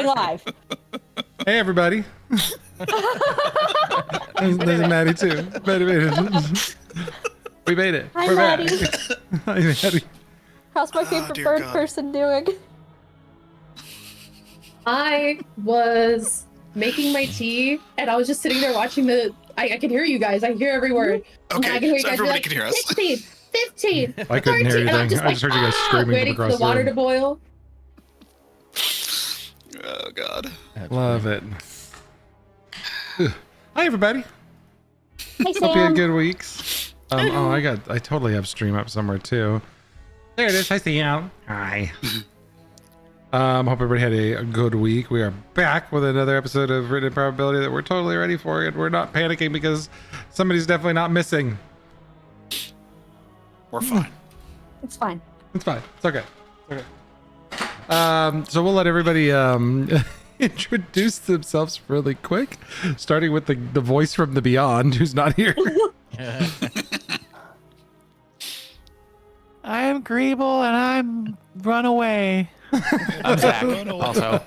going live. Hey, everybody. There's Maddie, too. Maddie made it. We made it. Hi, We're Maddie. back. Hi, Maddie. How's my favorite dear bird God. person doing? I was making my tea, and I was just sitting there watching the. I can hear you guys. I hear every word. And I Okay, can hear you so guys be everybody like, can hear us. 16, 15, I couldn't hear 13, and I'm anything. just I like, just heard you guys screaming waiting from for across the water room. to boil. Oh God. Love it. Hi, everybody. Hi, Hope you had Sam. good weeks. I totally have stream up somewhere, too. There it is. Hi, Sam. Hi. Hope everybody had a good week. We are back with another episode of Written Probability that we're totally ready for, and we're not panicking because somebody's definitely not missing. We're fine. It's fine. It's fine. It's okay. It's okay. So we'll let everybody introduce themselves really quick, starting with the voice from the beyond who's not here. I am Greeble and I'm Runaway. I'm Zach, also.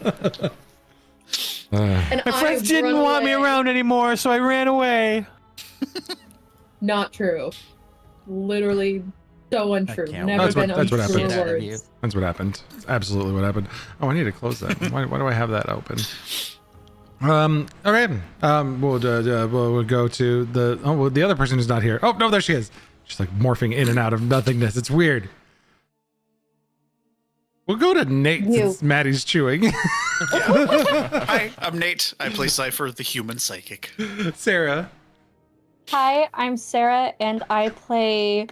And My friends didn't want me around anymore, so I ran away. Not true. Literally so untrue. can't Never wait. been That's what untrue happened. words. That's what happened. It's absolutely what happened. Oh, I need to close that. Why do I have that open? Okay. We'll go to the other person who's not here. Oh no, there she is. She's like morphing in and out of nothingness. It's weird. We'll go to Nate since Maddie's chewing. Hi, I'm Nate. I play Cypher, the human psychic. Sarah. Hi, I'm Sarah, and I play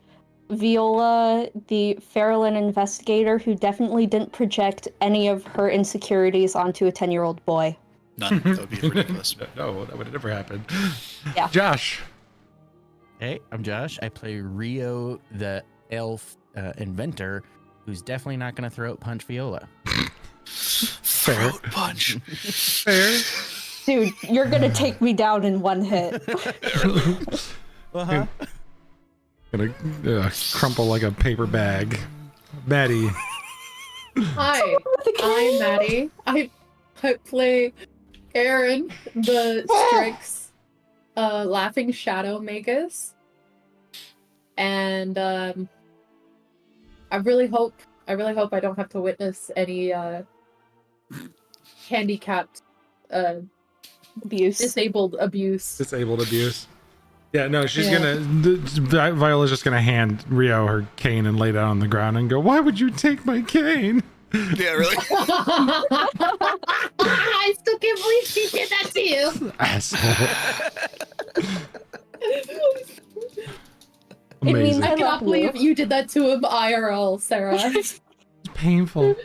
Viola, the Farrellin investigator who definitely didn't project any of her insecurities onto a 10-year-old boy. None. That would be ridiculous. No, that would have never happened. Yeah. Josh. Hey, I'm Josh. I play Rio, the elf inventor, who's definitely not going to throat punch Viola. Throat punch. Fair. Dude, you're gonna take me down in one hit. Uh-huh. Gonna crumple like a paper bag. Maddie. Hi, I'm Maddie. I play Aaron, the Strix laughing shadow magus. And I really hope I don't have to witness any handicapped Abuse. disabled abuse. Disabled abuse. Yeah, no, she's Viola's just gonna hand Rio her cane and lay down on the ground and go, "Why would you take my cane?" Yeah, really. I still can't believe she did that to you. Asshole. It means Amazing. I I cannot love believe you. you did that to him IRL, Sarah. It's painful.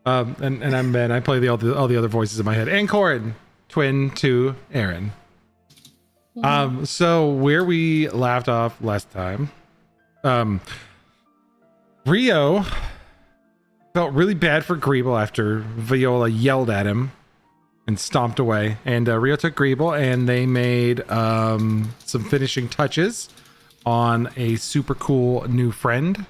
And I'm Ben. I play all the other voices in my head. And Corin, twin to Aaron. So where we left off last time, Rio felt really bad for Greeble after Viola yelled at him and stomped away. And Rio took Greeble and they made some finishing touches on a super cool new friend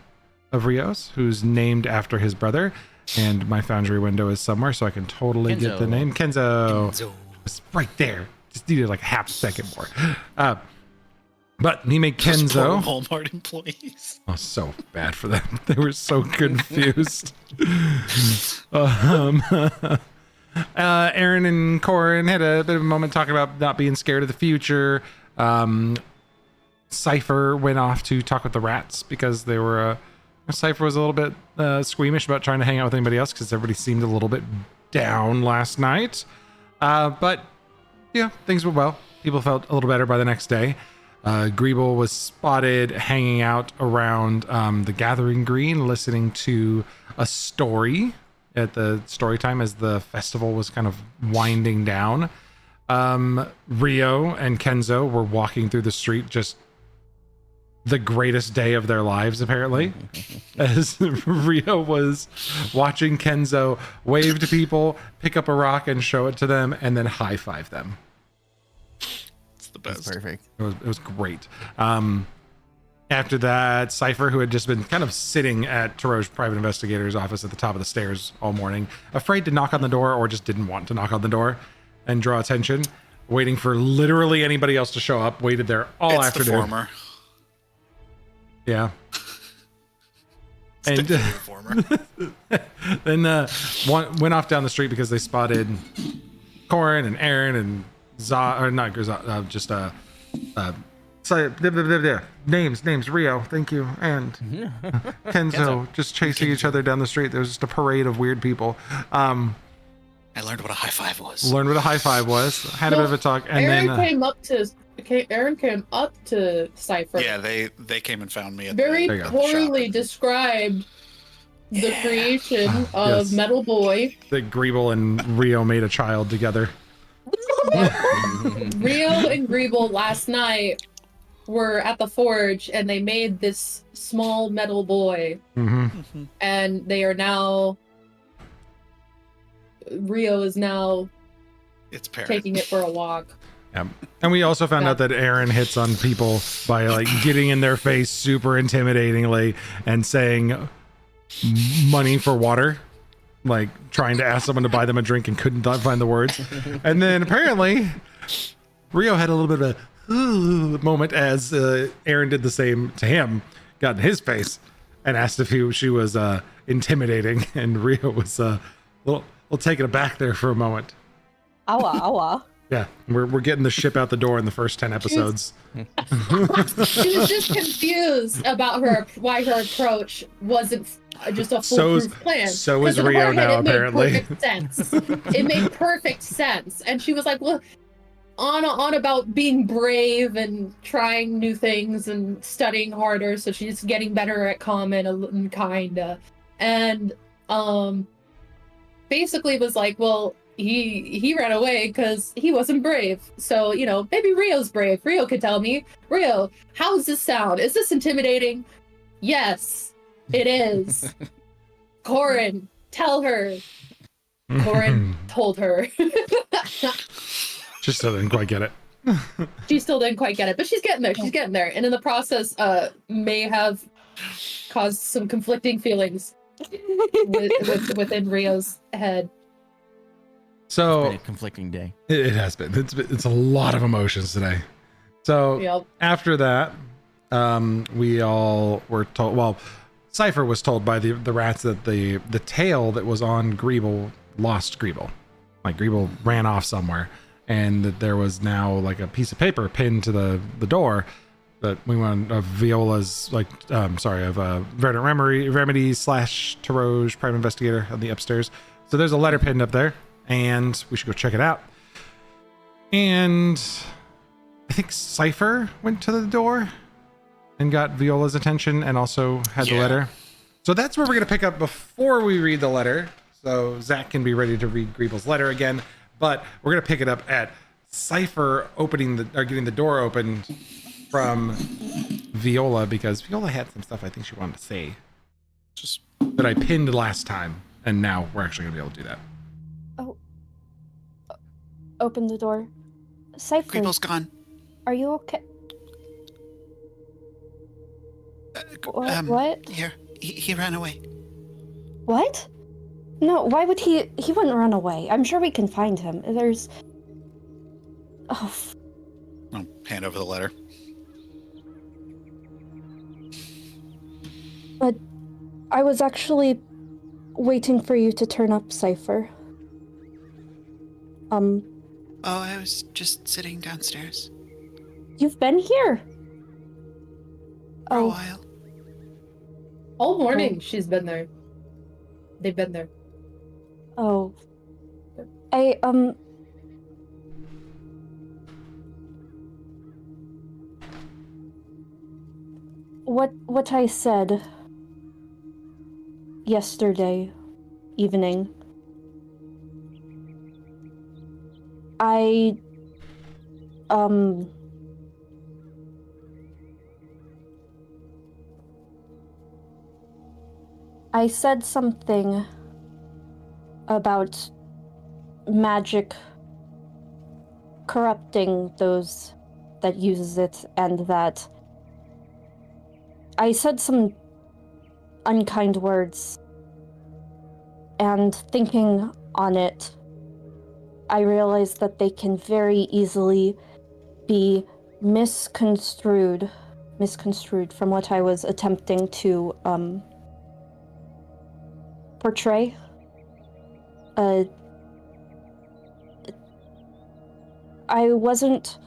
of Rio's who's named after his brother. And my Foundry window is somewhere, so I can totally get the name. Kenzo. It's right there. Just needed like a half second more. But he made Those poor Kenzo. Walmart employees. Oh, so bad for them. They were so confused. Aaron and Corin had a bit of a moment talking about not being scared of the future. Cypher went off to talk with the rats because they were... Cypher was a little bit squeamish about trying to hang out with anybody else because everybody seemed a little bit down last night. But, yeah, things went well. People felt a little better by the next day. Greeble was spotted hanging out around the Gathering Green, listening to a story at the story time as the festival was kind of winding down. Rio and Kenzo were walking through the street, just the greatest day of their lives, apparently, as Rio was watching Kenzo wave to people, pick up a rock and show it to them, and then high five them. It's the best. That's perfect. It was great. After that, Cypher, who had just been kind of sitting at Taro's private investigator's office at the top of the stairs all morning, afraid to knock on the door or just didn't want to knock on the door and draw attention, waiting for literally anybody else to show up, waited there all It's afternoon. the former. Yeah. Stick And to the former. then went off down the street because they spotted Corin and Aaron and names, Rio, thank you, and Kenzo just chasing each other down the street. There was just a parade of weird people. I learned what a high five was. Learned what a high five was. Had a bit of a talk, and Aaron then came up to Cypher. Yeah, they came and found me. At Very There you go. poorly shop. described the creation of Yes. Metal Boy. that Greeble and Rio made a child together. Rio and Greeble last night were at the forge and they made this small metal boy, Mm-hmm. and they are now. Rio is now It's parent. taking it for a walk. Yeah. And we also found out that Aaron hits on people by like getting in their face super intimidatingly and saying money for water, like trying to ask someone to buy them a drink and couldn't find the words. And then apparently Rio had a little bit of a moment as Aaron did the same to him, got in his face and asked if she was intimidating, and Rio was a little taken aback there for a moment. Awa, awa. Yeah, we're getting the ship out the door in the first 10 episodes. She was just confused about why her approach wasn't just a So is- foolproof plan. so is 'Cause in her Rio head, now, it made apparently. perfect sense. It made perfect sense, and she was like, "Well, on about being brave and trying new things and studying harder, so she's getting better at common and kinda." And basically was like, "Well, he ran away because he wasn't brave. So, maybe Rio's brave. Rio could tell me. Rio, how's this sound? Is this intimidating?" "Yes, it is." "Corin, tell her." Corin told her. Just still didn't quite get it. She still didn't quite get it, but she's getting there. She's getting there. And in the process, may have caused some conflicting feelings within Rio's head. So Been a conflicting day. it has been. It's a lot of emotions today. So Yep. after that, we all were told. Well, Cypher was told by the rats that the tail that was on Greeble lost Greeble. Like Greeble ran off somewhere, and that there was now like a piece of paper pinned to the door that we want of Viola's Verdant Remedy / Taroge Prime Investigator on the upstairs. So there's a letter pinned up there, and we should go check it out. And I think Cypher went to the door and got Viola's attention and also had the Yeah. letter. So that's where we're going to pick up before we read the letter. So Zach can be ready to read Greeble's letter again, but we're going to pick it up at Cypher getting the door opened from Viola, because Viola had some stuff I think she wanted to say Just that I pinned last time, and now we're actually going to be able to do that. Open the door. Cypher, Creeple's gone. are you okay? Um, What? Here, he ran away. What? No, why would he wouldn't run away. I'm sure we can find him. There's... Oh, I'll hand over the letter. I was actually waiting for you to turn up, Cypher. Oh, I was just sitting downstairs You've been here? for a Oh, while. All morning, she's been there. They've been there. oh. What I said yesterday evening, I said something about magic corrupting those that uses it, and that I said some unkind words, and thinking on it, I realized that they can very easily be misconstrued from what I was attempting to portray. I wasn't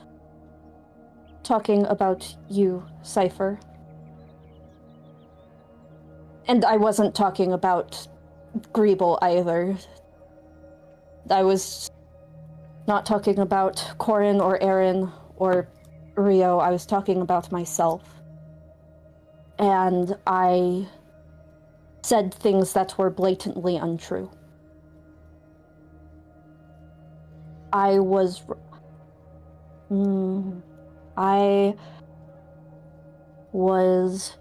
talking about you, Cypher. And I wasn't talking about Greeble either. I was not talking about Corin or Aaron or Rio. I was talking about myself. And I said things that were blatantly untrue. I was... I was...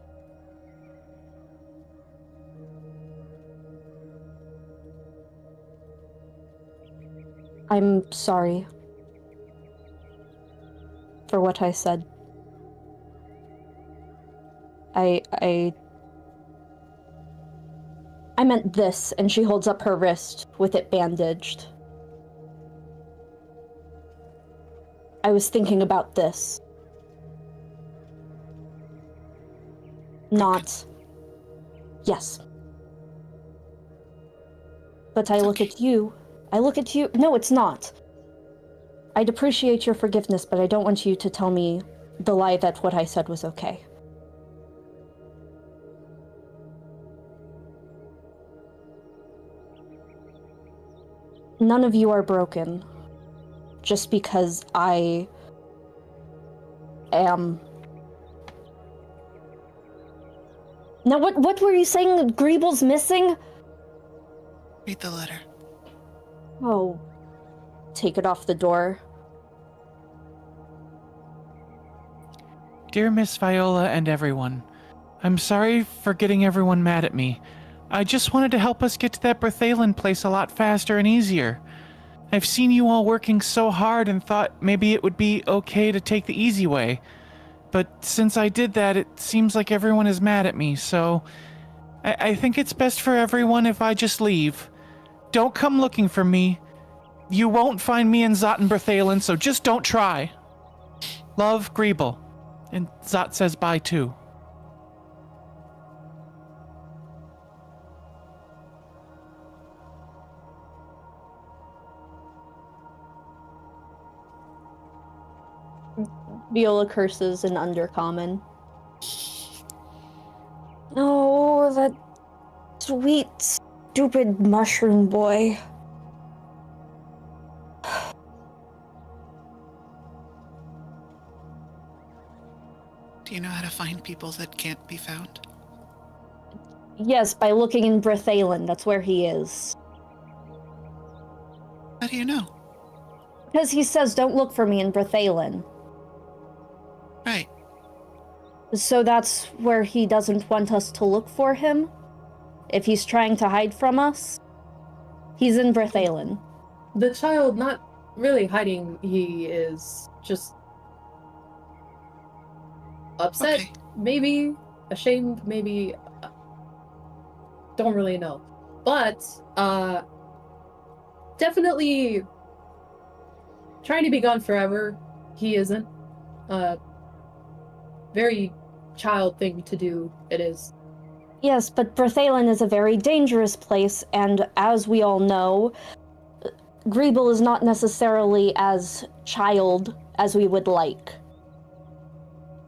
I'm sorry for what I said. I meant this, and she holds up her wrist with it bandaged. I was thinking about this. Not... Yes. But I look at you. I look at you. No, it's not. I'd appreciate your forgiveness, but I don't want you to tell me the lie that what I said was okay. None of you are broken just because I am... Now, what were you saying Greeble's missing? Read the letter. Oh, take it off the door. Dear Miss Viola and everyone, I'm sorry for getting everyone mad at me. I just wanted to help us get to that Berthalin place a lot faster and easier. I've seen you all working so hard and thought maybe it would be okay to take the easy way. But since I did that, it seems like everyone is mad at me, so I think it's best for everyone if I just leave. Don't come looking for me. You won't find me in Zot and Berthalin, so just don't try. Love, Greeble. And Zot says bye too. Viola curses in Undercommon. Oh, that sweet, stupid mushroom boy. Do you know how to find people that can't be found? Yes, by looking in Berthalin, that's where he is. How do you know? Because he says, don't look for me in Berthalin. Right. So that's where he doesn't want us to look for him? If he's trying to hide from us? He's in Berthalin. The child not really hiding, he is just upset, Okay. maybe ashamed, maybe don't really know. But definitely trying to be gone forever. He isn't. Very child thing to do, it is. Yes, but Berthalin is a very dangerous place, and as we all know, Greeble is not necessarily as child as we would like.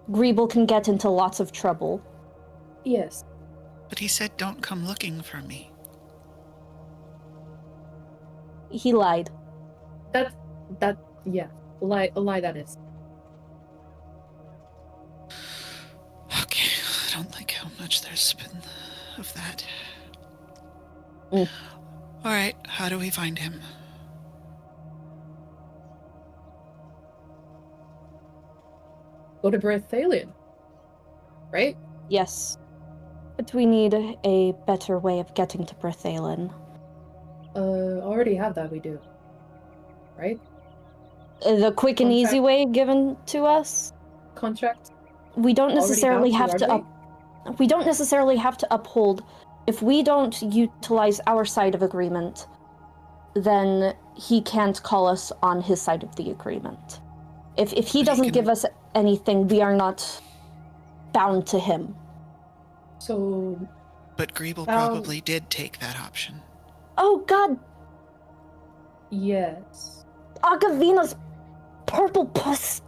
Greeble can get into lots of trouble. Yes. But he said don't come looking for me. He lied. Yeah. A lie that is. Okay, I don't like how much there's been of that. Mm. Alright, how do we find him? Go to Berthalin. Right? Yes. But we need a better way of getting to Berthalin. Already have that, we do. Right? The quick and easy Contract. way given to us? Contract? We don't Already necessarily have have to, to aren't we don't necessarily have to uphold. If we don't utilize our side of agreement, then he can't call us on his side of the agreement. If he doesn't give us anything, we are not bound to him. So, But Greeble probably did take that option. Oh god, yes. Agavina's purple puss.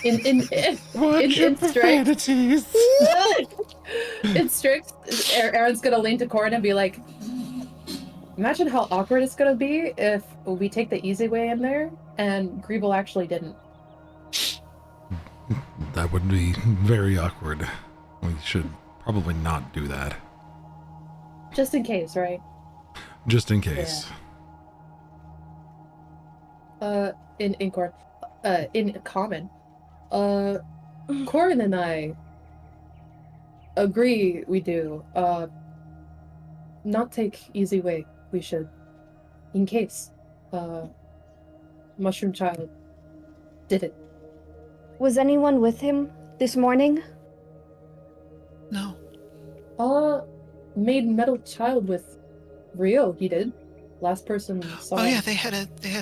In Watch your profanities. in strict, Aaron's gonna lean to Corin and be like, imagine how awkward it's gonna be if we take the easy way in there and Greeble actually didn't. That would be very awkward. We should probably not do that. Just in case, right? Just in case. In Corin, in common, Corin and I agree we do, not take easy way, we should, in case, Mushroom Child did it. Was anyone with him this morning? No. Made Metal Child with Rio, he did. Last person saw Oh him. yeah, they had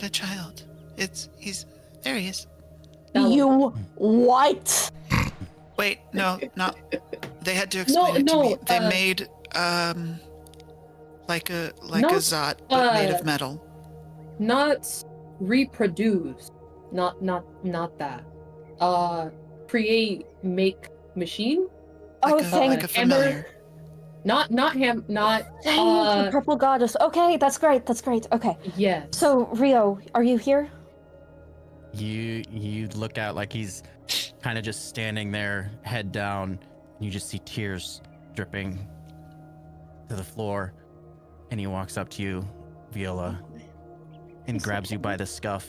a child. There he is. That one. You what? Wait, no, not. They had to explain it to me. They made like a Zot, but made of metal. Not reproduce. Not that. Create, make, machine. Like a familiar. Not him. Not. Thank you, purple goddess. Okay, that's great. Okay. Yes. So Rio, are you here? You look out like he's kind of just standing there, head down. You just see tears dripping to the floor, and he walks up to you, Viola, and grabs you by the scuff.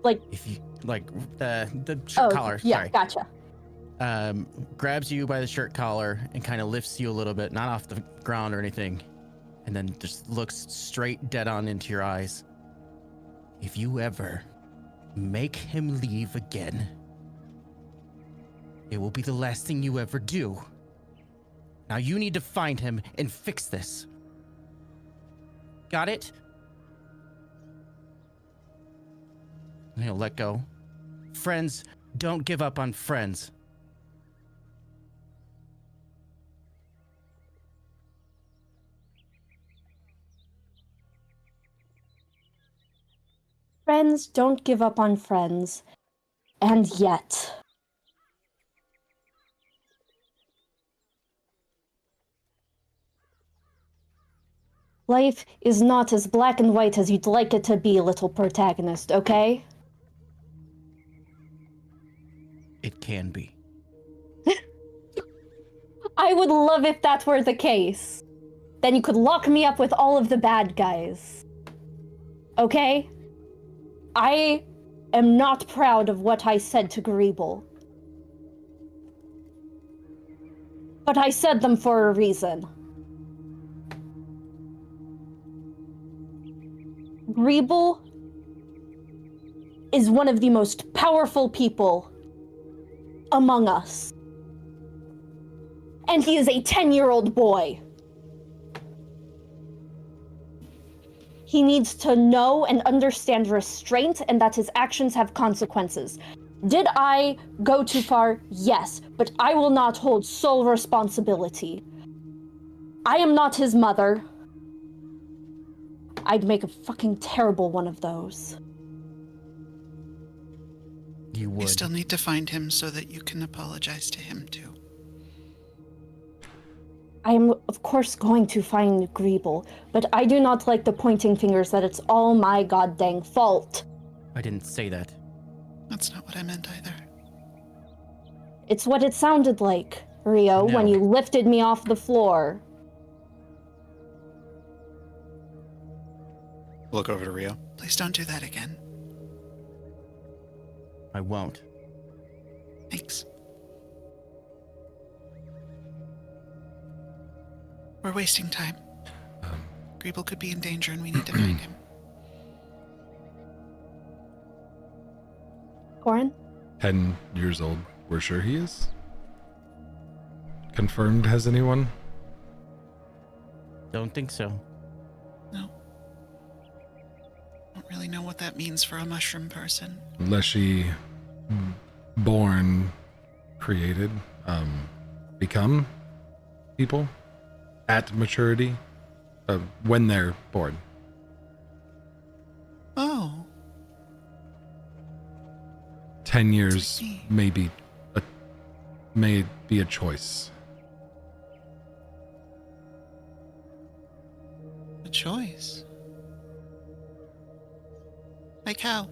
Like, if you like the shirt collar. Yeah, sorry. gotcha. Grabs you by the shirt collar and kind of lifts you a little bit, not off the ground or anything, and then just looks straight dead on into your eyes. If you ever make him leave again, it will be the last thing you ever do. Now you need to find him and fix this. Got it? And he'll let go. Friends, don't give up on friends. Friends don't give up on friends. And yet. Life is not as black and white as you'd like it to be, little protagonist, okay? It can be. I would love if that were the case. Then you could lock me up with all of the bad guys. Okay? I am not proud of what I said to Greeble. But I said them for a reason. Greeble is one of the most powerful people among us. And he is a 10-year-old boy. He needs to know and understand restraint and that his actions have consequences. Did I go too far? Yes, but I will not hold sole responsibility. I am not his mother. I'd make a fucking terrible one of those. You would. You still need to find him so that you can apologize to him too. I am, of course, going to find Greeble, but I do not like the pointing fingers that it's all my goddamn fault. I didn't say that. That's not what I meant either. It's what it sounded like, Rio, when No. you lifted me off the floor. Look over to Rio. Please don't do that again. I won't. Thanks. We're wasting time. Greeble could be in danger and we need to find him. Corin? 10 years old. We're sure he is? Confirmed, has anyone? Don't think so. No. Don't really know what that means for a mushroom person. Unless she born, created, become people at maturity when they're born. Oh. 10 years See. may be a choice. A choice. Like how?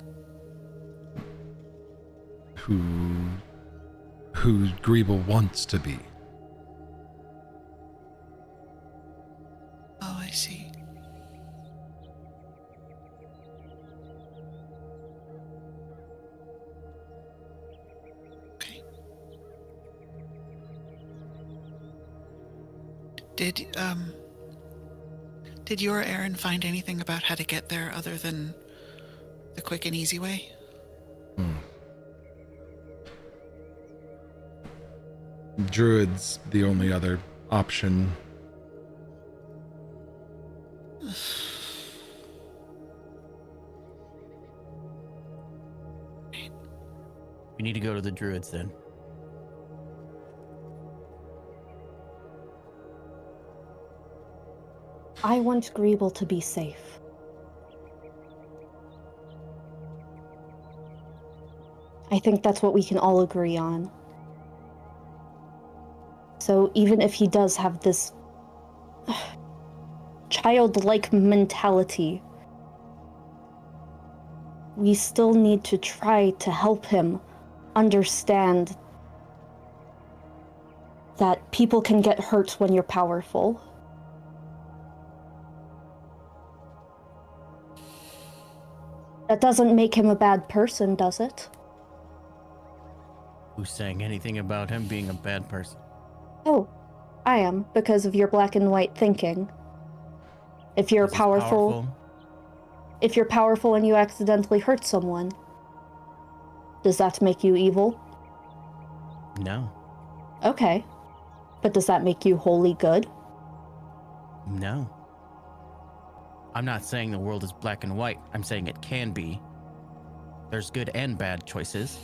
Who Greeble wants to be. Oh, I see. Okay. Did your Aaron find anything about how to get there other than the quick and easy way? Druid's the only other option. We need to go to the druids then. I want Greeble to be safe. I think that's what we can all agree on. So even if he does have this childlike mentality, we still need to try to help him understand that people can get hurt when you're powerful. That doesn't make him a bad person, does it? Who's saying anything about him being a bad person? Oh, I am, because of your black and white thinking. If you're Is he powerful, if you're powerful and you accidentally hurt someone, does that make you evil? No. Okay. But does that make you wholly good? No. I'm not saying the world is black and white. I'm saying it can be. There's good and bad choices.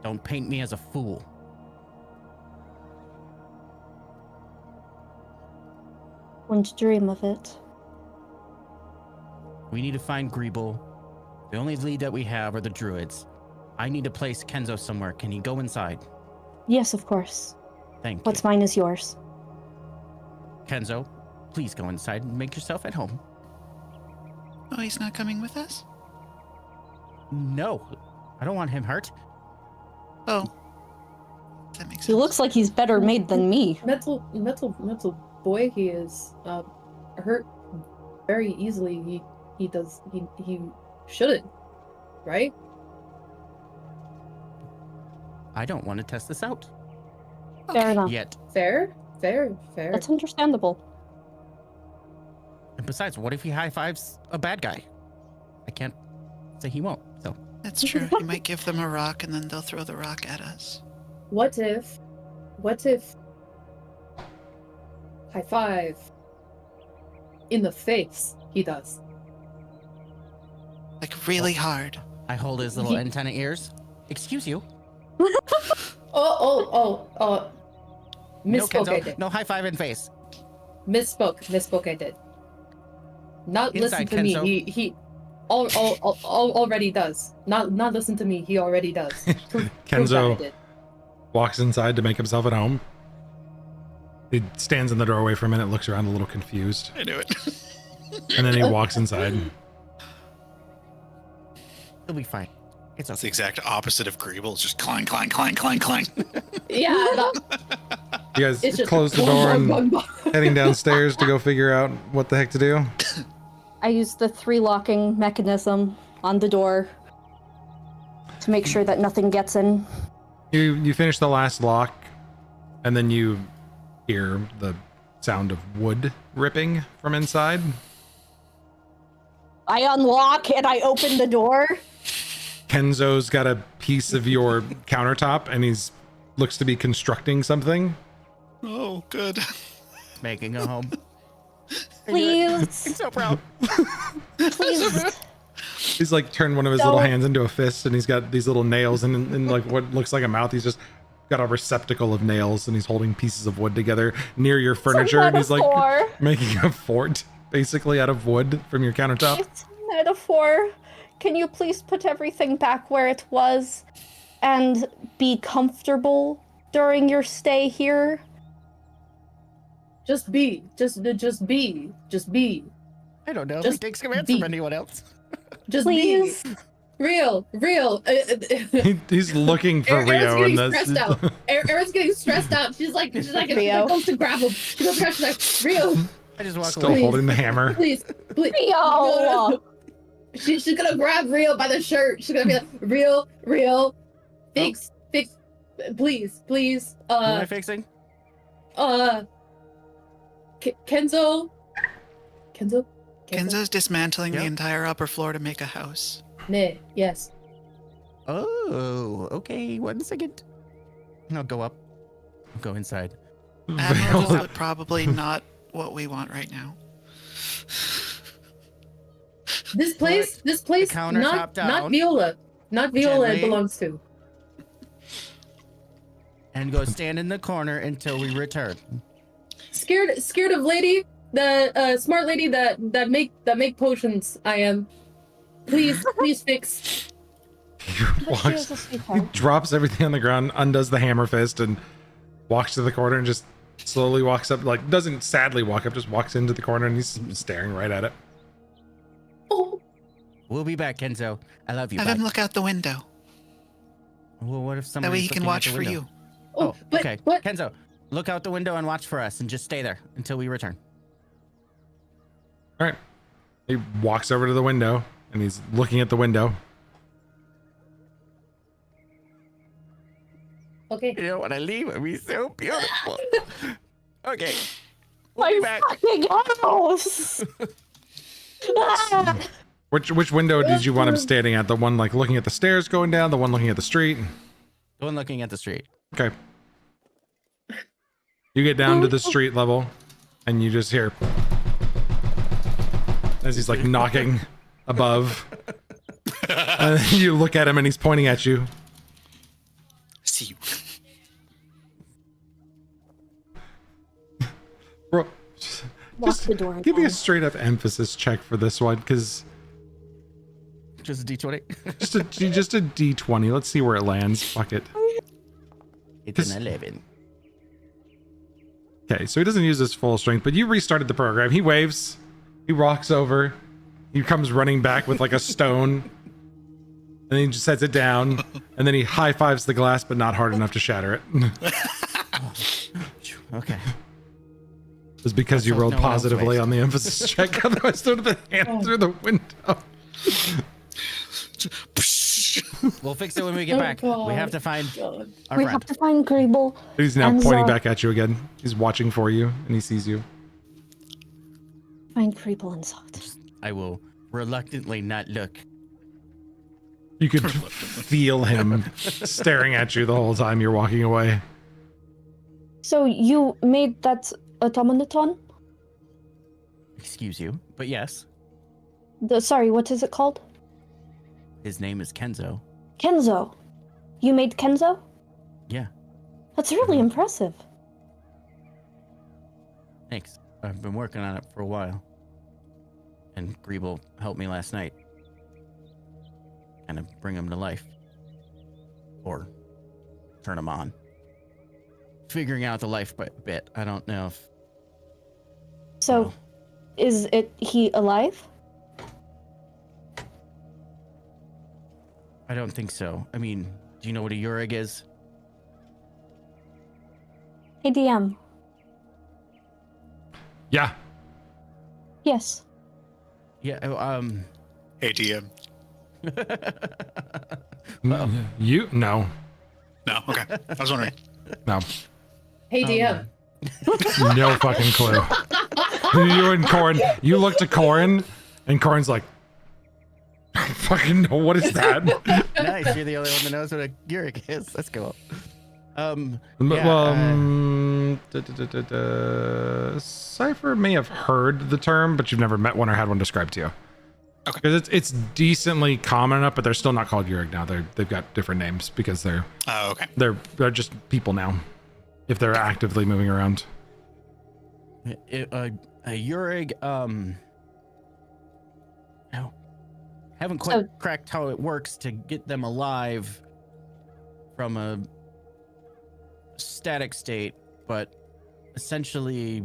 Don't paint me as a fool. Wouldn't dream of it. We need to find Greeble. The only lead that we have are the druids. I need to place Kenzo somewhere. Can he go inside? Yes, of course. Thank What's you. mine is yours. Kenzo, please go inside and make yourself at home. Oh, he's not coming with us? No, I don't want him hurt. Oh. That makes sense. He looks like he's better made than me. Mental boy he is. Hurt very easily. He shouldn't, right? I don't want to test this out Fair enough. yet. Fair. That's understandable. And besides, what if he high fives a bad guy? I can't say he won't. So That's true. He might give them a rock and then they'll throw the rock at us. What if high five in the face he does? Like really hard. I hold his little antenna ears. Excuse you. Oh. No, Misspoke, I Kenzo. did. No high five in face. Misspoke, I did. Not Inside, listen to Kenzo. me. He already does. Not listen to me. He already does. Prove that I Kenzo did. walks inside to make himself at home. He stands in the doorway for a minute, looks around a little confused, I knew it. and then he walks inside. He'll be fine. It's That's the okay. exact opposite of Greeble. It's just clang, clang, clang, clang, clang. Yeah, You guys it's just close the door and bong. heading downstairs to go figure out what the heck to do. I use the 3 locking mechanism on the door to make sure that nothing gets in. You finish the last lock, and then you hear the sound of wood ripping from inside. I unlock and I open the door. Kenzo's got a piece of your countertop and he's looks to be constructing something. Oh, good. Making a home. Please. I'm so proud. Please. He's like turned one of his No. little hands into a fist and he's got these little nails and like what looks like a mouth. He's just got a receptacle of nails and he's holding pieces of wood together near your furniture and he's like metaphor. making a fort basically out of wood from your countertop. It's a metaphor. Can you please put everything back where it was and be comfortable during your stay here? Just be. Just be. I don't know if Just he takes commands be. from anyone else. Just Please. be. Real. He's looking for Erin's Rio getting and stressed out. Erin's getting stressed out. She's like Rio. goes to grab him. She goes to grab him. She's like, Rio, I just walk still away. holding the hammer. please. Rio. No. She's gonna grab Rio by the shirt. She's gonna be like, Rio, fix, please. What am I fixing? Kenzo. Kenzo's dismantling Yep. the entire upper floor to make a house. Nay, yes. Oh, okay. 1 second. I'll go up. I'll go inside. Admirable, Vale, but probably not what we want right now. This place, countertop not down. Viola. Not Viola it Gently. belongs to. And go stand in the corner until we return. Scared of lady, the smart lady that make potions. I am. Please fix. He But she is walks, a he sweetheart. drops everything on the ground, undoes the hammer fist, and walks to the corner and just slowly walks up, like doesn't sadly walk up, just walks into the corner and he's staring right at it. Oh, We'll be back, Kenzo. I love you. Have Bye. him look out the window. Well, what if That somebody's way he can looking out watch the for window? you. Oh, but okay. what? Kenzo, look out the window and watch for us, and just stay there until we return. All right. He walks over to the window and he's looking at the window. Okay. You know, when I leave, it'll be so beautiful. Okay. We'll be My back. fucking house. Ah. Which window did you want him standing at? The one like looking at the stairs going down, the one looking at the street? The one looking at the street. Okay. You get down to the street level and you just hear as he's like knocking above. And then you look at him and he's pointing at you. See you. Bro, Lock just the door give me a again. straight up emphasis check for this one, because Just a D20. just a D20. Let's see where it lands. Fuck it. It's an 11. Okay, so he doesn't use his full strength, but you restarted the program. He waves. He walks over. He comes running back with like a stone. And then he just sets it down. And then he high fives the glass, but not hard enough to shatter it. Okay. It's because you So rolled no one else positively waves. on the emphasis check. Otherwise, throw the hand through the window. We'll fix it when we get Oh, back. We God. have to find God. our We friend. have to find Grable. He's now And pointing Zara. back at you again. He's watching for you, and he sees you. Find Grable and Zod. I will reluctantly not look. You could feel him staring at you the whole time you're walking away. So you made that automaton? Excuse you. But yes, Sorry, what is it called? his name is Kenzo. Kenzo. You made Kenzo? Yeah. That's really impressive. Thanks. I've been working on it for a while. And Greeble helped me last night. Kind of bring him to life. Or turn him on. Figuring out the life bit. I don't know if... So, Well. is he alive? I don't think so. I mean, do you know what a Yurig is? Hey, DM. Yeah. Yes. Yeah, Hey, DM. Well. You? No. No, okay. I was wondering. No. Hey, DM. No fucking clue. You and Corin, you look to Corin, and Corin's like, I don't fucking know. What is that? Nice. You're the only one that knows what a Yurik is. Let's go. Cypher may have heard the term, but you've never met one or had one described to you. Okay. Because it's decently common enough, but they're still not called Yurik now. They've got different names because they're okay. they're just people now. If they're actively moving around. A Yurig, no, haven't quite cracked how it works to get them alive from a static state, but essentially,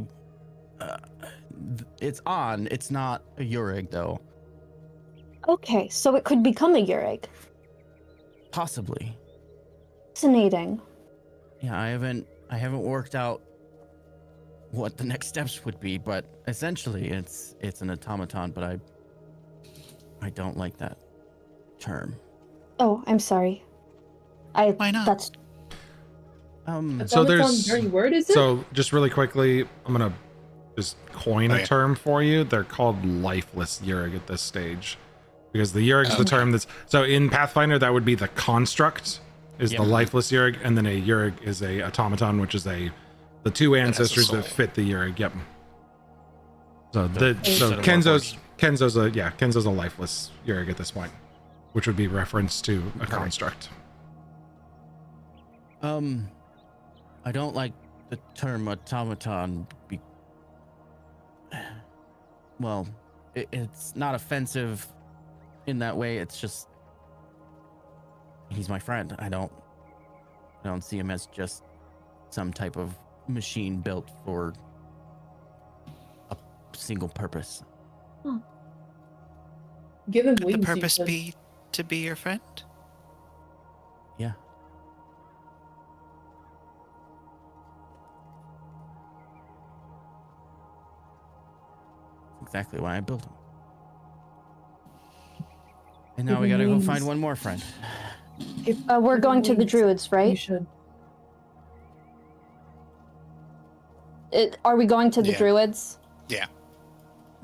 it's on. It's not a Yurig though. Okay, so it could become a Yurig. Possibly. Fascinating. Yeah, I haven't worked out what the next steps would be, but essentially it's an automaton, but I don't like that term. Oh, I'm sorry. Why not? That's So there's dirty word, is it? so just really quickly, I'm gonna just coin a term for you. They're called lifeless Yurig at this stage, because the Yurig is the term that's so in Pathfinder that would be the construct is the lifeless Yurig, and then a Yurig is a automaton, which is the two ancestors that fit the Yurig. Yep. So Kenzo's a lifeless Yurig at this point, which would be reference to a construct. I don't like the term automaton. Well, it's not offensive in that way. It's just he's my friend. I don't see him as just some type of machine built for a single purpose. Give him Could wings. the purpose you be to be your friend? Yeah. Exactly why I built him. And now we gotta go find one more friend. we're going to the druids, You right? should. Are we going to the Yeah. druids? Yeah.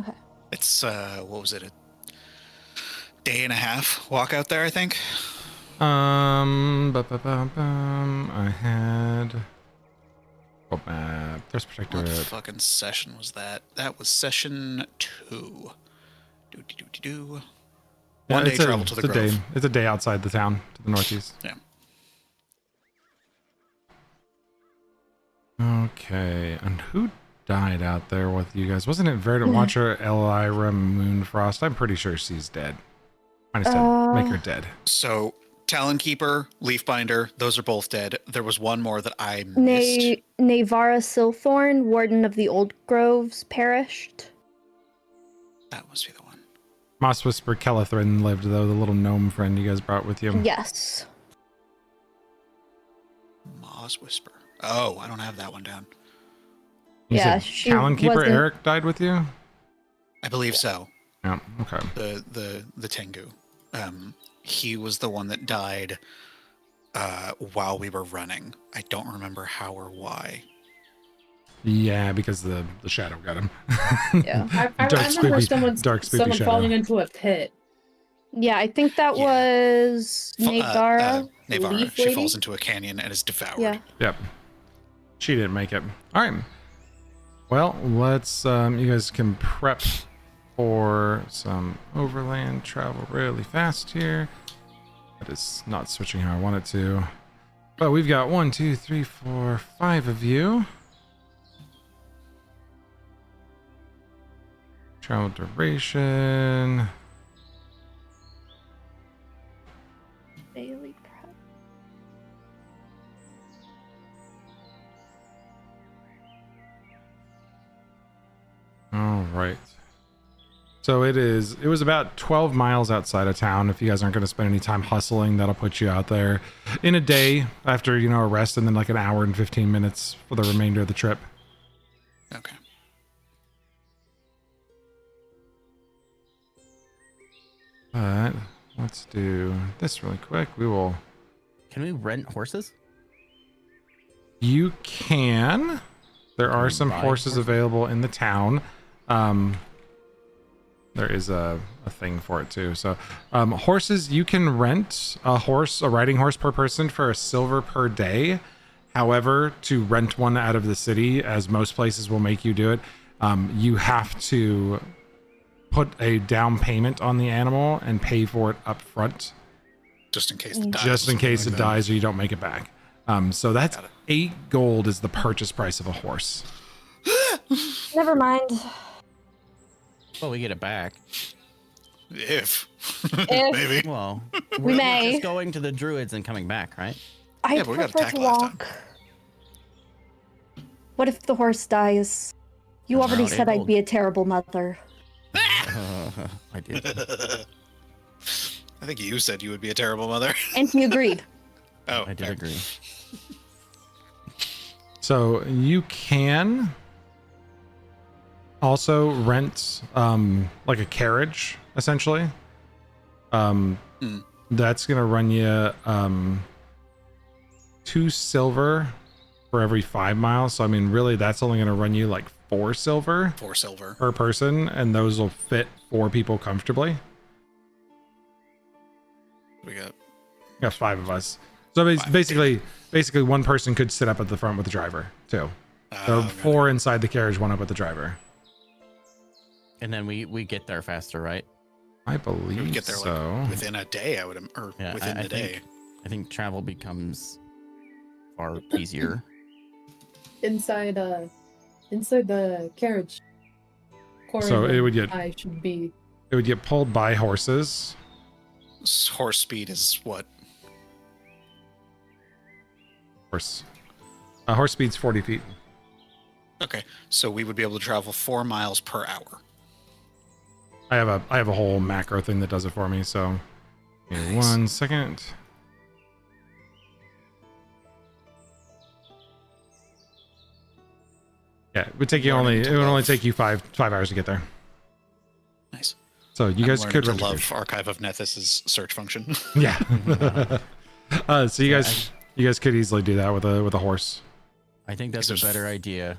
Okay. It's what was it? A day and a half walk out there, I think. I had Thirst Protector. What fucking session was that? That was session 2. Do. One day travel to the Grove. It's a day outside the town to the northeast. Yeah. Okay, and who died out there with you guys? Wasn't it Verdant Watcher, Elira Moonfrost? I'm pretty sure she's dead. I just said make her dead. So Talon Keeper, Leafbinder, those are both dead. There was one more that I missed. Navara Silthorn, Warden of the Old Groves, perished. That must be the one. Moss Whisper Kelethrin lived, though, the little gnome friend you guys brought with you. Yes. Moss Whisper. Oh, I don't have that one down. You Yeah, said she Talon Keeper wasn't- Eric died with you? I believe so. Yeah, okay. The Tengu. He was the one that died while we were running. I don't remember how or why. Yeah, because the shadow got him. Yeah. I remember someone shadow. falling into a pit. Yeah, I think that was Navara. Navara. Leaf She lady? falls into a canyon and is devoured. Yeah. Yep. She didn't make it. All right. Well, let's, you guys can prep for some overland travel really fast here. That is not switching how I want it to. But we've got 1, 2, 3, 4, 5 of you. Travel duration. Daily prep. All right. So it was about 12 miles outside of town. If you guys aren't going to spend any time hustling, that'll put you out there in a day after, a rest, and then like an hour and 15 minutes for the remainder of the trip. Okay. But let's do this really quick. Can we rent horses? You can. There are some buy horses horses? available in the town. there is a thing for it too. So horses, you can rent a riding horse per person for $1 per day. However, to rent one out of the city, as most places will make you do it, you have to put a down payment on the animal and pay for it up front. Just in case it dies. Just in case it dies or you don't make it back. So that's 8 gold is the purchase price of a horse. Never mind. Well, we get it back. If. If- Maybe. Well, We may. just going to the druids and coming back, right? I but we got prefer attacked to last time. walk. What if the horse dies? You already Around said 8 I'd gold. be a terrible mother. I did. I think you said you would be a terrible mother. And he agreed. Oh, I did fair. agree. So you can also rent like a carriage, essentially. That's gonna run you 2 silver for every 5 miles. So I mean, really, that's only gonna run you like 4 silver 4 silver. per person, and those will fit 4 people comfortably. We got Got 5 of us. So basically, one person could sit up at the front with the driver too. So okay. 4 inside the carriage, 1 up with the driver. And then we get there faster, right? I We believe would get there so. like within a day, or Yeah, within I the day. I think travel becomes far easier. Inside the carriage. So it would get I should be. it would get pulled by horses. Horse speed is what? Horse speed's 40 feet. Okay, so we would be able to travel 4 miles per hour. I have a whole macro thing that does it for me. So, give me Nice. 1 second. Yeah, it would take you Learning it to would only love. take you 5 hours to get there. Nice. So you I'm guys learning could to rent a love carriage. Archive of Nethys' search function. Yeah. So you guys could easily do that with a horse. I think that's a There's better idea.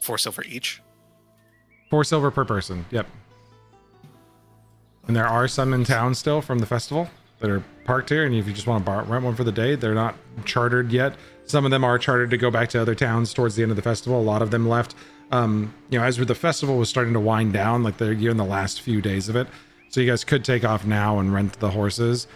4 silver each. 4 silver per person. Yep. And there are some in town still from the festival that are parked here. And if you just want to rent one for the day, they're not chartered yet. Some of them are chartered to go back to other towns towards the end of the festival. A lot of them left. As the festival was starting to wind down, like you're in the last few days of it. So you guys could take off now and rent the horses,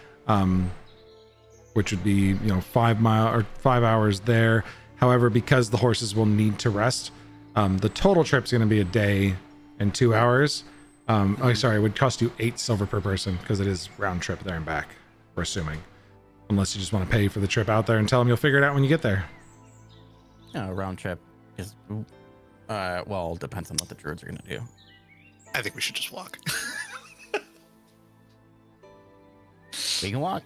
which would be 5 hours there. However, because the horses will need to rest, the total trip's going to be a day and 2 hours. It would cost you 8 silver per person because it is round trip there and back, we're assuming. Unless you just want to pay for the trip out there and tell them you'll figure it out when you get there. Round trip is, well, depends on what the druids are going to do. I think we should just walk. We can walk.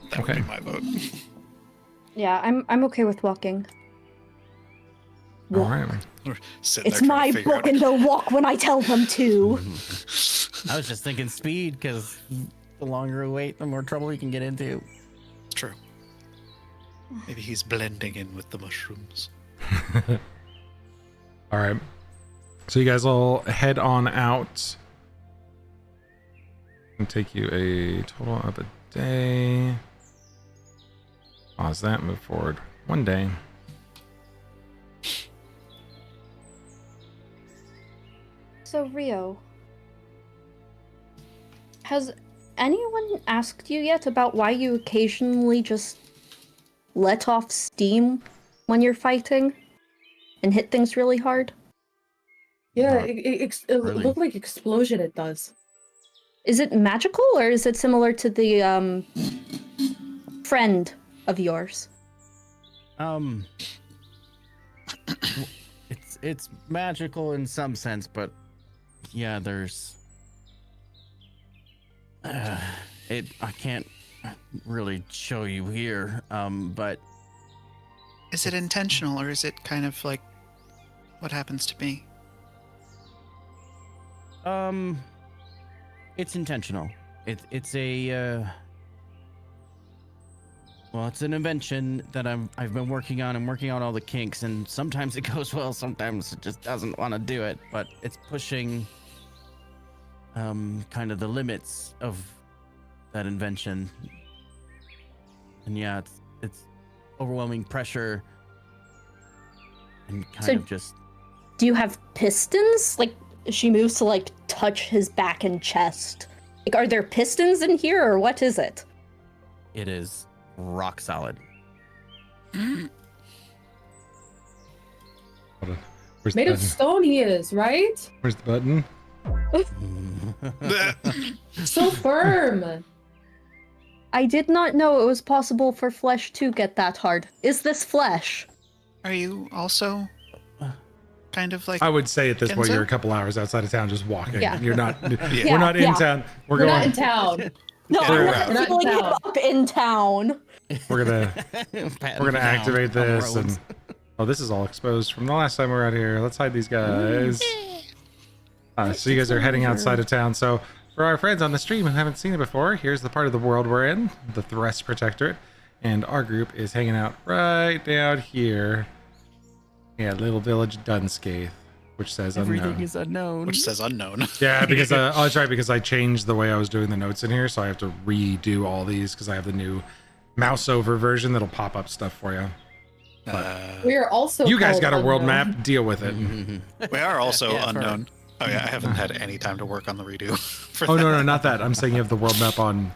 That would Okay. be my vote. Yeah, I'm okay with walking. All right. Sitting It's there trying my to figure book out- and they'll walk when I tell them to. I was just thinking speed because the longer we wait, the more trouble we can get into. True. Maybe he's blending in with the mushrooms. All right. So you guys will head on out. And take you a total of a day. Pause that, move forward 1 day. So, Rio, has anyone asked you yet about why you occasionally just let off steam when you're fighting and hit things really hard? Yeah, Not it really. looked like explosion. It does. Is it magical or is it similar to the friend of yours? It's magical in some sense, but yeah, there's I can't really show you here, but Is it intentional, or is it kind of like what happens to me? it's intentional. It's a well, it's an invention that I've been working on. I'm working out all the kinks, and sometimes it goes well, sometimes it just doesn't want to do it. But it's pushing kind of the limits of that invention. And yeah, it's overwhelming pressure and kind of just. Do you have pistons? Like, she moves to like touch his back and chest. Like, are there pistons in here, or what is it? It is rock solid. Where's Made the of button? stone he is, right? Where's the button? So firm. I did not know it was possible for flesh to get that hard. Is this flesh? Are you also kind of like? I would say at this point Kenzo? you're a couple hours outside of town just walking. Yeah. You're not. Yeah. We're not in Yeah. town. We're We're not in going. town. No, Yeah, I'm we're not out. We're not in feeling it town. up in town. We're gonna activate this and. Oh, this is all exposed from the last time we were out here. Let's hide these guys. So you guys are heading outside of town. So for our friends on the stream who haven't seen it before, here's the part of the world we're in, the Thrust Protectorate, and our group is hanging out right down here. Yeah, little village Dunscaith, which says Everything unknown. is unknown. Which says unknown. Yeah, because oh, that's right, because I changed the way I was doing the notes in here, so I have to redo all these because I have the new mouse over version that'll pop up stuff for you. We are also. You guys called got a world unknown. map, deal with it. We are also Yeah, unknown. Oh yeah, I haven't had any time to work on the redo. For Oh that. no, not that. I'm saying you have the world map on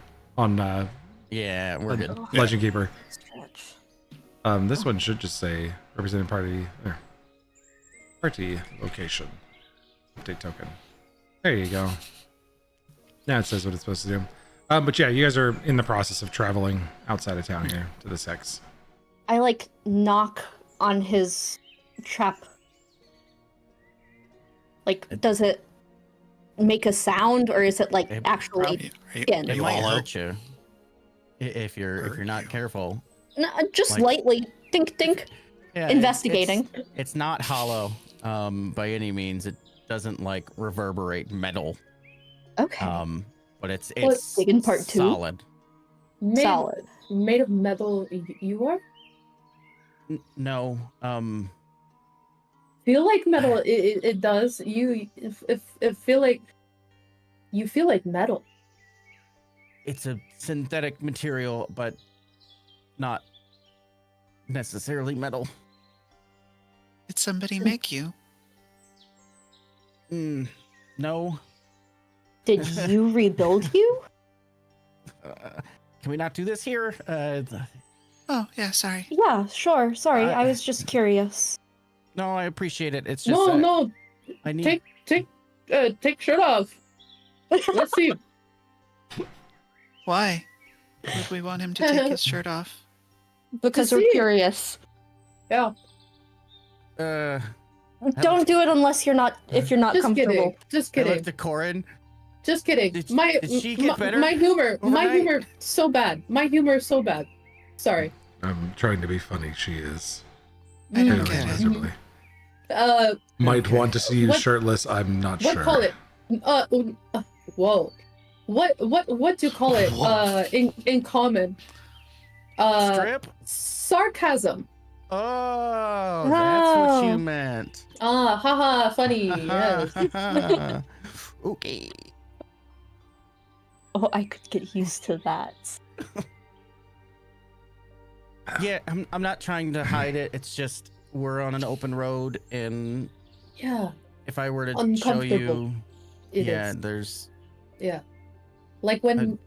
Yeah, we're good. Legend Keeper. This one should just say representing party location. Update token. There you go. Now it says what it's supposed to do. But yeah, you guys are in the process of traveling outside of town here to this X. I like knock on his trap. Like, does it make a sound, or is it like It actually Are you, skin? are It you might hollow? hurt you if you're not careful. No, just Like- lightly? Dink dink. Yeah, Investigating. It's not hollow by any means. It doesn't like reverberate metal. Okay. But it's Big in part two? solid. Solid. Made of metal. You are. No. Feel like metal. It does. If feel like. You feel like metal. It's a synthetic material, but not necessarily metal. Did somebody make you? No. Did you rebuild you? Can we not do this here? Oh yeah, sorry. Yeah, sure. Sorry, I was just curious. No, I appreciate it. It's just No. I need. Take shirt off. Let's see. Why would we want him to take his shirt off? Because To we're see. curious. Yeah. Don't do it unless you're not if you're not Just comfortable. kidding. Just I kidding. looked at Corin. Just kidding. Did she get better My humor. My overnight? humor. So bad. My humor is so bad. Sorry. I'm trying to be funny. She is. I don't Failing get it. miserably. What Might want to see you What- shirtless. I'm not sure. call it? Whoa. What do you call it? Whoa. In common. Strip? Sarcasm. Oh, that's what Oh. you meant. Haha, funny. Yes. Okay. Oh, I could get used to that. Yeah, I'm not trying to hide it. It's just we're on an open road, and Yeah, if I were to show Uncomfortable. you, it yeah, is. there's Yeah. Like when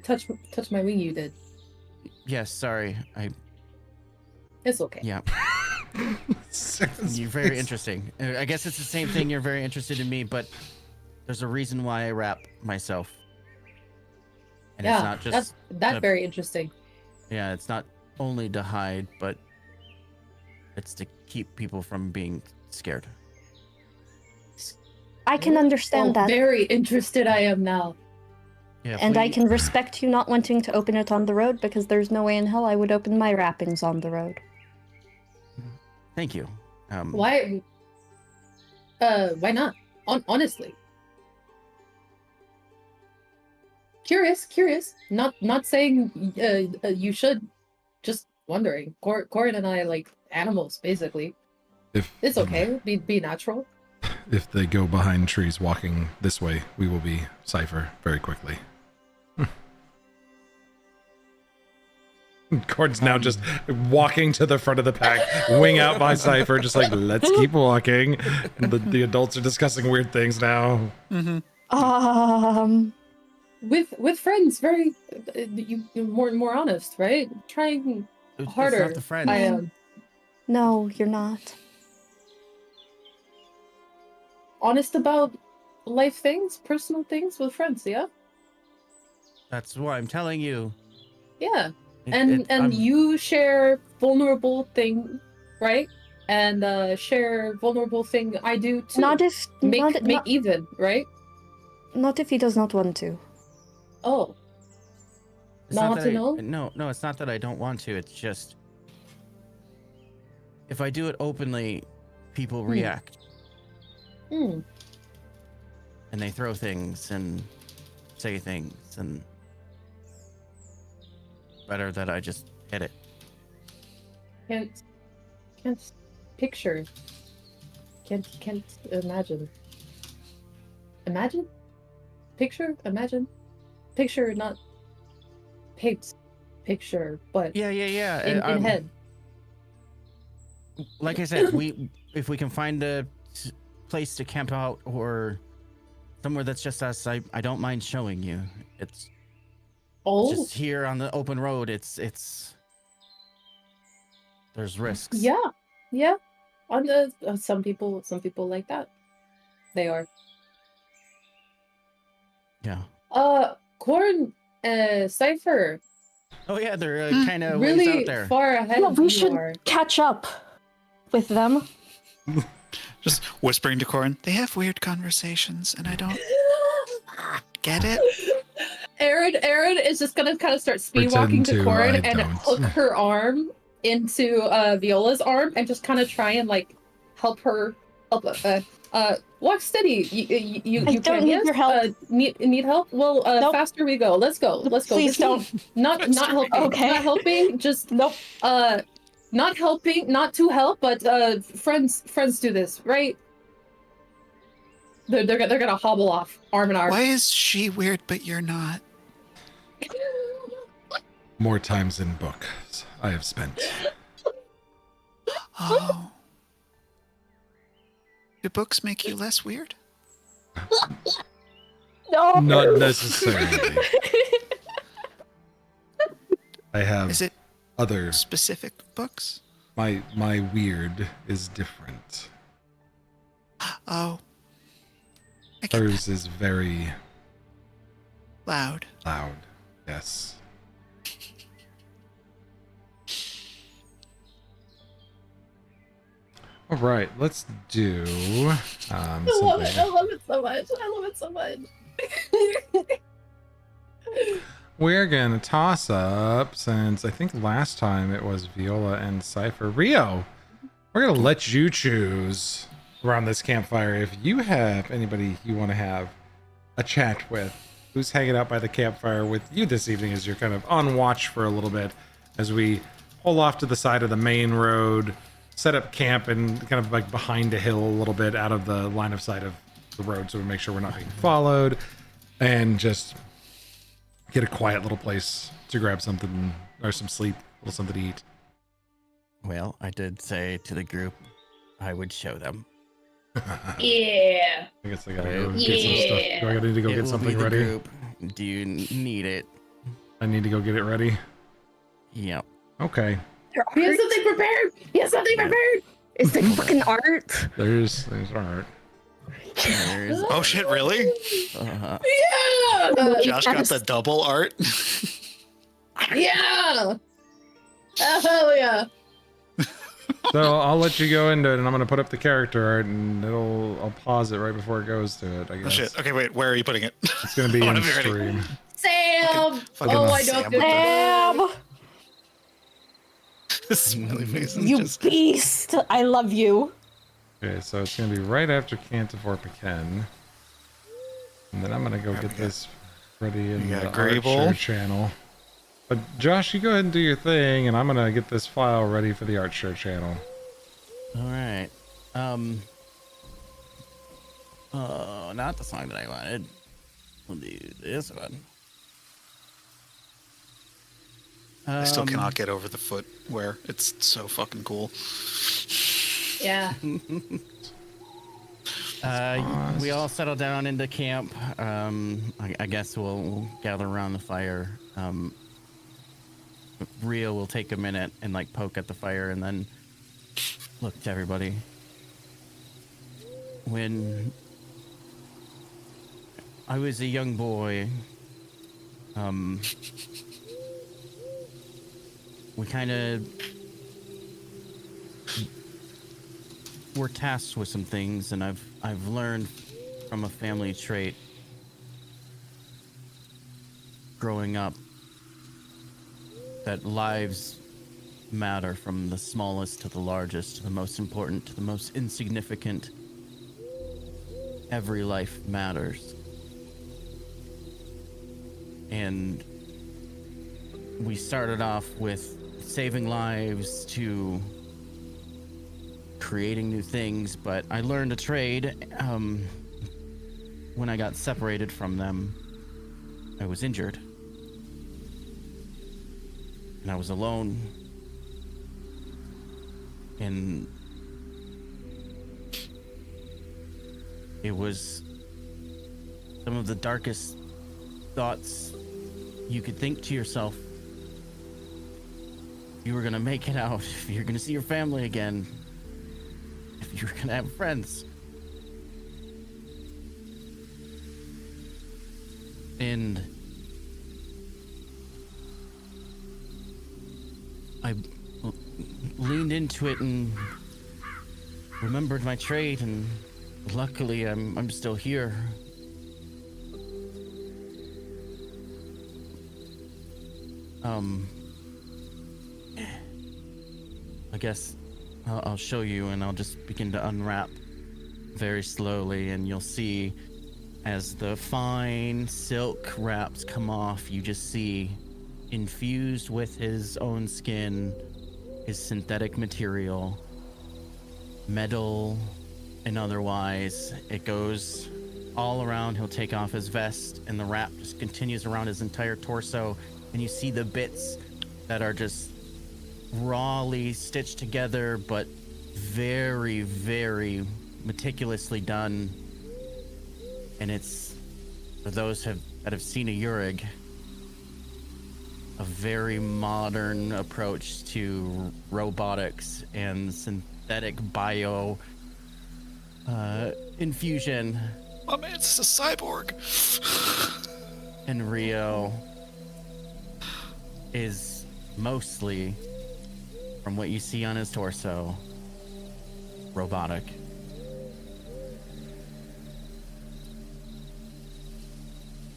touch my wing you did. yes. Sorry, It's okay. yeah. You're very interesting. I guess it's the same thing. You're very interested in me, but there's a reason why I wrap myself. And Yeah, it's not just that's the- very interesting. yeah, it's not only to hide, but it's to keep people from being scared. I can understand that. Very interested I am now. Yeah, if And I we- can respect you not wanting to open it on the road because there's no way in hell I would open my wrappings on the road. Thank you. Why not? Honestly. Curious. Not saying you should. Just wondering. Corin and I like animals, basically. If It's okay. Be natural. if they go behind trees walking this way, we will be Cypher very quickly. Cord's now just walking to the front of the pack, wing out by Cypher, just like, let's keep walking. The adults are discussing weird things now. With friends, very you're more honest, right? Trying harder. It's not the friends. I am No, you're not. honest about life things, personal things with friends. Yeah, That's what I'm telling you. yeah. I'm- And you share vulnerable thing, right? And share vulnerable thing I do too. Not if make not, even, right? not if he does not want to. Oh, It's not not want that to I- know? No, it's not that I don't want to. It's just if I do it openly, people react Hmm. and they throw things and say things, and better that I just hit it. Can't picture. Can't imagine. Imagine? Picture? Imagine? Picture, not paint. Picture, but Yeah. in head. Like I said, if we can find a place to camp out or somewhere that's just us, I don't mind showing you. It's Oh, just here on the open road. It's there's risks. yeah. On the some people like that. They are. Yeah. Corn, Cypher. Oh yeah, they're kind of ways Really out there. far ahead Yeah, of we you should are. catch up with them. Just whispering to Corin, they have weird conversations, and I don't get it. Erin is just gonna kind of start speed Pretend walking to to, Corin I and don't. hook her arm into Viola's arm and just kind of try and like help her walk steady. You I don't can, need yes? your help. Need help? Well, Nope. faster we go. Let's go. Please don't. Not helping. Okay. Not helping. Just Nope. not helping. Not to help, but friends do this, right? They're gonna hobble off arm in arm. Why is she weird, but you're not? More times in books I have spent. Oh. Do books make you less weird? No. Not necessarily. I have Is it other. specific books? My weird is different. Oh. I get Hers is very loud. loud. Yes. All right, let's do I love it. I something. love it so much. I love it so much. We're gonna toss up, since I think last time it was Viola and Cypher. Rio, we're gonna let you choose around this campfire if you have anybody you want to have a chat with. Who's hanging out by the campfire with you this evening as you're kind of on watch for a little bit as we pull off to the side of the main road, set up camp and kind of like behind a hill a little bit out of the line of sight of the road so we make sure we're not being followed, and just get a quiet little place to grab something or some sleep, a little something to eat. Well, I did say to the group I would show them. Yeah. I guess I gotta go get some stuff. Do I need to go It get will something be the ready? group. Do you need it? I need to go get it ready. Yep. Okay. He has something prepared. He has something prepared. Is the fucking art? There's art. There's, Oh shit, really? uh, Yeah. Josh got the double art? Yeah. Oh, hell yeah. So I'll let you go into it, and I'm gonna put up the character art, and I'll pause it right before it goes to it. I guess Oh shit. Okay, wait, where are you putting it? it's gonna be I in wanna be ready. stream. Sam. Fucking Oh, I Sam don't with do Damn! Smiley faces You just... beast! I love you. Okay, so it's gonna be right after Cantifor Pecan, and then I'm gonna go get this ready in You the got Archer Grable. channel. But Josh, you go ahead and do your thing, and I'm gonna get this file ready for the Archer channel. all right. Oh, not the song that I wanted. We'll do this one. I still cannot get over the footwear. It's so fucking cool. Yeah. We all settle down into camp. I guess we'll gather around the fire. Rio will take a minute and like poke at the fire and then look to everybody. When I was a young boy, we kind of were tasked with some things, and I've learned from a family trait growing up that lives matter, from the smallest to the largest, to the most important to the most insignificant. Every life matters. And we started off with saving lives to creating new things, but I learned a trade when I got separated from them. I was injured. And I was alone. And it was some of the darkest thoughts you could think to yourself. If you were gonna make it out, if you're gonna see your family again, if you were gonna have friends. And I leaned into it and remembered my trade, and luckily I'm still here. I guess I'll show you, and I'll just begin to unwrap very slowly, and you'll see as the fine silk wraps come off, you just see infused with his own skin, his synthetic material, metal and otherwise. It goes all around. He'll take off his vest, and the wrap just continues around his entire torso, and you see the bits that are just rawly stitched together, but very, very meticulously done. And it's, for those that have seen a Yurig, a very modern approach to robotics and synthetic bio infusion. My man's a cyborg. And Rio is mostly, from what you see on his torso, robotic.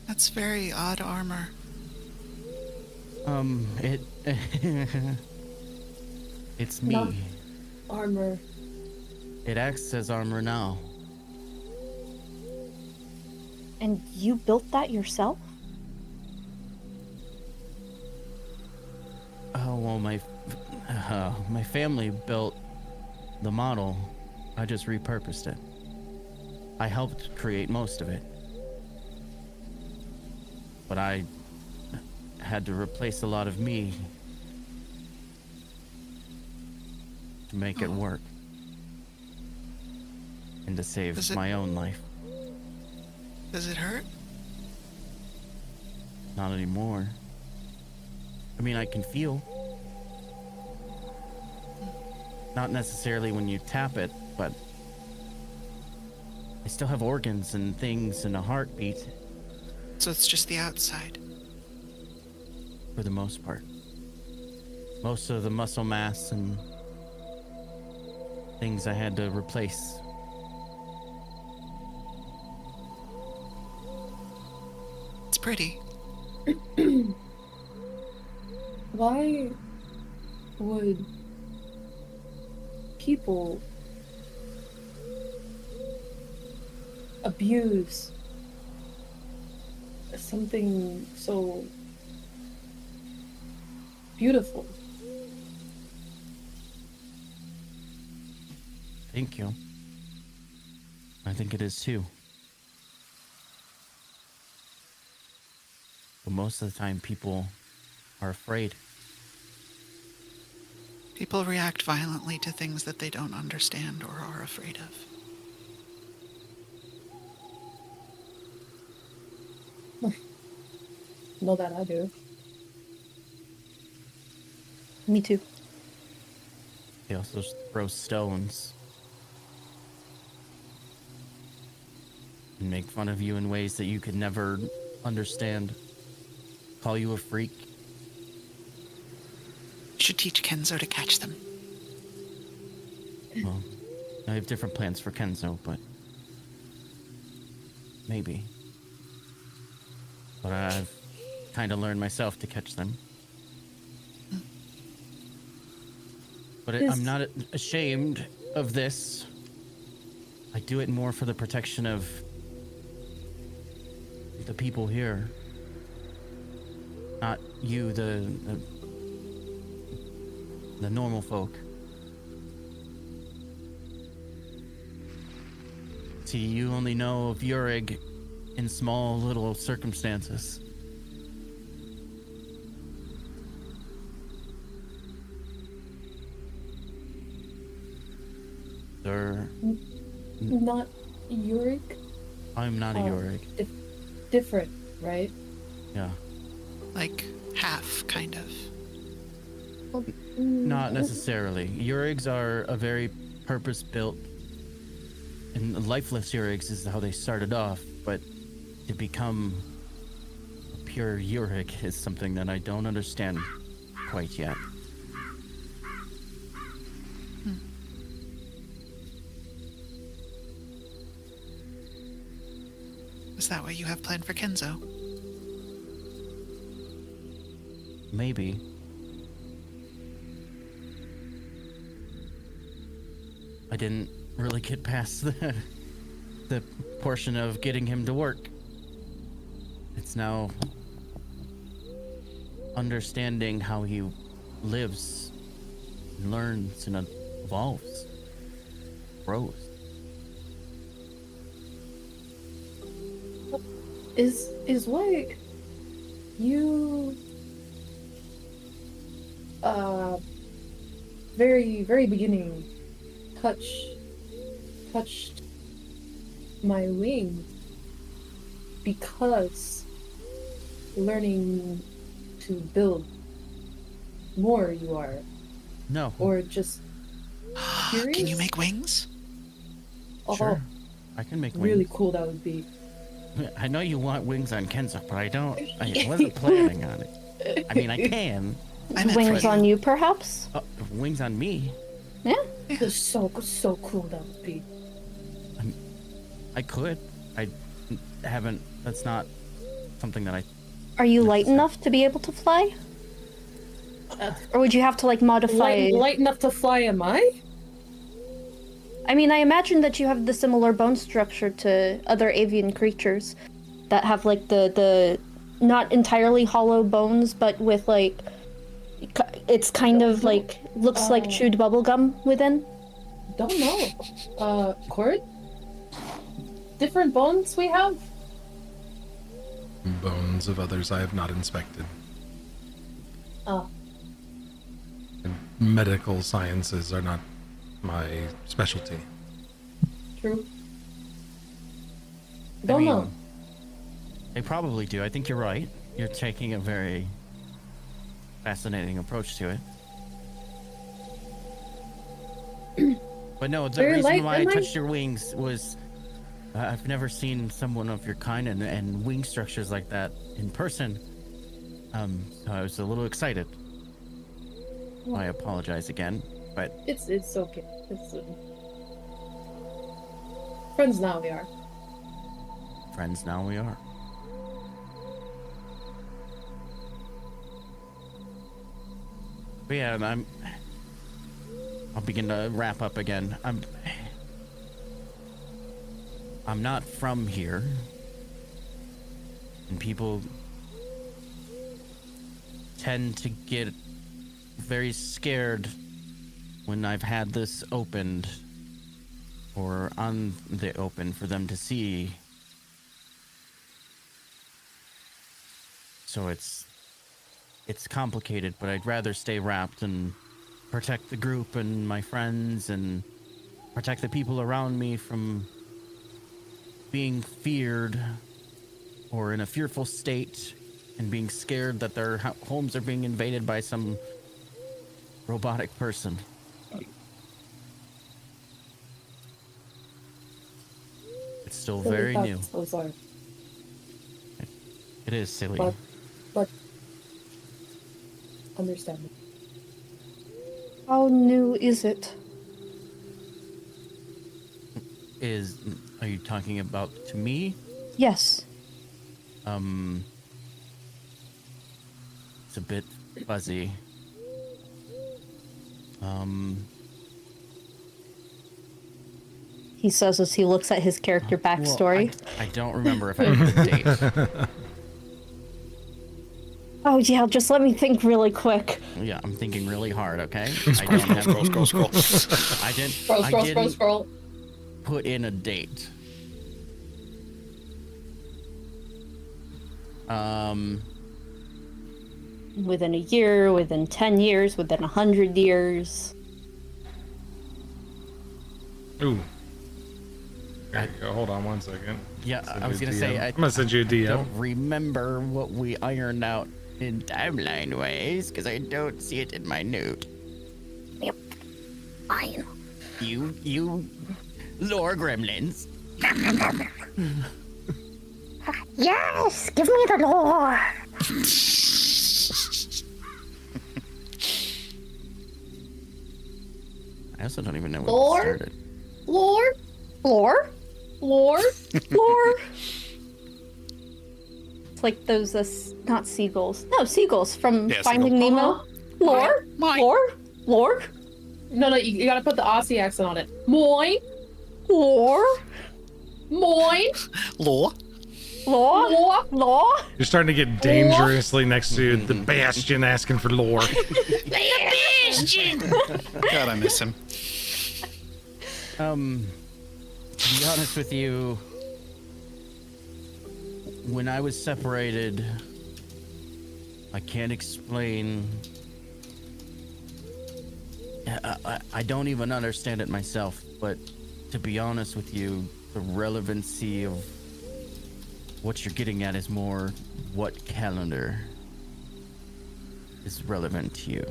That's very odd armor. It's me. Not armor. It acts as armor now. And you built that yourself? Oh, well, my family built the model. I just repurposed it. I helped create most of it. But I had to replace a lot of me to make it work. And to save my own life. Does it hurt? Not anymore. I mean, I can feel. Not necessarily when you tap it, but I still have organs and things and a heartbeat. So it's just the outside. For the most part. Most of the muscle mass and things I had to replace. It's pretty. Why would people abuse something so beautiful? Thank you. I think it is too. But most of the time, people are afraid. People react violently to things that they don't understand or are afraid of. Know that I do. Me too. They also throw stones and make fun of you in ways that you could never understand. Call you a freak. You should teach Kenzo to catch them. Well, I have different plans for Kenzo, but maybe. But I've kind of learned myself to catch them. But I'm not ashamed of this. I do it more for the protection of the people here. Not you, the normal folk. See, you only know of Yurig in small little circumstances. Sir, Not Yurik? I'm not a Yurig. Different, right? Yeah. Like, half, kind of. Not necessarily. Yurigs are a very purpose-built, and lifeless Yurigs is how they started off, but to become a pure Yurig is something that I don't understand quite yet. Is that what you have planned for Kenzo? Maybe. I didn't really get past the portion of getting him to work. It's now understanding how he lives, learns, and evolves, grows. Is what you very beginning touched my wings because learning to build more you are, No. or just curious? Can you make wings? Oh, Sure. I can make wings. really cool that would be. I know you want wings on Kenzo, but I wasn't planning on it. I mean, I can. I meant Wings for on you, perhaps? Wings on me? Yeah. That's so cool that would be. I could. I haven't. That's not something that I. Are you light enough to be able to fly? Or would you have to, like, modify... Light enough to fly, am I? I mean, I imagine that you have the similar bone structure to other avian creatures that have, like, the not entirely hollow bones, but with, like, it's kind of, like, looks like chewed bubblegum within. Don't know. Cord? Different bones we have? Bones of others I have not inspected. Oh. And medical sciences are not my specialty. True. I Don't mean, know. They probably do. I think you're right. You're taking a very fascinating approach to it. But no, the Very reason light, why I am I? touched your wings was I've never seen someone of your kind and wing structures like that in person. So I was a little excited. I apologize again, but It's okay. It's friends now we are. friends now we are. But yeah, I'll begin to wrap up again. I'm not from here. And people tend to get very scared when I've had this opened or on the open for them to see. So it's complicated, but I'd rather stay wrapped and protect the group and my friends and protect the people around me from being feared or in a fearful state and being scared that their homes are being invaded by some robotic person. It's still very new. So sorry. It is silly. But understandable. How new is it? Are you talking about to me? Yes. It's a bit fuzzy. He says as he looks at his character backstory. Well, I don't remember if I have a date. Oh yeah, just let me think really quick. Yeah, I'm thinking really hard, okay? Scroll. I didn't Scroll. put in a date. Within a year, within 10 years, within 100 years. Ooh. Hold on 1 second. Yeah, I was gonna say I'm gonna send you a DM. don't remember what we ironed out in timeline ways because I don't see it in my note. Yep. Fine. You lore gremlins. Yes! Give me the lore! I also don't even know where Lore? we started. Lore? Lore? Lore? Lore? It's like those, not seagulls. No, seagulls from Yeah, Finding seagull. Nemo. Lore? Mine. Lore? Lore? No, you gotta put the Aussie accent on it. Moin? Lore? Moin? Law. Lore? Lore? Lore? You're starting to get dangerously next to the Bastion asking for lore. God, I miss him. To be honest with you, when I was separated, I can't explain. I don't even understand it myself, but to be honest with you, the relevancy of what you're getting at is more what calendar is relevant to you.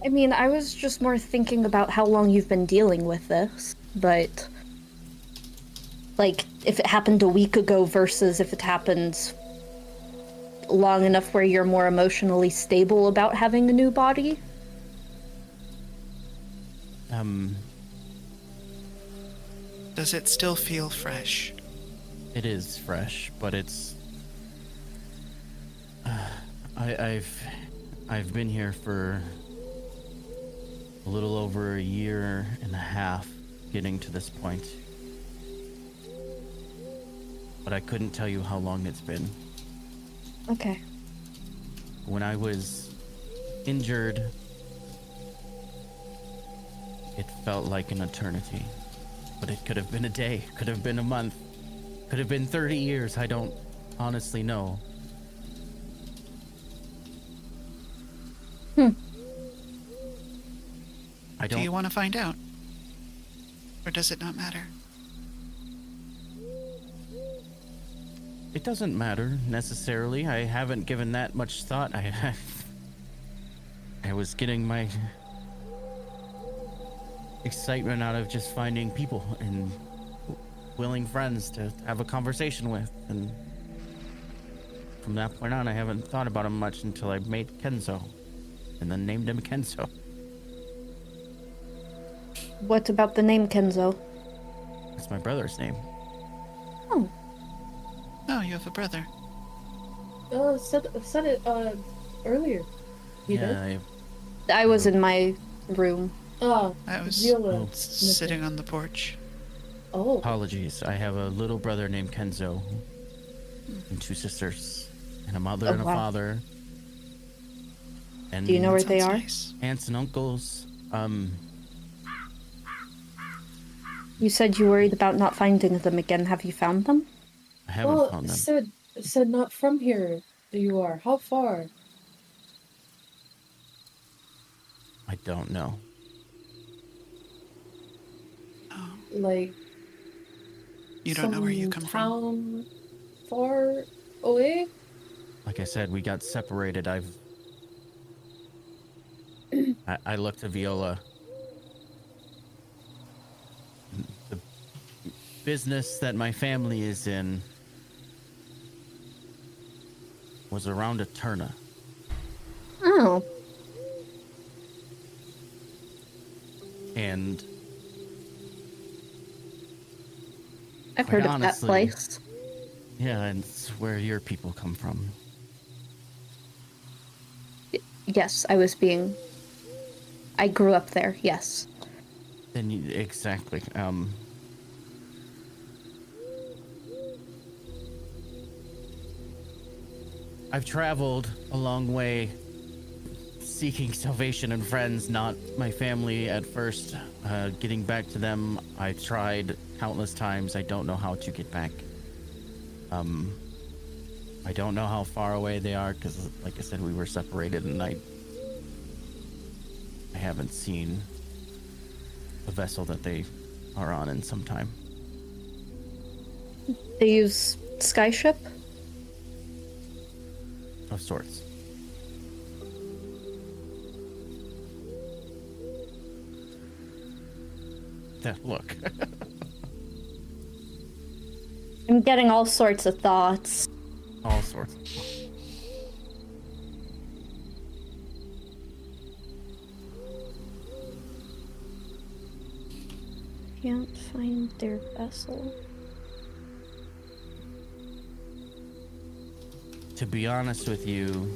I mean, I was just more thinking about how long you've been dealing with this, but... Like, if it happened a week ago versus if it happens long enough where you're more emotionally stable about having a new body? Does it still feel fresh? It is fresh, but it's... I've been here for a little over a year and a half getting to this point. But I couldn't tell you how long it's been. Okay. When I was injured, it felt like an eternity. But it could have been a day, could have been a month, could have been 30 years. I don't honestly know. Do you want to find out? Or does it not matter? It doesn't matter necessarily. I haven't given that much thought. I was getting my excitement out of just finding people and willing friends to have a conversation with, and from that point on I haven't thought about him much until I made Kenzo and then named him Kenzo. What about the name Kenzo? That's my brother's name. Oh. Oh, you have a brother. Said it earlier. You did? Yeah, I was in my room. Oh, I was Viola. sitting on the porch. Oh, apologies. I have a little brother named Kenzo and two sisters and a mother Oh, and a wow. father. And Do you know where they Sounds are? nice. aunts and uncles. You said you worried about not finding them again. Have you found them? I haven't well, found them. said not from here. you are? How far? I don't know. Oh, Like you don't know where you some come from? town far away? Like I said, we got separated. I looked to Viola. The business that my family is in was around Eterna. Oh, And I've quite heard of that honestly, place. yeah, and it's where your people come from. Yes, I grew up there, yes. Then exactly. I've traveled a long way seeking salvation and friends, not my family at first. Getting back to them, I tried countless times. I don't know how to get back. I don't know how far away they are because, like I said, we were separated, and I haven't seen the vessel that they are on in some time. They use Skyship? Of sorts. Look. I'm getting all sorts of thoughts. All sorts. Can't find their vessel. To be honest with you,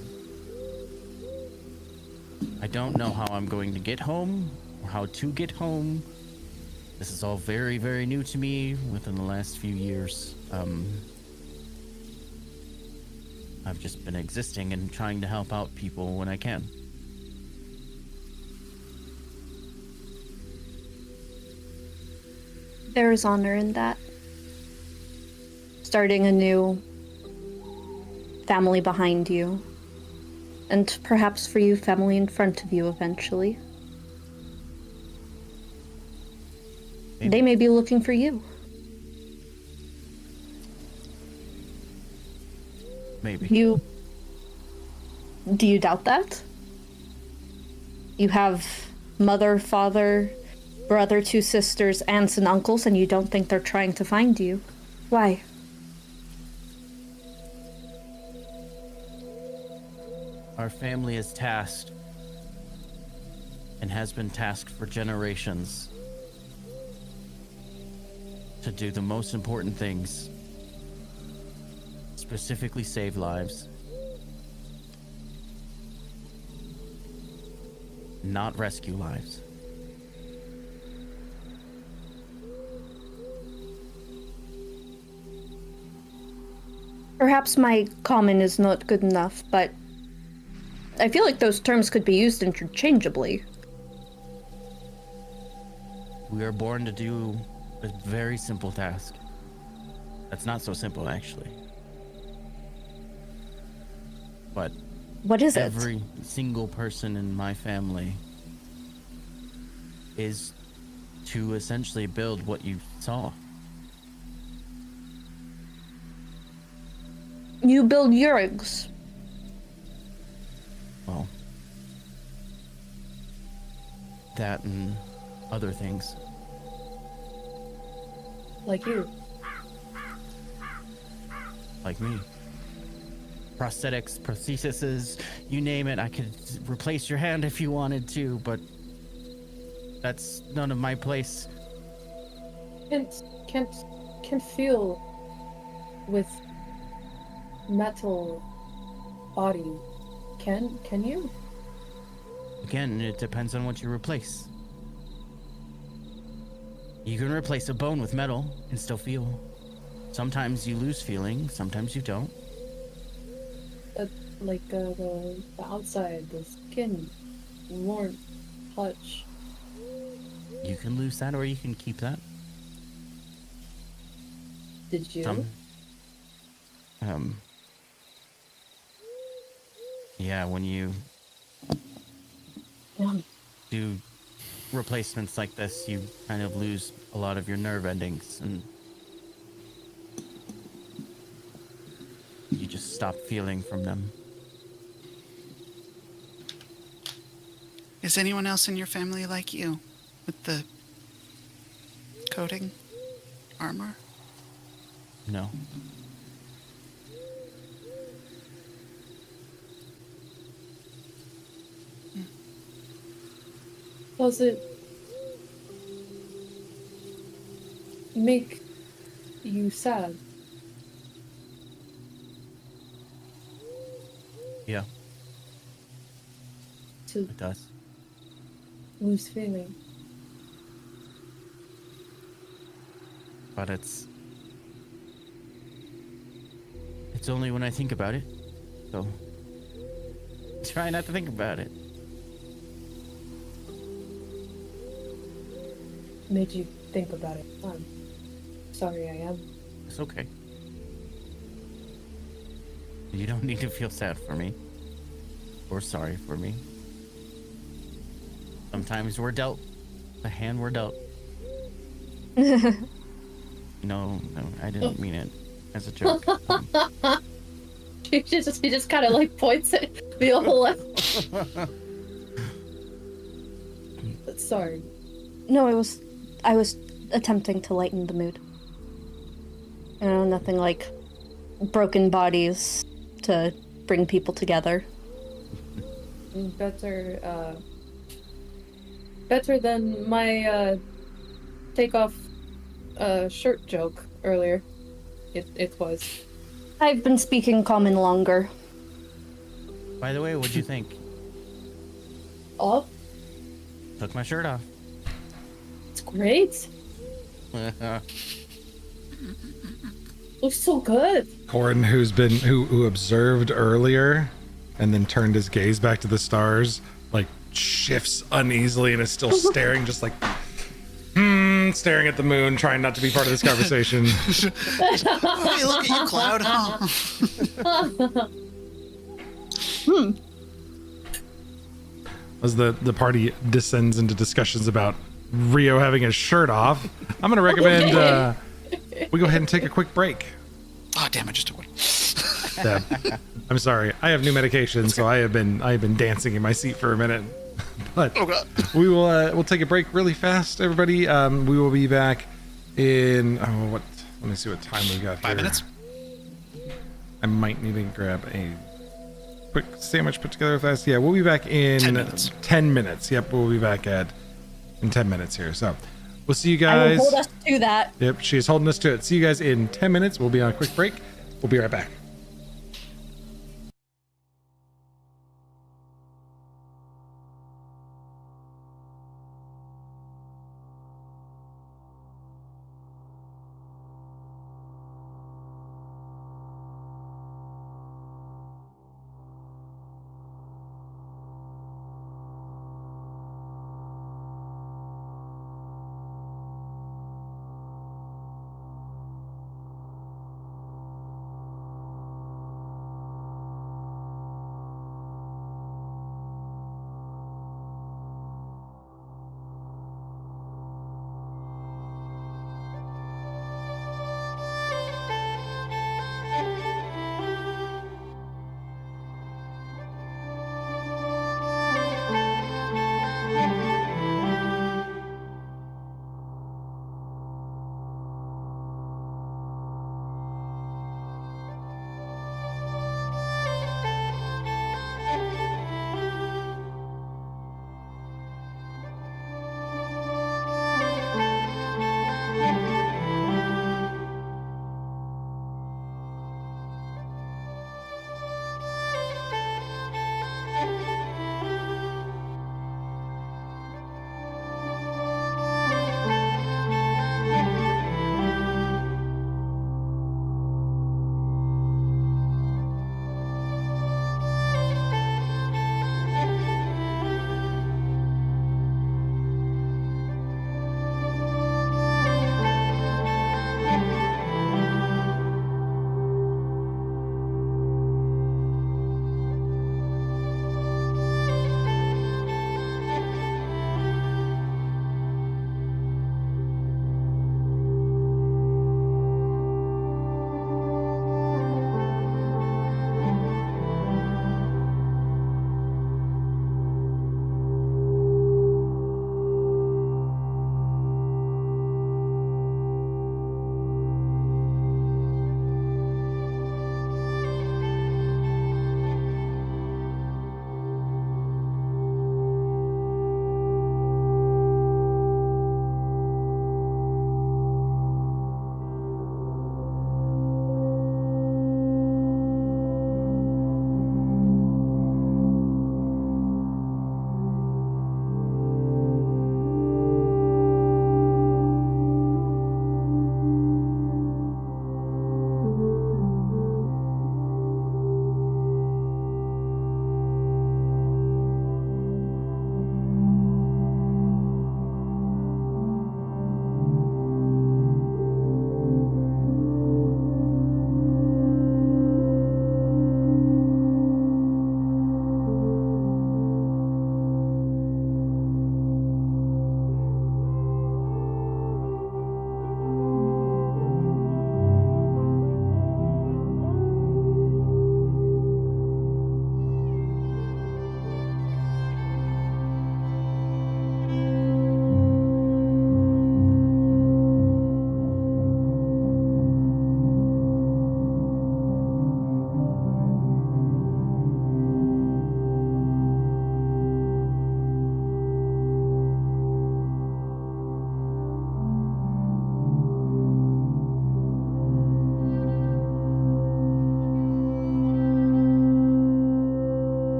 I don't know how I'm going to get home or how to get home. This is all very, very new to me within the last few years. I've just been existing and trying to help out people when I can. There is honor in that. Starting a new family behind you. And perhaps for you, family in front of you eventually. Maybe. They may be looking for you. Maybe. Do you doubt that? You have mother, father, brother, 2 sisters, aunts, and uncles, and you don't think they're trying to find you. Why? Our family is tasked and has been tasked for generations to do the most important things, specifically save lives, not rescue lives. Perhaps my common is not good enough, but I feel like those terms could be used interchangeably. We are born to do a very simple task. That's not so simple, actually. But What is it? every single person in my family is to essentially build what you saw. You build Yurigs. Well, that and other things. Like you. Like me. Prosthetics, prostheses, you name it. I could replace your hand if you wanted to, but that's none of my place. Can't feel with metal body. Can you? Again, it depends on what you replace. You can replace a bone with metal and still feel. Sometimes you lose feeling, sometimes you don't. Like the outside, the skin, warmth, touch. You can lose that or you can keep that. Did you? Some, Yeah, when you Yum. do replacements like this, you kind of lose a lot of your nerve endings and you just stop feeling from them. Is anyone else in your family like you? With the coating? Armor? No. Does it make you sad? Yeah, To it does. lose feeling? But it's only when I think about it. So try not to think about it. Made you think about it. I'm sorry I am. It's okay. You don't need to feel sad for me. Or sorry for me. Sometimes we're dealt the hand we're dealt. No, I didn't mean it as a joke. He just kind of like points at Viola. Sorry. No, I was attempting to lighten the mood. You know, nothing like broken bodies to bring people together. Better than my take off shirt joke earlier. It was. I've been speaking common longer. By the way, what'd you think? Oh, Took my shirt off. it's great. Looks so good. Corin, who observed earlier and then turned his gaze back to the stars, like shifts uneasily and is still staring, just like staring at the moon, trying not to be part of this conversation. Hey, look at you, Cloud. Huh? As the party descends into discussions about Rio having his shirt off, I'm gonna recommend we go ahead and take a quick break. Oh, damn, I just took one. Deb, I'm sorry. I have new medication, so I have been dancing in my seat for a minute. But Oh, God. we'll take a break really fast, everybody. We will be back in let me see what time we got here. 5 minutes? I might need to grab a quick sandwich put together fast. Yeah, we'll be back in 10 minutes. 10 minutes. Yep, we'll be back in 10 minutes here. So we'll see you I will guys. hold us to that. Yep, she is holding us to it. See you guys in 10 minutes. We'll be on a quick break. We'll be right back.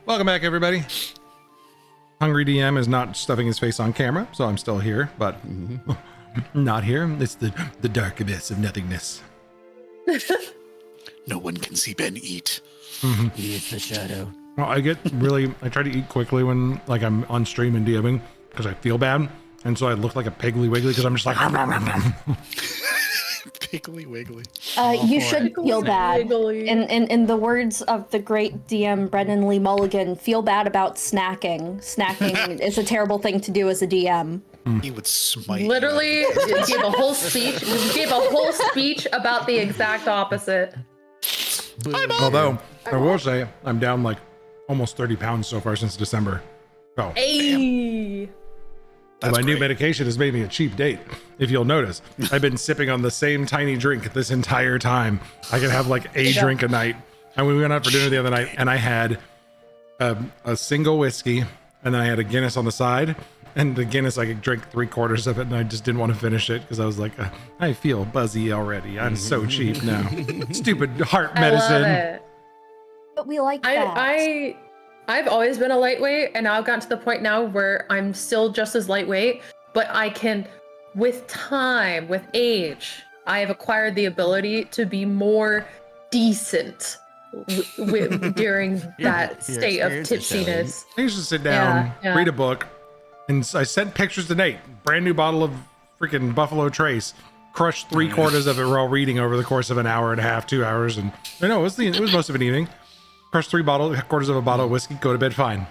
Welcome back, everybody. Hungry DM is not stuffing his face on camera, so I'm still here, but not here. It's the dark abyss of nothingness. No one can see Ben eat. He is the shadow. Well, I try to eat quickly when like I'm on stream and DMing because I feel bad, and so I look like a Piggly Wiggly because I'm just like. Piggly Wiggly. You should feel bad. Wiggly. In the words of the great DM Brennan Lee Mulligan, feel bad about snacking. Snacking is a terrible thing to do as a DM. He would smite. Literally gave a whole speech. Gave a whole speech about the exact opposite. Although I will say I'm down like almost 30 pounds so far since December. So Hey. That's my new great. medication has made me a cheap date. If you'll notice, I've been sipping on the same tiny drink this entire time. I could have like a drink a night. And we went out for dinner the other night, and I had a single whiskey, and then I had a Guinness on the side. And the Guinness, I could drink 3/4 of it, and I just didn't want to finish it because I was like, I feel buzzy already. I'm so cheap now. Stupid heart I love medicine. it. But we like that. I've always been a lightweight, and I've gotten to the point now where I'm still just as lightweight, but I can, with time, with age, I have acquired the ability to be more decent during that state of experience is showing. tipsiness. I used to sit down, Yeah. read a book, and I sent pictures to Nate. Brand new bottle of freaking Buffalo Trace. Crushed 3/4 of it while reading over the course of an hour and a half, 2 hours, and no, it was most of an evening. Crushed 3/4 of a bottle of whiskey, go to bed fine.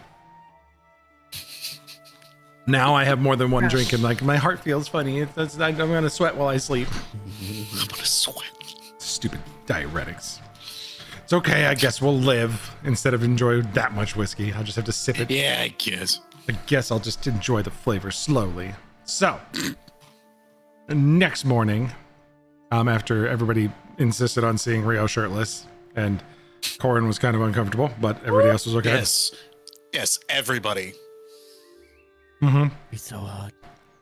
Now I have more than one drink, and like my heart feels funny. I'm gonna sweat while I sleep. I'm gonna sweat. Stupid diuretics. It's okay, I guess we'll live instead of enjoy that much whiskey. I'll just have to sip it. Yeah, I guess. I guess I'll just enjoy the flavor slowly. So, next morning, after everybody insisted on seeing Rio shirtless, and Corin was kind of uncomfortable, but everybody else was okay. Yes, everybody. He's so hot.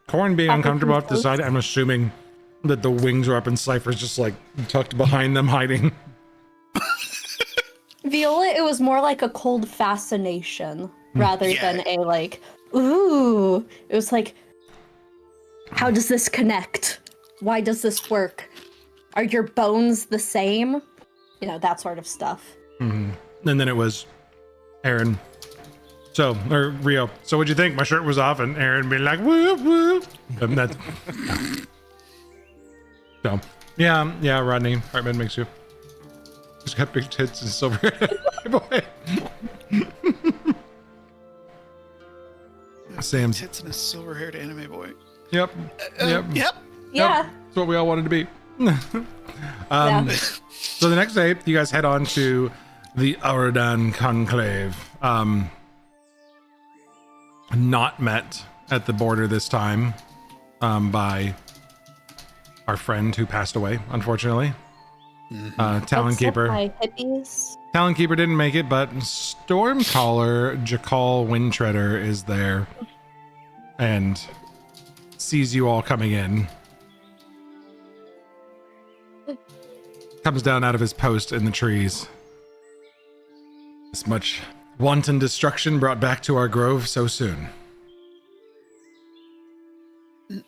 Corin being uncomfortable up the side, I'm assuming that the wings are up and Cypher's just like tucked behind them, hiding. Viola, it was more like a cold fascination rather Yeah. than a like, ooh. It was like, how does this connect? Why does this work? Are your bones the same? You know, that sort of stuff. And then it was Aaron. Or Rio. So what'd you think? My shirt was off, and Aaron being like, whoop, whoop. And that's, so, yeah, Rodney, Hartman makes you. He's got big tits and silver boy. Sam's. Tits and a silver-haired anime boy. Yep. Yep. Yep. Yeah. That's what we all wanted to be. So the next day, you guys head on to the Auradan Conclave. Not met at the border this time by our friend who passed away, unfortunately. Talon Except Keeper. my hippies. Talon Keeper didn't make it, but Stormcaller Jakal Windtreader is there and sees you all coming in. Comes down out of his post in the trees. This much wanton destruction brought back to our grove so soon.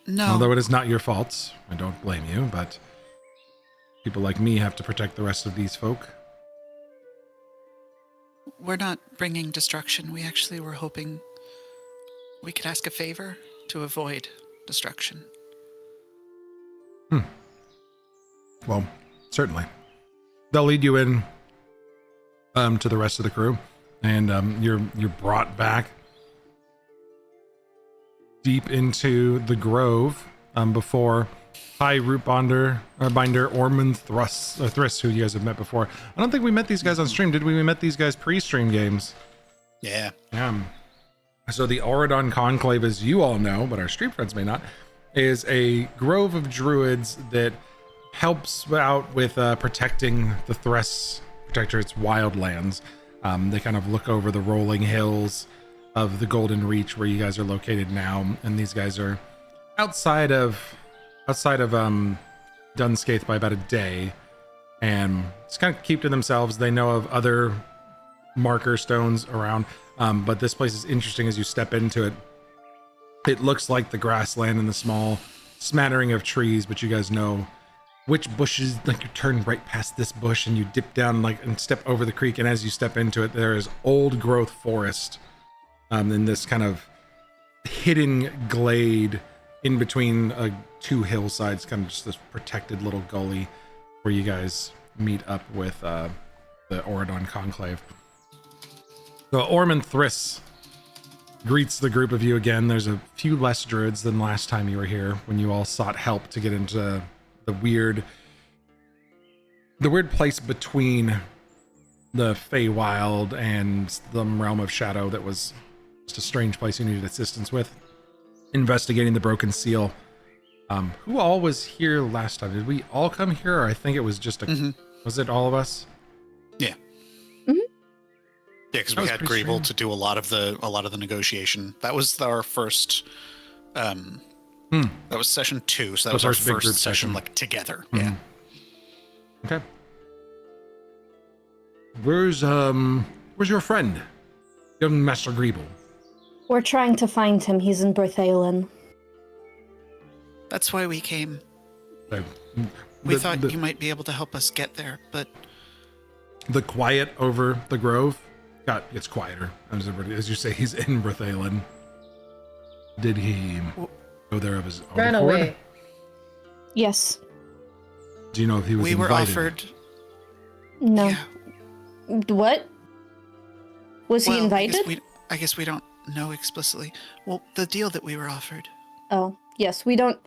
No. Although it is not your fault, I don't blame you, but people like me have to protect the rest of these folk. We're not bringing destruction. We actually were hoping we could ask a favor to avoid destruction. Well, certainly. They'll lead you in to the rest of the crew, and you're brought back deep into the grove before High Root Binder Ormond Thriss, who you guys have met before. I don't think we met these guys on stream, did we? We met these guys pre-stream games. Yeah. So the Auradon Conclave, as you all know, but our stream friends may not, is a grove of druids that helps out with protecting the Thriss Protectorate's wildlands. They kind of look over the rolling hills of the Golden Reach where you guys are located now, and these guys are outside of Dunscaith by about a day, and just kind of keep to themselves. They know of other marker stones around. But this place is interesting as you step into it. It looks like the grassland and the small smattering of trees, but you guys know which bushes, like you turn right past this bush and you dip down and step over the creek. And as you step into it, there is old growth forest in this kind of hidden glade in between two hillsides, kind of just this protected little gully where you guys meet up with the Oridon Conclave. So Ormond Thriss greets the group of you again. There's a few less druids than last time you were here when you all sought help to get into the weird place between the Feywild and the Realm of Shadow that was just a strange place you needed assistance with. Investigating the broken seal. Who all was here last time? Did we all come here, or I think it was just was it all of us? Yeah. Yeah, because we had Greeble to do a lot of the negotiation. That was our first. That was session 2, so that was our first session, like together. Yeah. Okay. Where's your friend, young Master Greeble? We're trying to find him. He's in Berthalin. That's why we came. So, We thought you might be able to help us get there, but the quiet over the grove gets quieter as you say he's in Berthalin. Did he go there of his own Ran accord? away. Yes. Do you know if he was we invited? were offered. No. Yeah. What? Was he invited? I guess we don't know explicitly. Well, the deal that we were offered. Oh, yes. We don't...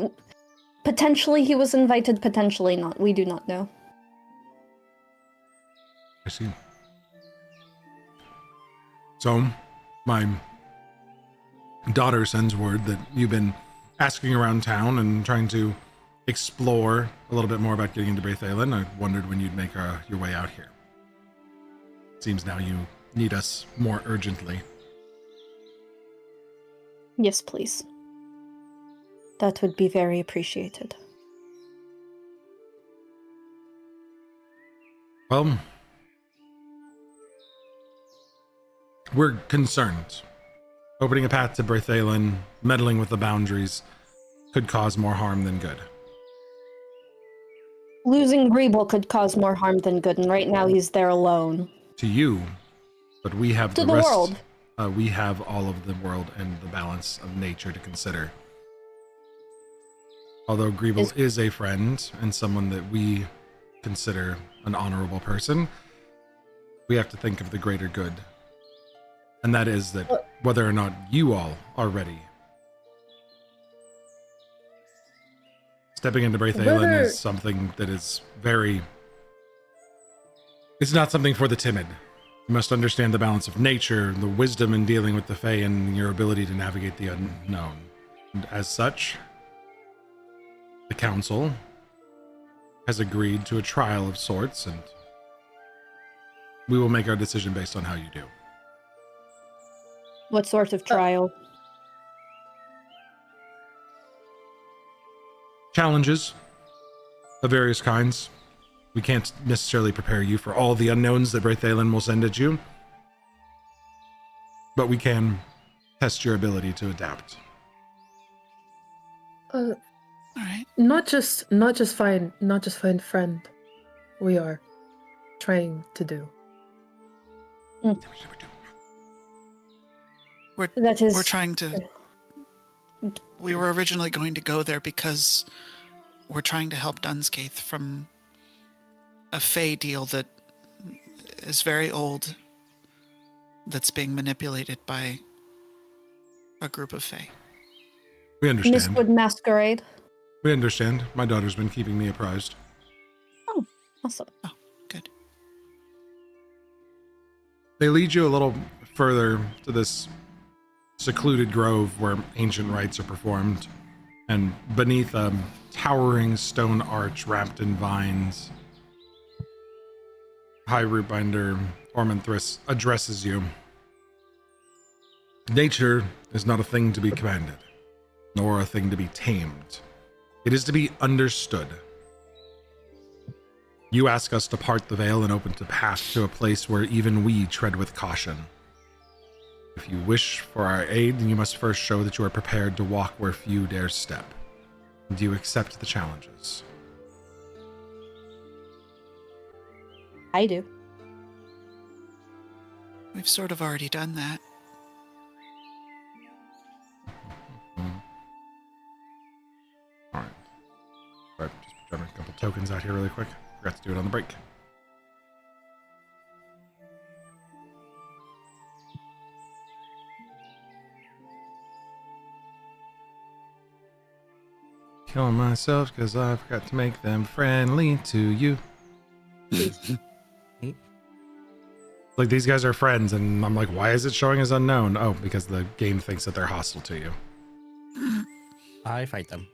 Potentially he was invited, potentially not. We do not know. I see. So, my daughter sends word that you've been asking around town and trying to explore a little bit more about getting into Berthalin. I wondered when you'd make your way out here. Seems now you need us more urgently. Yes, please. That would be very appreciated. Well, we're concerned. Opening a path to Berthalin, meddling with the boundaries, could cause more harm than good. Losing Greeble could cause more harm than good, and right now he's there alone. To you, but we have To the the rest. world. We have all of the world and the balance of nature to consider. Although Greeble is a friend and someone that we consider an honorable person, we have to think of the greater good. And that is that whether or not you all are ready. Stepping into Berthalin is something that is it's not something for the timid. You must understand the balance of nature, the wisdom in dealing with the Fae, and your ability to navigate the unknown. And as such, the council has agreed to a trial of sorts, and we will make our decision based on how you do. What sort of trial? Challenges of various kinds. We can't necessarily prepare you for all the unknowns that Berthalin will send at you, but we can test your ability to adapt. All right. Not just find friend. We are trying to do. We're trying to. We were originally going to go there because we're trying to help Dunscaith from a Fae deal that is very old, that's being manipulated by a group of Fae. We understand. Mistwood Masquerade. We understand. My daughter's been keeping me apprised. Oh, awesome. Oh, good. They lead you a little further to this secluded grove where ancient rites are performed, and beneath a towering stone arch wrapped in vines, High Rootbinder Ormond Thriss addresses you. Nature is not a thing to be commanded, nor a thing to be tamed. It is to be understood. You ask us to part the veil and open the path to a place where even we tread with caution. If you wish for our aid, then you must first show that you are prepared to walk where few dare step. Do you accept the challenges? I do. We've sort of already done that. All right. Sorry, just jumping a couple tokens out here really quick. Forgot to do it on the break. Killing myself because I forgot to make them friendly to you. Like, these guys are friends, and I'm like, why is it showing as unknown? Oh, because the game thinks that they're hostile to you. I fight them.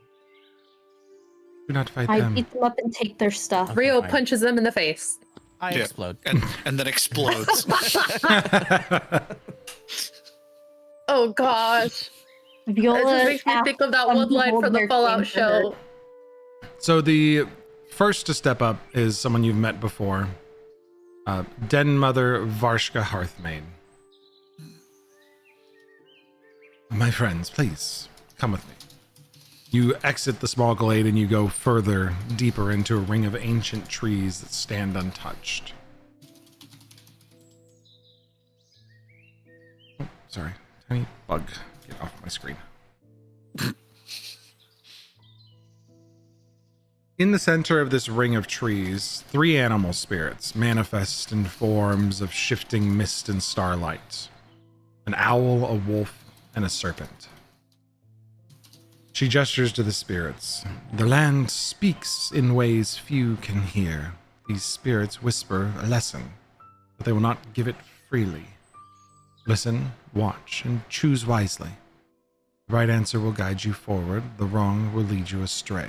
Do not fight I them. beat them up and take their stuff. Okay, Rio fine. punches them in the face. I Yeah. explode. And then explodes. Oh gosh. It Viola just makes me asks think of that them one to line hold from the their Fallout cane for her. show. So the first to step up is someone you've met before. Den Mother Varshka Hearthmaid. My friends, please, come with me. You exit the small glade and you go further, deeper into a ring of ancient trees that stand untouched. Oh, sorry, tiny bug. Get off my screen. In the center of this ring of trees, 3 animal spirits manifest in forms of shifting mist and starlight. An owl, a wolf, and a serpent. She gestures to the spirits. The land speaks in ways few can hear. These spirits whisper a lesson, but they will not give it freely. Listen, watch, and choose wisely. The right answer will guide you forward, the wrong will lead you astray.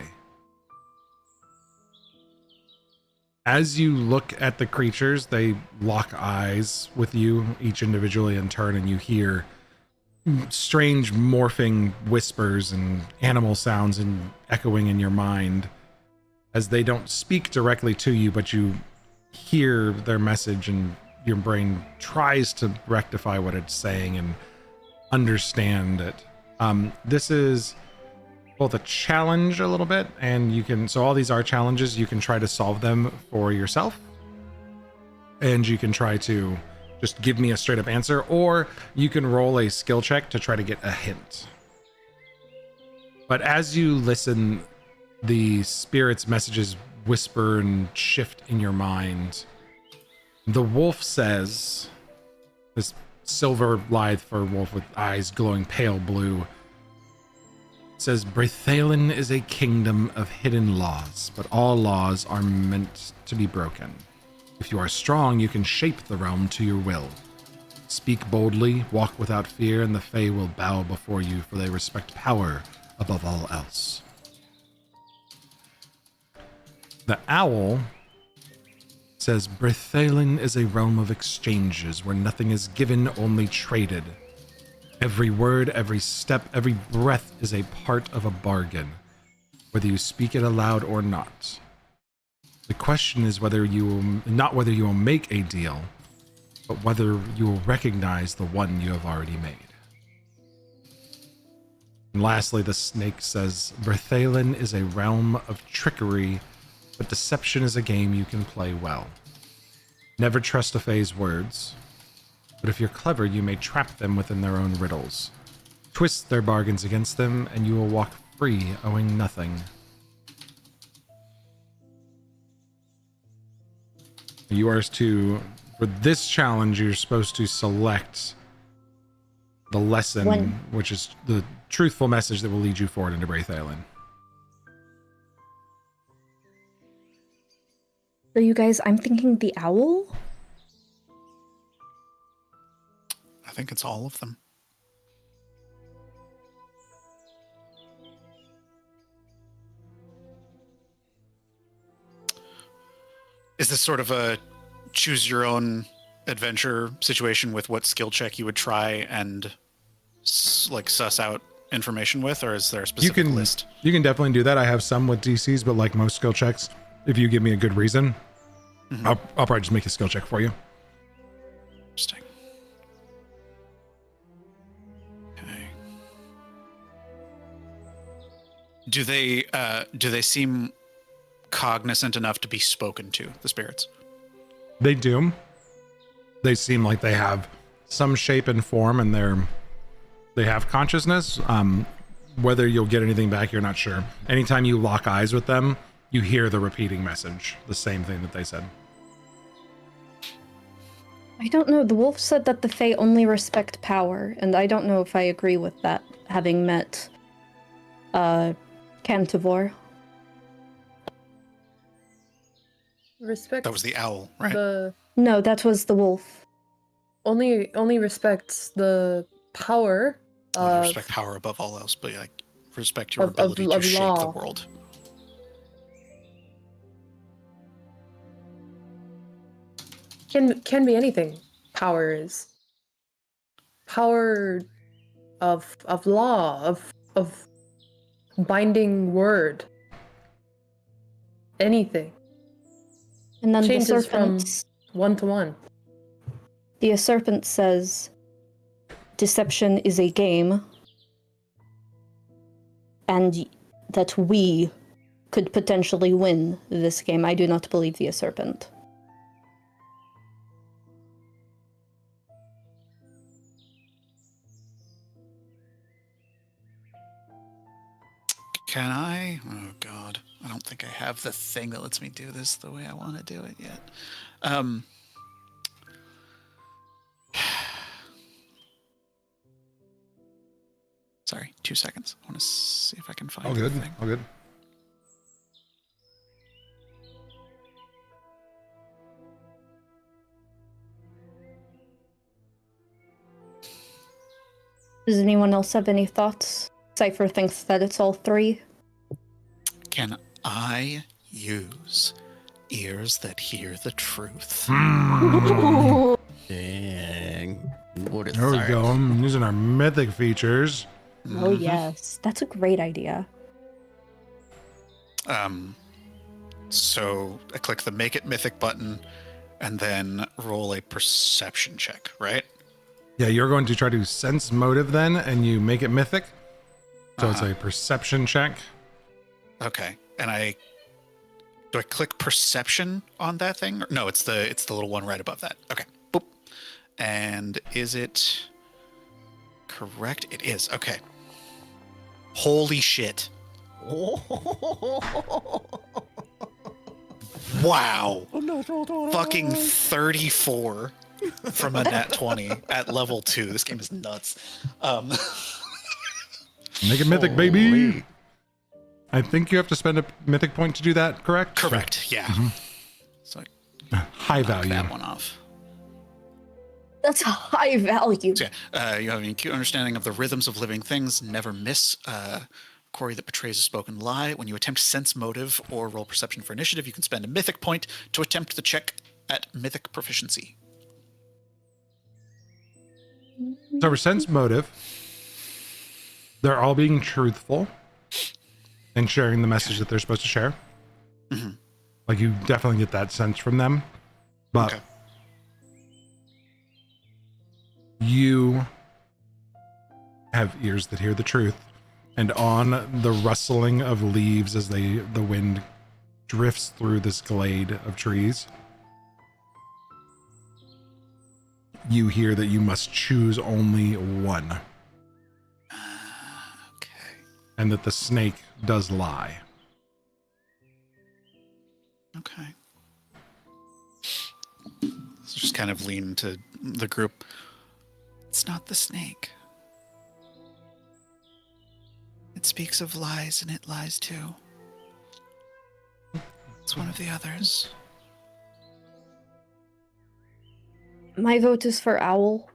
As you look at the creatures, they lock eyes with you, each individually in turn, and you hear strange morphing whispers and animal sounds and echoing in your mind as they don't speak directly to you, but you hear their message and your brain tries to rectify what it's saying and understand it. This is both a challenge a little bit, and you can, so all these are challenges. You can try to solve them for yourself, and you can try to just give me a straight up answer, or you can roll a skill check to try to get a hint. But as you listen, the spirit's messages whisper and shift in your mind. The wolf says, this silver lithe fur wolf with eyes glowing pale blue, says, Brethalin is a kingdom of hidden laws, but all laws are meant to be broken. If you are strong, you can shape the realm to your will. Speak boldly, walk without fear, and the Fae will bow before you, for they respect power above all else. The owl says, Brethalin is a realm of exchanges where nothing is given, only traded. Every word, every step, every breath is a part of a bargain, whether you speak it aloud or not. The question is not whether you will make a deal, but whether you will recognize the one you have already made. And lastly, the snake says, Brethalin is a realm of trickery, but deception is a game you can play well. Never trust a Fae's words. But if you're clever, you may trap them within their own riddles. Twist their bargains against them, and you will walk free, owing nothing. You are to, for this challenge, you're supposed to select the lesson, which is the truthful message that will lead you forward into Brethalin. So you guys, I'm thinking the owl? I think it's all of them. Is this sort of a choose your own adventure situation with what skill check you would try and suss out information with, or is there a specific list? You can definitely do that. I have some with DCs, but like most skill checks, if you give me a good reason, Mhm. I'll probably just make a skill check for you. Interesting. Okay. Do they seem cognizant enough to be spoken to, the spirits? They do. They seem like they have some shape and form, and they have consciousness. Whether you'll get anything back, you're not sure. Anytime you lock eyes with them, you hear the repeating message, the same thing that they said. I don't know. The wolf said that the Fae only respect power, and I don't know if I agree with that, having met Cantivore. Respect That was the owl, right? the No, that was the wolf. only respects the power of Respect power above all else, but like respect your of- ability of to shape the law. world. can be anything. Power is power of law, of binding word. Anything. And then the Changes from serpent, 1 to 1. the serpent says, deception is a game, and that we could potentially win this game. I do not believe the serpent. Can I? Oh God, I don't think I have the thing that lets me do this the way I want to do it yet. Sorry, 2 seconds. I want to see if I can find All the good. thing. All good. Does anyone else have any thoughts? Cypher thinks that it's all 3. Can I use ears that hear the truth? Hmm. Dang. What is There we go. I'm using our mythic features. Oh Mhm. yes, that's a great idea. So I click the Make It Mythic button, and then roll a perception check, right? Yeah, you're going to try to sense motive then, and you make it mythic. So it's Uh-huh. a perception check. Okay. And do I click perception on that thing? No, it's the little one right above that. Okay. Boop. And is it correct? It is. Okay. Holy shit. Wow. Fucking 34 from a nat 20 at level 2. This game is nuts. Make it mythic, baby. Holy. I think you have to spend a mythic point to do that, correct? Correct. Yeah. So High knock value. that one off. That's a high value. So yeah, you have an acute understanding of the rhythms of living things. Never miss Corey that betrays a spoken lie. When you attempt sense motive or roll perception for initiative, you can spend a mythic point to attempt the check at mythic proficiency. So for sense motive, they're all being truthful and sharing the message that they're supposed to share. Mhm. Like you definitely get that sense from them. But Okay. you have ears that hear the truth. And on the rustling of leaves as the wind drifts through this glade of trees, you hear that you must choose only one, Okay. and that the snake does lie. Okay. So just kind of lean to the group. It's not the snake. It speaks of lies, and it lies too. It's one of the others. My vote is for Owl.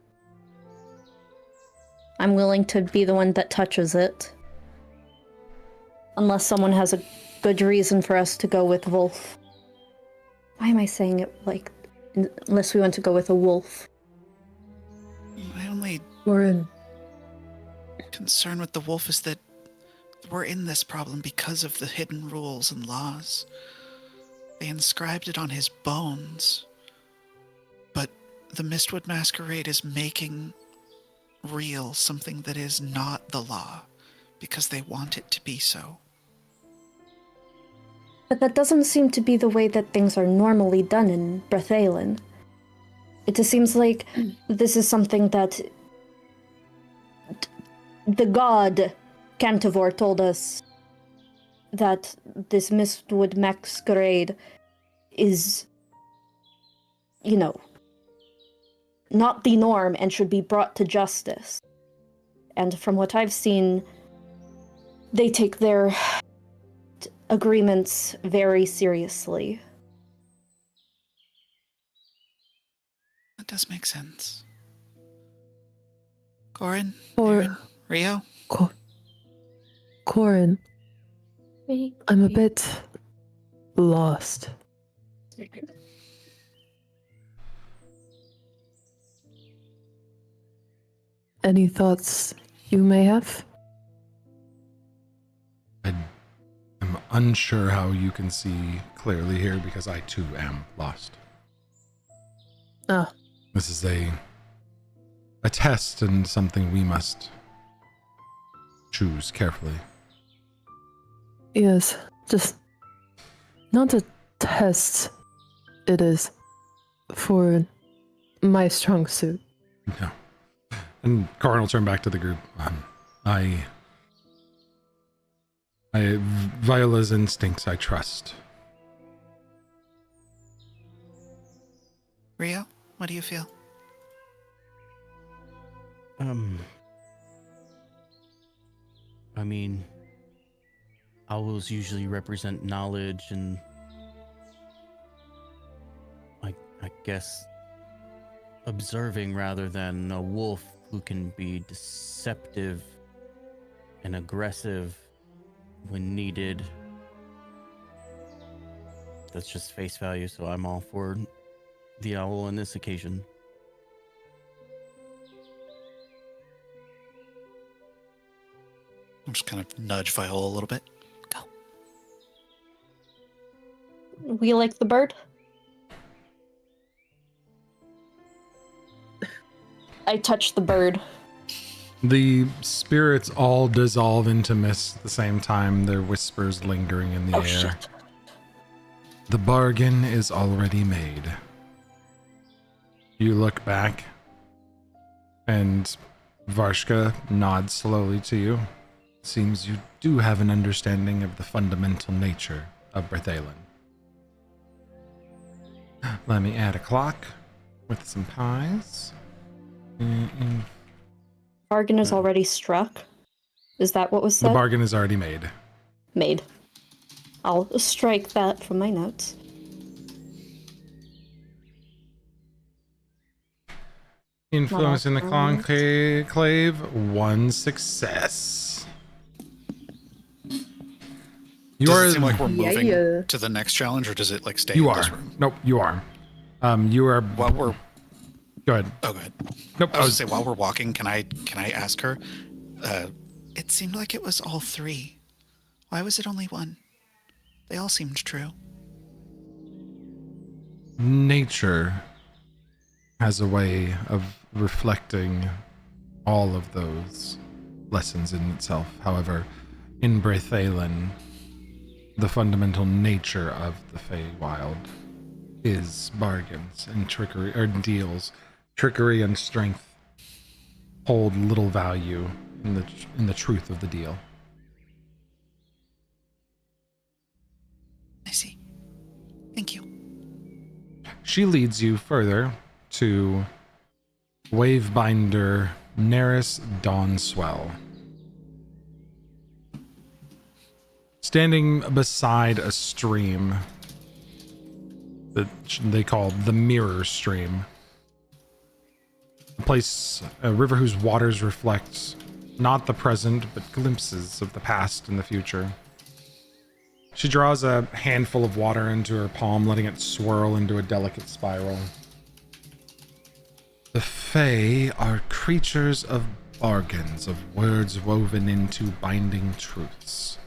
I'm willing to be the one that touches it. Unless someone has a good reason for us to go with Wolf. Why am I saying it like... Unless we want to go with a wolf. My only Lauren, concern with the wolf is that we're in this problem because of the hidden rules and laws. They inscribed it on his bones. But the Mistwood Masquerade is making real something that is not the law, because they want it to be so. But that doesn't seem to be the way that things are normally done in Brethalin. It just seems like this is something that the god Cantivore told us, that this Mistwood Masquerade is, you know, not the norm and should be brought to justice. And from what I've seen, they take their agreements very seriously. That does make sense. Corin? Or Aaron, Rio? Corin, I'm a bit lost. Any thoughts you may have? I'm unsure how you can see clearly here because I too am lost. Ah, This is a test and something we must choose carefully. yes. Just not a test. It is for my strong suit. No. And Corin will turn back to the group. Viola's instincts I trust. Rio, what do you feel? I mean, owls usually represent knowledge and I guess observing rather than a wolf who can be deceptive and aggressive when needed. That's just face value, so I'm all for the owl on this occasion. I'll just kind of nudge Viola a little bit. Go. We like the bird? I touch the bird. The spirits all dissolve into mist at the same time, their whispers lingering in the Oh, air. shit. The bargain is already made. You look back, and Varshka nods slowly to you. Seems you do have an understanding of the fundamental nature of Brethalin. Let me add a clock with some pies. Bargain is already struck. Is that what was The said? bargain is already made. Made. I'll strike that from my notes. Influence in the Not all conclave, 1 success. You Does are it seem like we're moving Yeah. to the next challenge, or does it like stay you in are. this room? Nope, you are. You are. While we're Go ahead. oh, go ahead. Nope. I was gonna say, while we're walking, can I ask her? It seemed like it was all three. Why was it only one? They all seemed true. Nature has a way of reflecting all of those lessons in itself. However, in Brethalin, the fundamental nature of the Feywild is bargains and trickery, or deals. Trickery and strength hold little value in the truth of the deal. I see. Thank you. She leads you further to Wavebinder Neris Dawnswell. Standing beside a stream that they call the Mirror Stream. A river whose waters reflect not the present, but glimpses of the past and the future. She draws a handful of water into her palm, letting it swirl into a delicate spiral. The Fae are creatures of bargains, of words woven into binding truths.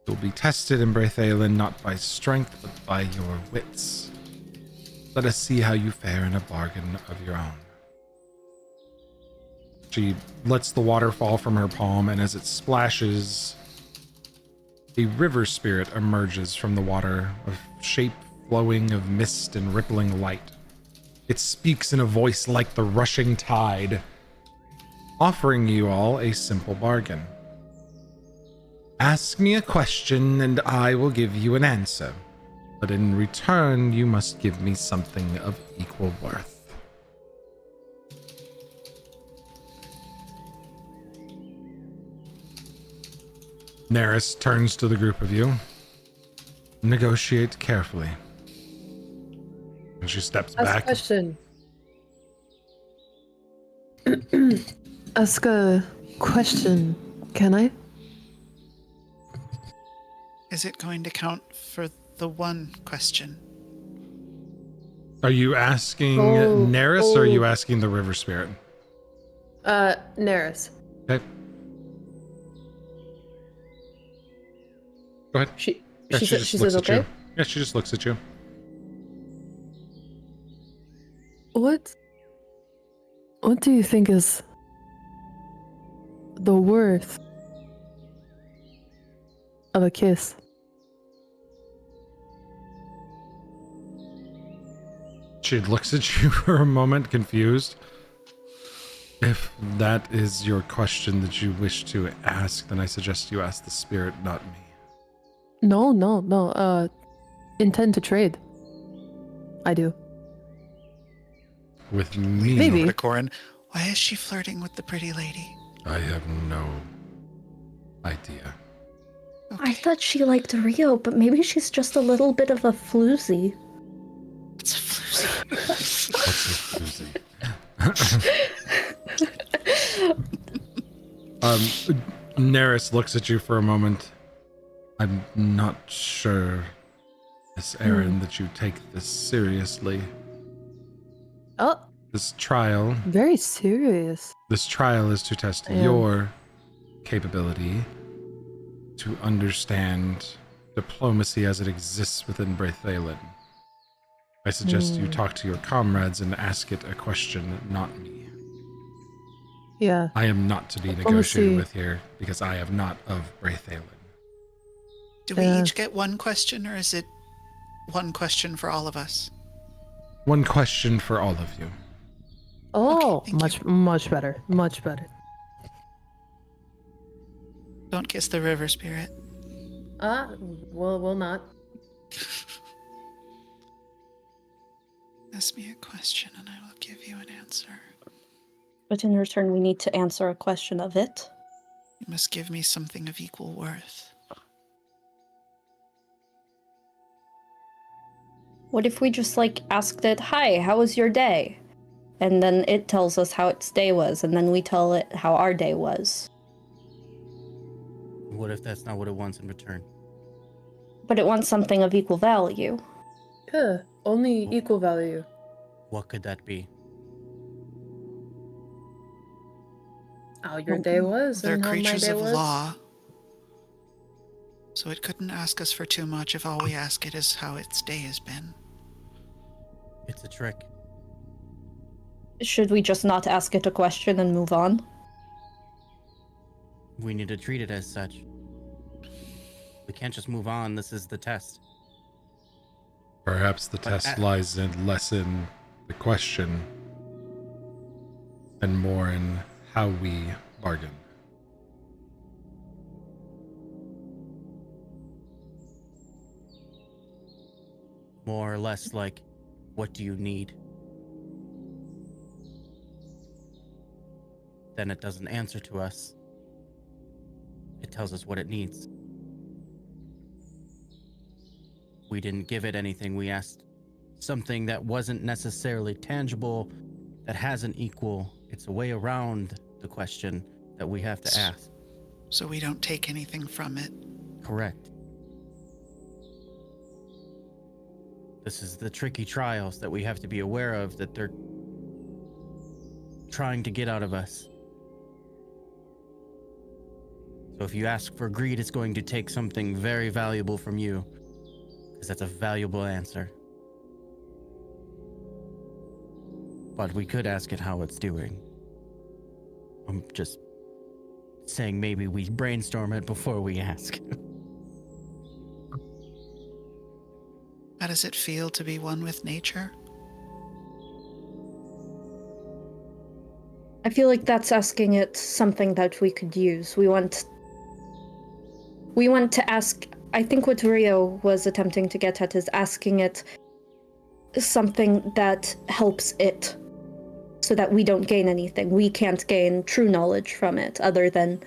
You'll be tested in Braithalin not by strength, but by your wits. Let us see how you fare in a bargain of your own. She lets the water fall from her palm, and as it splashes, a river spirit emerges from the water, a shape flowing of mist and rippling light. It speaks in a voice like the rushing tide, offering you all a simple bargain. Ask me a question and I will give you an answer, but in return you must give me something of equal worth. Neris turns to the group of you. Negotiate carefully. And she steps Ask back. a question. Ask a question, can I? Is it going to count for the one question? Are you asking Oh, Neris or are oh. you asking the river spirit? Neris. Okay. Go ahead. She Yeah, she just says looks at okay. you. Yeah, she just looks at you. What do you think is the worth of a kiss? She looks at you for a moment, confused. If that is your question that you wish to ask, then I suggest you ask the spirit, not me. No. Intend to trade. I do. With me, Maybe. Over to Corin. Why is she flirting with the pretty lady? I have no idea. I thought she liked Rio, but maybe she's just a little bit of a floozy. It's a floozy. What's this floozy? Neris looks at you for a moment. I'm not sure, Miss Erin, that you take this seriously. Oh, This trial very serious. is to test I am. your capability to understand diplomacy as it exists within Braithalin. I suggest you talk to your comrades and ask it a question, not me. Yeah. I am not to be Diplomacy. negotiated with here because I am not of Braithalin. Do we Yeah. each get one question, or is it one question for all of us? One question for all of you. Oh, Okay, thank much better. Much better. Don't kiss the river spirit. We'll not. Ask me a question and I will give you an answer. But in return, we need to answer a question of it. You must give me something of equal worth. What if we just, asked it, hi, how was your day? And then it tells us how its day was, and then we tell it how our day was. What if that's not what it wants in return? But it wants something of equal value. Yeah, only equal value. What could that be? How your day was They're and how my creatures day of was. law. So it couldn't ask us for too much if all we ask it is how its day has been. It's a trick. Should we just not ask it a question and move on? We need to treat it as such. We can't just move on. This is the test. Perhaps the test lies less in the question and more in how we bargain. More or less like, what do you need? Then it doesn't answer to us. It tells us what it needs. We didn't give it anything. We asked something that wasn't necessarily tangible, that has an equal. It's a way around the question that we have to ask. So we don't take anything from it. Correct. This is the tricky trials that we have to be aware of, that they're trying to get out of us. So if you ask for greed, it's going to take something very valuable from you, because that's a valuable answer. But we could ask it how it's doing. I'm just saying maybe we brainstorm it before we ask. How does it feel to be one with nature? I feel like that's asking it something that we could use. We want to ask, I think what Rio was attempting to get at is asking it something that helps it, so that we don't gain anything. We can't gain true knowledge from it other than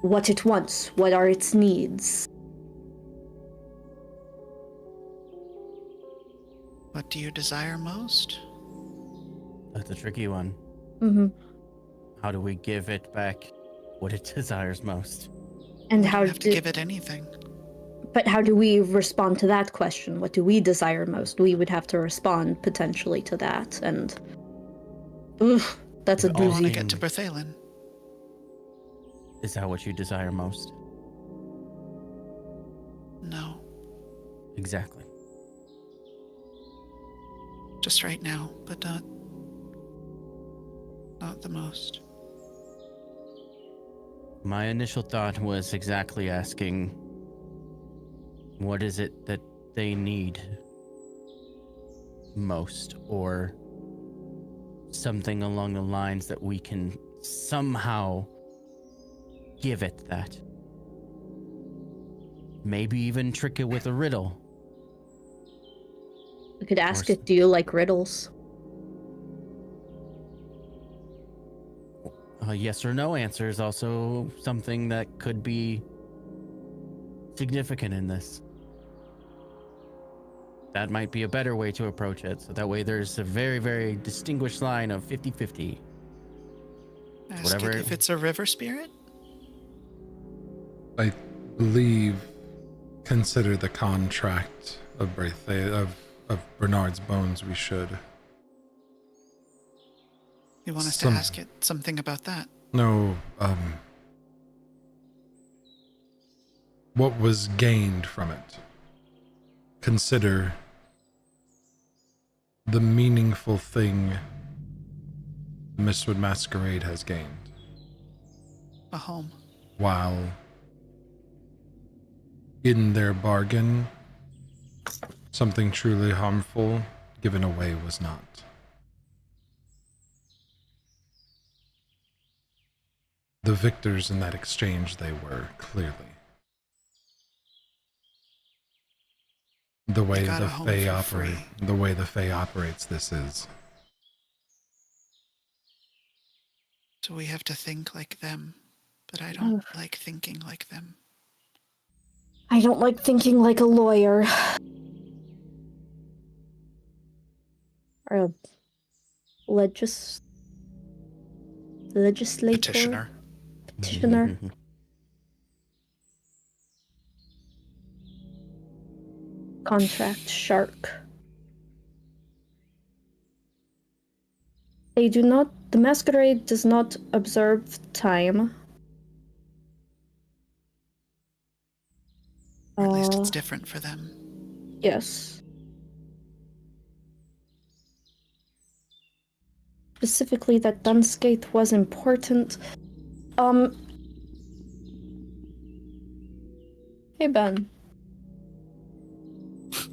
what it wants, what are its needs. What do you desire most? That's a tricky one. Mm-hmm. How do we give it back what it desires most? And You how don't have to give it anything. But how do we respond to that question? What do we desire most? We would have to respond potentially to that, and that's a If I want to doozy. get to Berthalin. Is that what you desire most? No, Exactly. just right now, but not the most. My initial thought was exactly asking, what is it that they need most, or something along the lines that we can somehow give it that. Maybe even trick it with a riddle. We could ask Or it, do you like riddles? A yes or no answer is also something that could be significant in this. That might be a better way to approach it, so that way there's a very, very distinguished line of 50-50. Ask Whatever it it- if it's a river spirit? I believe consider the contract of of Bernard's bones. We should. You want us Some- to ask it something about that? No, what was gained from it? Consider the meaningful thing Mistwood Masquerade has gained, A home. while in their bargain, something truly harmful given away was not. The victors in that exchange they were, clearly. The way They got the a home Fae for operate, free. the way the Fae operates, this is. So we have to think like them. But I don't like thinking like them. I don't like thinking like a lawyer. Or a legislator? Petitioner. Petitioner. Contract shark. They do not. The masquerade does not observe time. Or at least it's different for them. Yes. Specifically, that Dunscaith was important. Hey, Ben.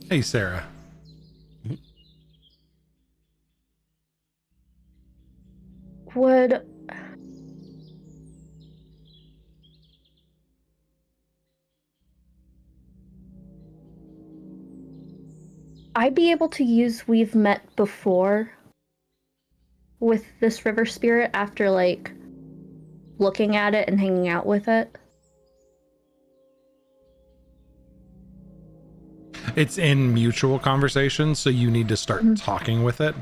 Hey, Sarah. Would I be able to use We've Met Before with this river spirit after, like, looking at it and hanging out with it? It's in mutual conversation, so you need to start talking with it.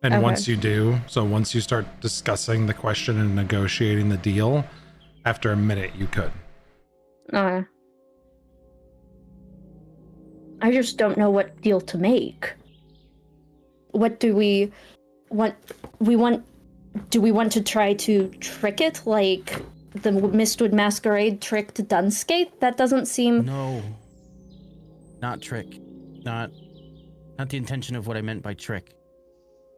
And Okay. once you do, so once you start discussing the question and negotiating the deal, after a minute you could. I just don't know what deal to make. What do we want? Do we want to try to trick it? Like, the Mistwood Masquerade tricked Dunscape? That doesn't seem... No. Not trick. Not the intention of what I meant by trick.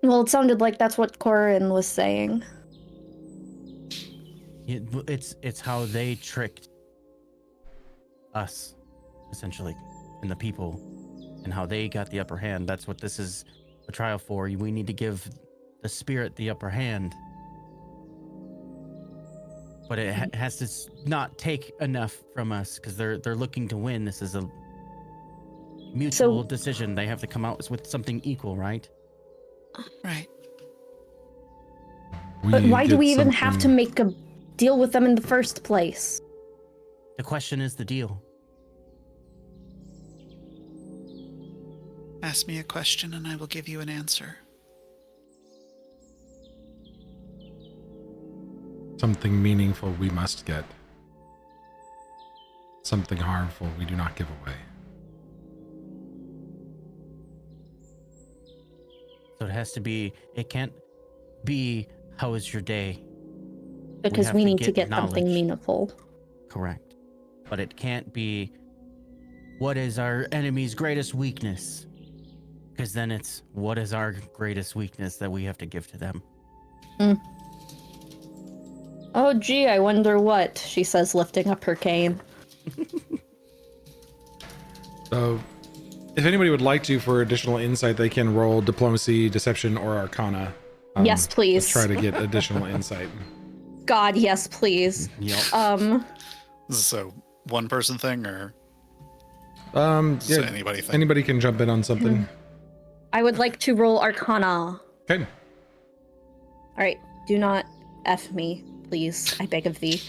Well, it sounded like that's what Corin was saying. It's how they tricked us, essentially, and the people, and how they got the upper hand. That's what this is a trial for. We need to give the spirit the upper hand. But it has to not take enough from us, because they're looking to win. This is a mutual decision. They have to come out with something equal, right? Right. But why do we even have to make a deal with them in the first place? The question is the deal. Ask me a question and I will give you an answer. Something meaningful we must get. Something harmful we do not give away. So it can't be, how is your day? Because we need to get something meaningful. Correct. But it can't be, what is our enemy's greatest weakness? Because then it's, what is our greatest weakness that we have to give to them? Oh, gee, I wonder what, she says, lifting up her cane. So, if anybody would like to, for additional insight, they can roll diplomacy, deception, or arcana. Yes, please. To try to get additional insight. God, yes, please. Yep. So, one person thing, or Yeah, anybody thing? anybody can jump in on something. I would like to roll arcana. Okay. Alright, do not F me, please. I beg of thee.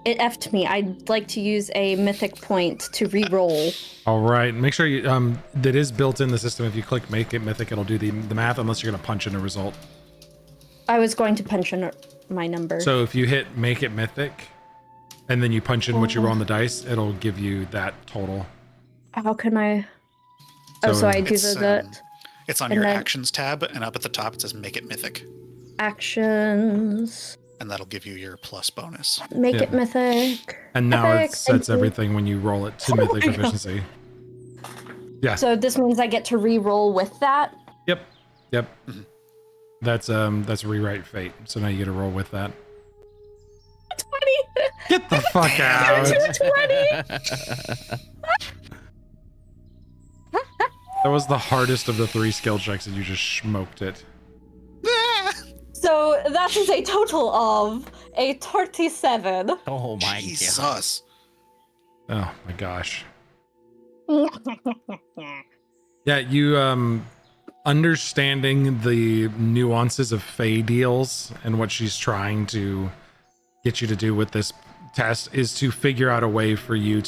It F'd me. I'd like to use a mythic point to re-roll. All right. Make sure you that is built in the system. If you click make it mythic, it'll do the math unless you're going to punch in a result. I was going to punch in my number. So if you hit make it mythic and then you punch in what you roll on the dice, it'll give you that total. How can I? So I do that. It's on your actions tab, and up at the top it says make it mythic. Actions. And that'll give you your plus bonus. Make it mythic. And now Mythic, it sets everything when you roll it to mythic my proficiency. Yeah. So this means I get to re-roll with that? Yep. Mm-hmm. That's rewrite fate. So now you get to roll with that. 20! Get the fuck out. 20! That was the hardest of the 3 skill checks and you just smoked it. So that is a total of a 37. Oh my Jesus. Oh my gosh. Yeah, you understanding the nuances of Fae deals and what she's trying to get you to do with this test is to figure out a way for you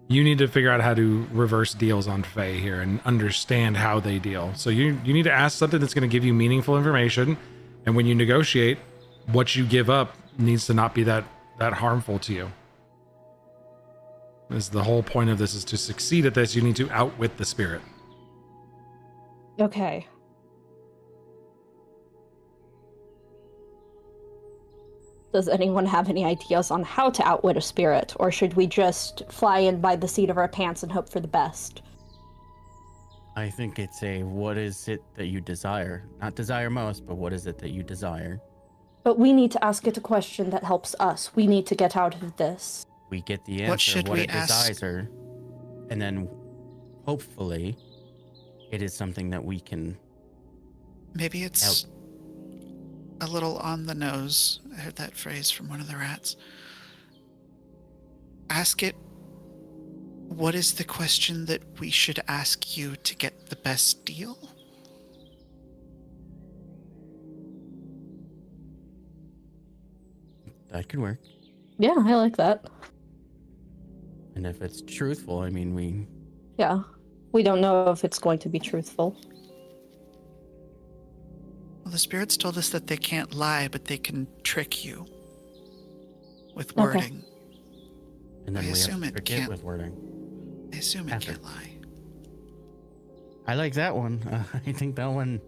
need to figure out how to reverse deals on Fae here and understand how they deal. So you need to ask something that's going to give you meaningful information, and when you negotiate, what you give up needs to not be that harmful to you. Is the whole point of this is to succeed at this, you need to outwit the spirit. Okay. Does anyone have any ideas on how to outwit a spirit, or should we just fly in by the seat of our pants and hope for the best? I think it's what is it that you desire? Not desire most, but what is it that you desire? But we need to ask it a question that helps us. We need to get out of this. We get the answer What should what we it ask? desires, and then hopefully it is something that we can Maybe it's a little on the nose. I heard that phrase from one of the rats. Ask it, what is the question that we should ask you to get the best deal? that could work. Yeah, I like that. And if it's truthful, I mean, Yeah. We don't know if it's going to be truthful. Well, the spirits told us that they can't lie, but they can trick you with Okay. wording. and then I we have assume to it trick it can't- with wording. I assume it After. can't lie. I like that one. I think that one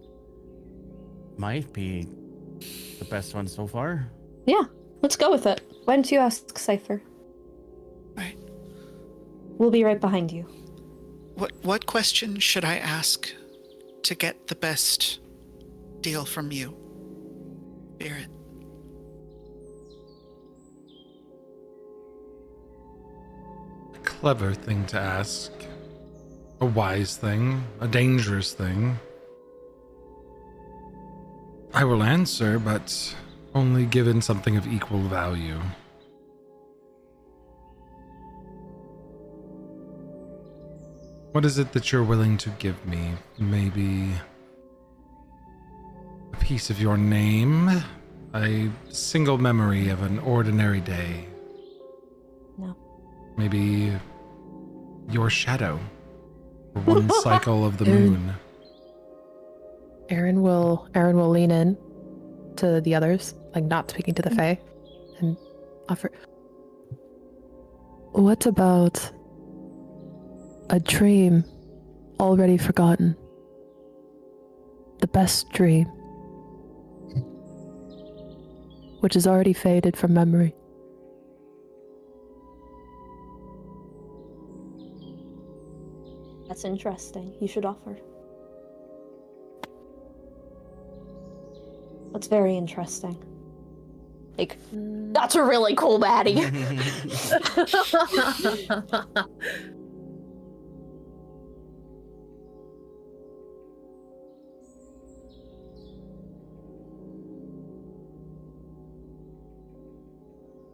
might be the best one so far. Yeah, let's go with it. Why don't you ask Cypher? Right. We'll be right behind you. What question should I ask to get the best deal from you, Spirit? A clever thing to ask. A wise thing. A dangerous thing. I will answer, but only given something of equal value. What is it that you're willing to give me? Maybe a piece of your name? A single memory of an ordinary day? No. Maybe your shadow? For one cycle of the moon? Aaron will lean in to the others, like not speaking to the Fae, and offer. What about a dream already forgotten? The best dream, which is already faded from memory. That's interesting. You should offer. That's very interesting. Like, that's a really cool baddie.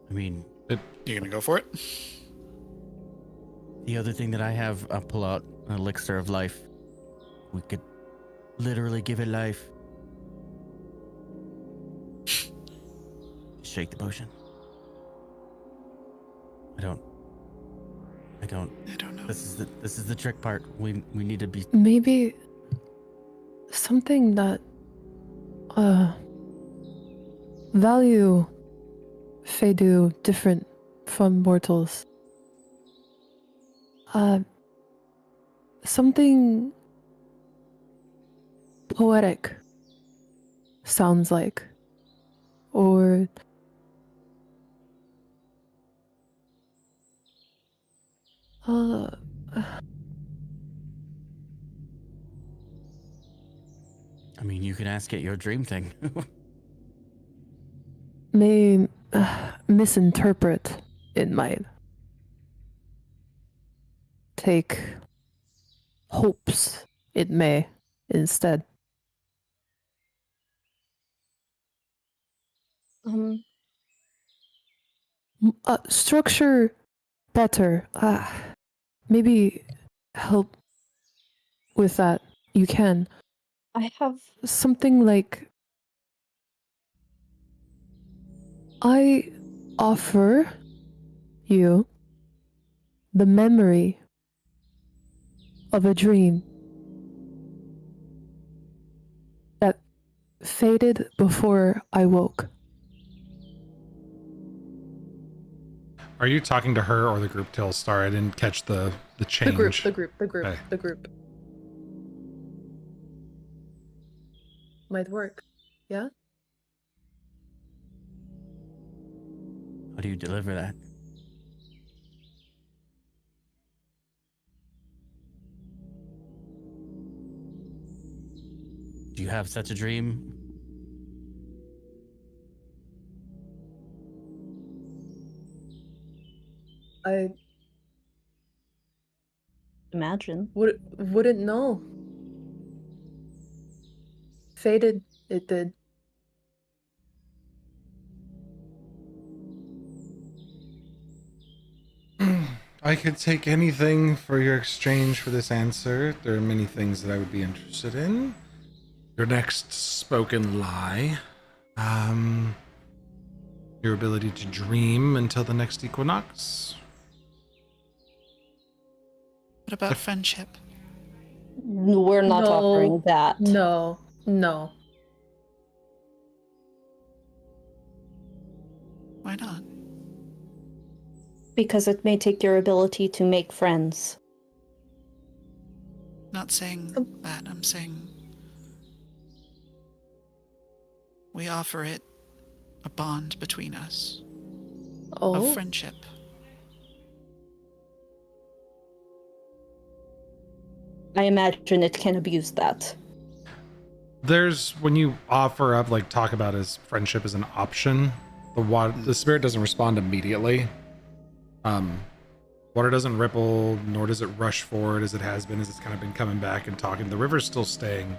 I mean, You gonna go for it? the other thing that I have, I'll pull out an elixir of life. We could literally give it life. Shake the potion. I don't know. This is the trick part. We need to be. Maybe something that value Fae do different from mortals. Something poetic sounds like, or I mean, you can ask it your dream thing. may misinterpret it might. Take hopes it may instead. Structure better. Maybe help with that. You can. I have Something like I offer you the memory of a dream that faded before I woke. Are you talking to her or the group, Tillstar? I didn't catch the change. The group. Okay. The group. Might work. Yeah? How do you deliver that? Do you have such a dream? I imagine. wouldn't know. Faded, it did. I could take anything for your exchange for this answer. There are many things that I would be interested in. Your next spoken lie. Your ability to dream until the next equinox. What about friendship? We're not offering that. No. Why not? Because it may take your ability to make friends. Not saying that. I'm saying We offer it a bond between us Oh, of friendship. I imagine it can abuse that. There's when you offer up, like, talk about his friendship as an option, the spirit doesn't respond immediately. Water doesn't ripple, nor does it rush forward as it has been, as it's kind of been coming back and talking. The river's still staying.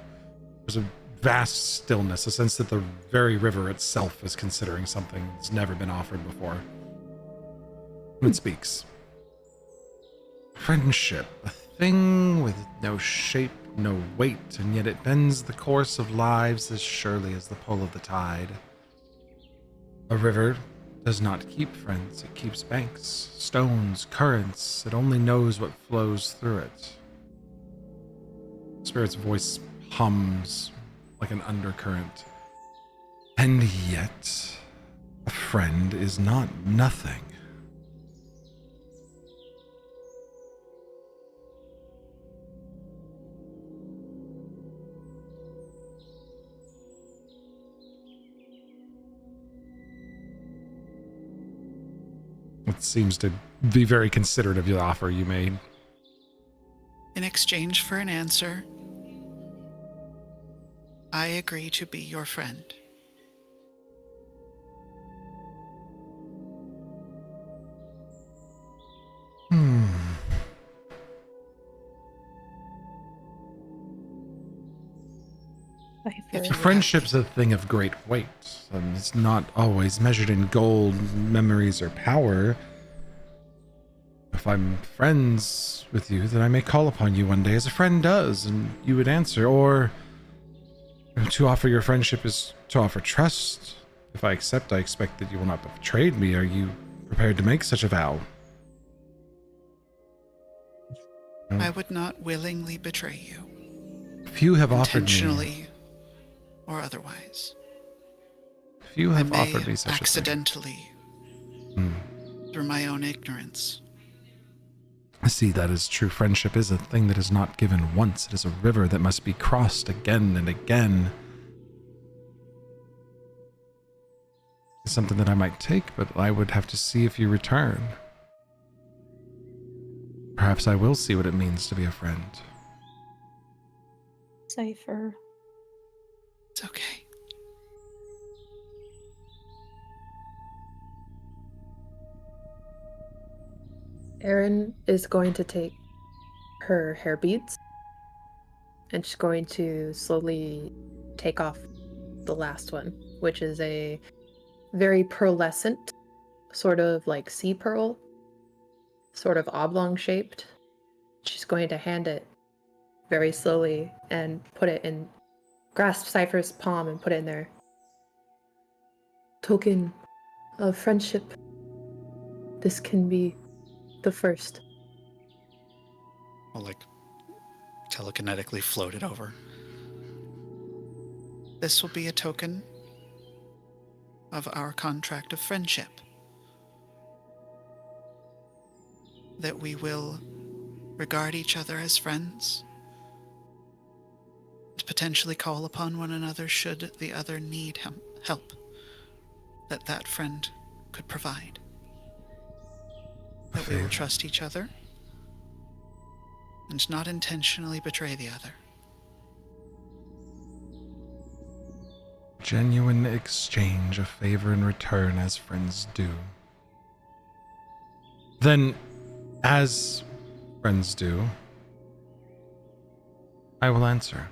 There's a vast stillness, a sense that the very river itself is considering something that's never been offered before. It speaks. Friendship, a thing with no shape, no weight, and yet it bends the course of lives as surely as the pull of the tide. A river does not keep friends, it keeps banks, stones, currents. It only knows what flows through it. Spirit's voice hums like an undercurrent. And yet, a friend is not nothing. It seems to be very considerate of the offer you made. In exchange for an answer, I agree to be your friend. If Friendship's a thing of great weight. It's not always measured in gold, memories, or power. If I'm friends with you, then I may call upon you one day as a friend does, and you would answer. Or to offer your friendship is to offer trust. If I accept, I expect that you will not have betrayed me. Are you prepared to make such a vow? I would not willingly betray you. Few have offered me. Intentionally or otherwise. Few I have may offered me such a thing. accidentally, through my own ignorance. I see that is true. Friendship is a thing that is not given once. It is a river that must be crossed again and again. It's something that I might take, but I would have to see if you return. Perhaps I will see what it means to be a friend. Cypher. It's okay. Erin is going to take her hair beads and she's going to slowly take off the last one, which is a very pearlescent, sort of like sea pearl, sort of oblong shaped. She's going to hand it very slowly and put it in, grasp Cypher's palm and put it in there. Token of friendship. This can be the first. I'll, like, telekinetically float it over. This will be a token of our contract of friendship. That we will regard each other as friends, and potentially call upon one another should the other need help that that friend could provide. That we will trust each other and not intentionally betray the other. Genuine exchange of favor in return as friends do. Then, as friends do, I will answer.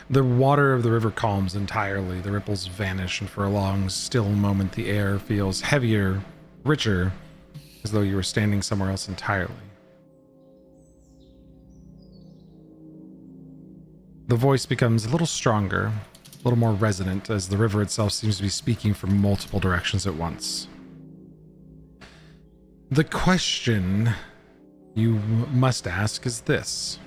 The water of the river calms entirely. The ripples vanish, and for a long, still moment, the air feels heavier, richer, as though you were standing somewhere else entirely. The voice becomes a little stronger, a little more resonant, as the river itself seems to be speaking from multiple directions at once. The question you must ask is this.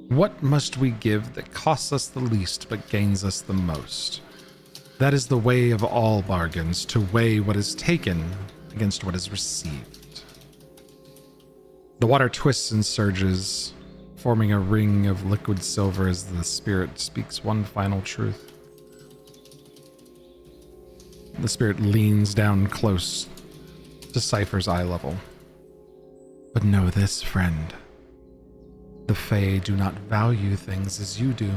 What must we give that costs us the least but gains us the most? That is the way of all bargains, to weigh what is taken against what is received. The water twists and surges, forming a ring of liquid silver as the spirit speaks one final truth. The spirit leans down close to Cypher's eye level. But know this, friend. The Fae do not value things as you do.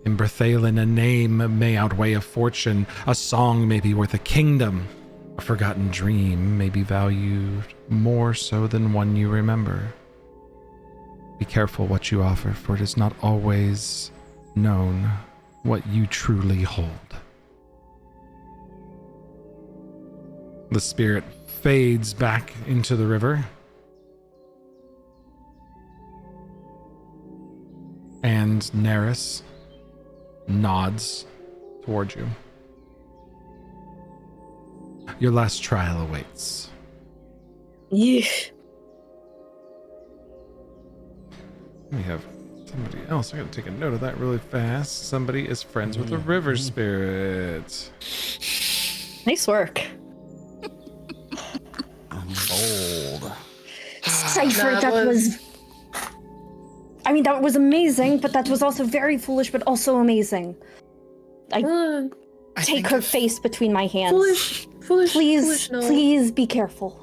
In Berthalin, a name may outweigh a fortune, a song may be worth a kingdom, a forgotten dream may be valued more so than one you remember. Be careful what you offer, for it is not always known what you truly hold. The spirit fades back into the river. And Neris nods towards you. Your last trial awaits. Yeah. We have somebody else. I gotta take a note of that really fast. Somebody is friends with a river spirit. Nice work. Bold. Cypher, That that was- I mean, that was amazing, but that was also very foolish, but also amazing. I Take think her if- face between my hands. Foolish, Please, no. please be careful.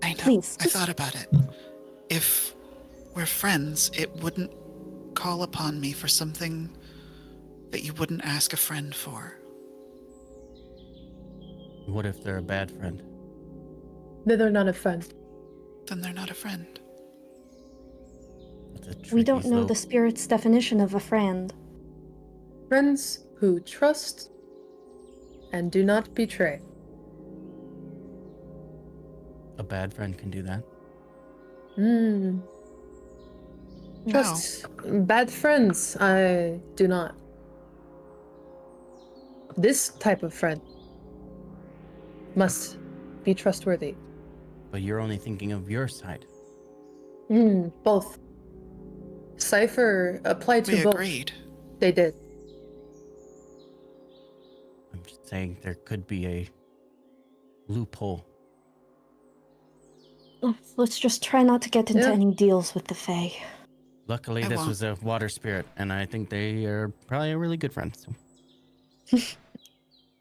I know. Please, I just- thought about it. If we're friends, it wouldn't call upon me for something that you wouldn't ask a friend for. What if they're a bad friend? Then they're not a friend. Then they're not a friend. That's a We don't tricky know slope. the spirit's definition of a friend. Friends who trust and do not betray. A bad friend can do that. Hmm. Trust bad friends. I do not. This type of friend must be trustworthy. But you're only thinking of your side. Both. Cypher applied to We both. agreed. They did. I'm just saying there could be a loophole. Let's just try not to get into Yeah. any deals with the Fae. Luckily, I this won't. was a water spirit, and I think they are probably a really good friend. So.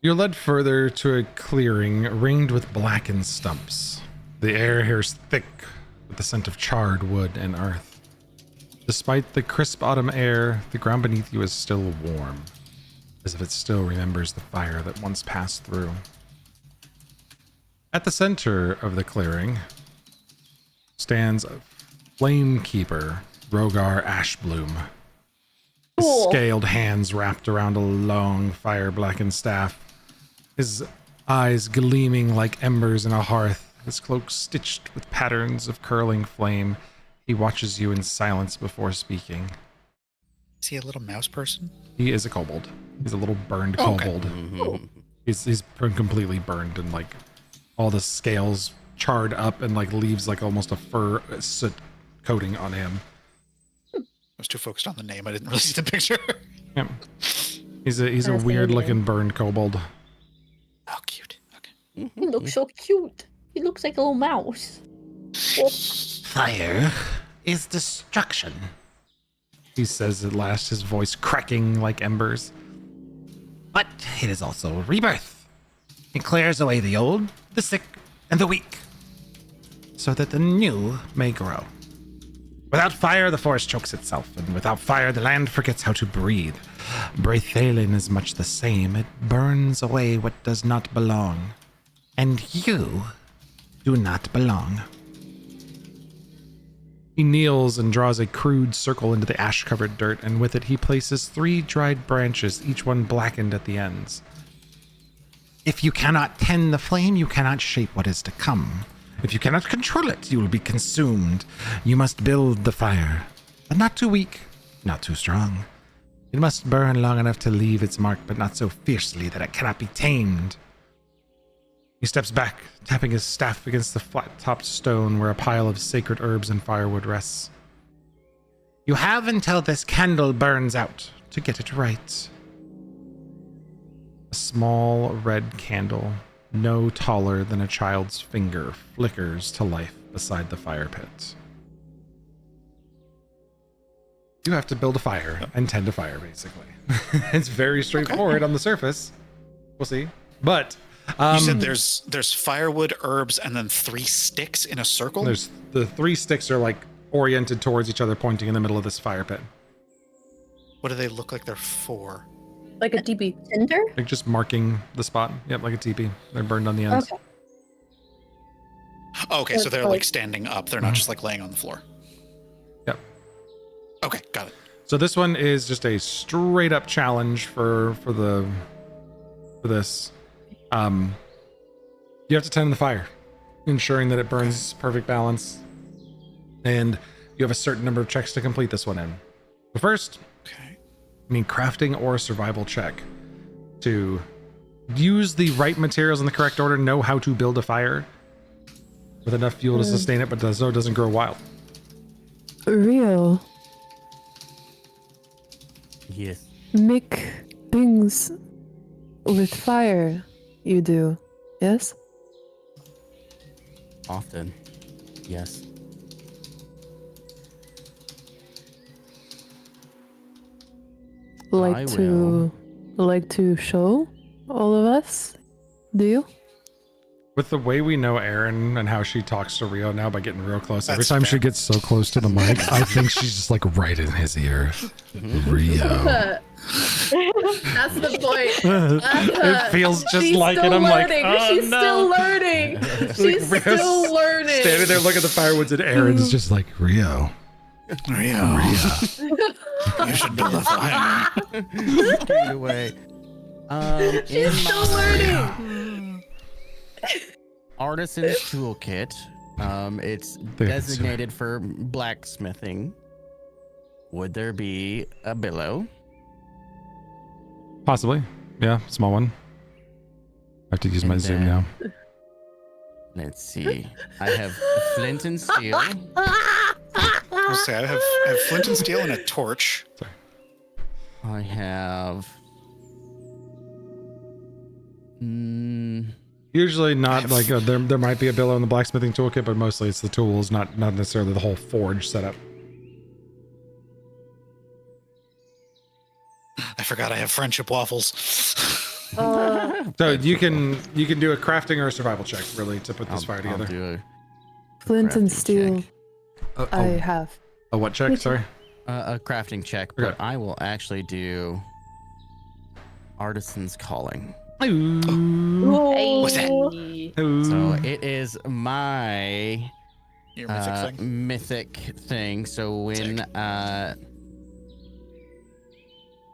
You're led further to a clearing ringed with blackened stumps. The air here is thick with the scent of charred wood and earth. Despite the crisp autumn air, the ground beneath you is still warm, as if it still remembers the fire that once passed through. At the center of the clearing stands a Flamekeeper, Rogar Ashbloom. His Cool. scaled hands wrapped around a long fire-blackened staff. His eyes gleaming like embers in a hearth. His cloak stitched with patterns of curling flame. He watches you in silence before speaking. Is he a little mouse person? He is a kobold. He's a little burned Oh, okay. kobold. Mhm. He's completely burned and like all the scales charred up and like leaves like almost a fur soot coating on him. I was too focused on the name. I didn't really see the picture. Yeah. He's a Fascinating. weird looking burned kobold. Oh, cute. Okay. He looks so cute. He looks like a little mouse. Fire is destruction, he says at last, his voice cracking like embers. But it is also rebirth. It clears away the old, the sick, and the weak, so that the new may grow. Without fire, the forest chokes itself, and without fire, the land forgets how to breathe. Breathalin is much the same. It burns away what does not belong. And you do not belong. He kneels and draws a crude circle into the ash-covered dirt, and with it he places 3 dried branches, each one blackened at the ends. If you cannot tend the flame, you cannot shape what is to come. If you cannot control it, you will be consumed. You must build the fire, but not too weak, not too strong. It must burn long enough to leave its mark, but not so fiercely that it cannot be tamed. He steps back, tapping his staff against the flat-topped stone where a pile of sacred herbs and firewood rests. You have until this candle burns out to get it right. A small red candle, no taller than a child's finger, flickers to life beside the fire pit. You have to build a fire and tend a fire, basically. It's very straightforward on the surface. We'll see. But You said there's firewood, herbs, and then 3 sticks in a circle? there's the 3 sticks are like oriented towards each other, pointing in the middle of this fire pit. What do they look like they're for? Like a DB. Tinder? Like just marking the spot. Yep, like a teepee. They're burned on the ends. Okay. Okay, so That's they're like- like standing up. They're not just like laying on the floor. Yep. Okay, got it. So this one is just a straight up challenge for this. You have to tend the fire, ensuring that it burns perfect balance, and you have a certain number of checks to complete this one in. But first, Okay. you need crafting or a survival check to use the right materials in the correct order, know how to build a fire with enough fuel to sustain it, but so it doesn't grow wild. Rio, Yes. make things with fire, you do, yes? Often. Yes. I Like to show all of us? Do you? With the way we know Erin and how she talks to Rio now by getting real close, every That's time she fair. gets so close to the mic, I think she's just like right in his ear. Rio. That's the point. It feels just She's like it. still I'm like, learning. oh She's no. still learning. She's Rio's still learning. Standing there looking at the firewoods, and Erin's just like, Rio. Rio, you should build a fire. Get away. In She's still my learning. artisan's toolkit, it's designated for blacksmithing. Would there be a billow? Possibly. Yeah, small one. I have to use my And zoom then- now. Let's see. I have flint and steel. I'll say I have flint and steel and a torch. I have. Usually not like there might be a billow in the blacksmithing toolkit, but mostly it's the tools, not necessarily the whole forge setup. I forgot I have friendship waffles. So you can do a crafting or a survival check really to put this fire I'll together. do Flint and Crafting steel, check. I have. A what check? Sorry. a crafting check, but Okay. I will actually do artisan's calling. What's that? So it is my Your mythic thing. mythic thing. So when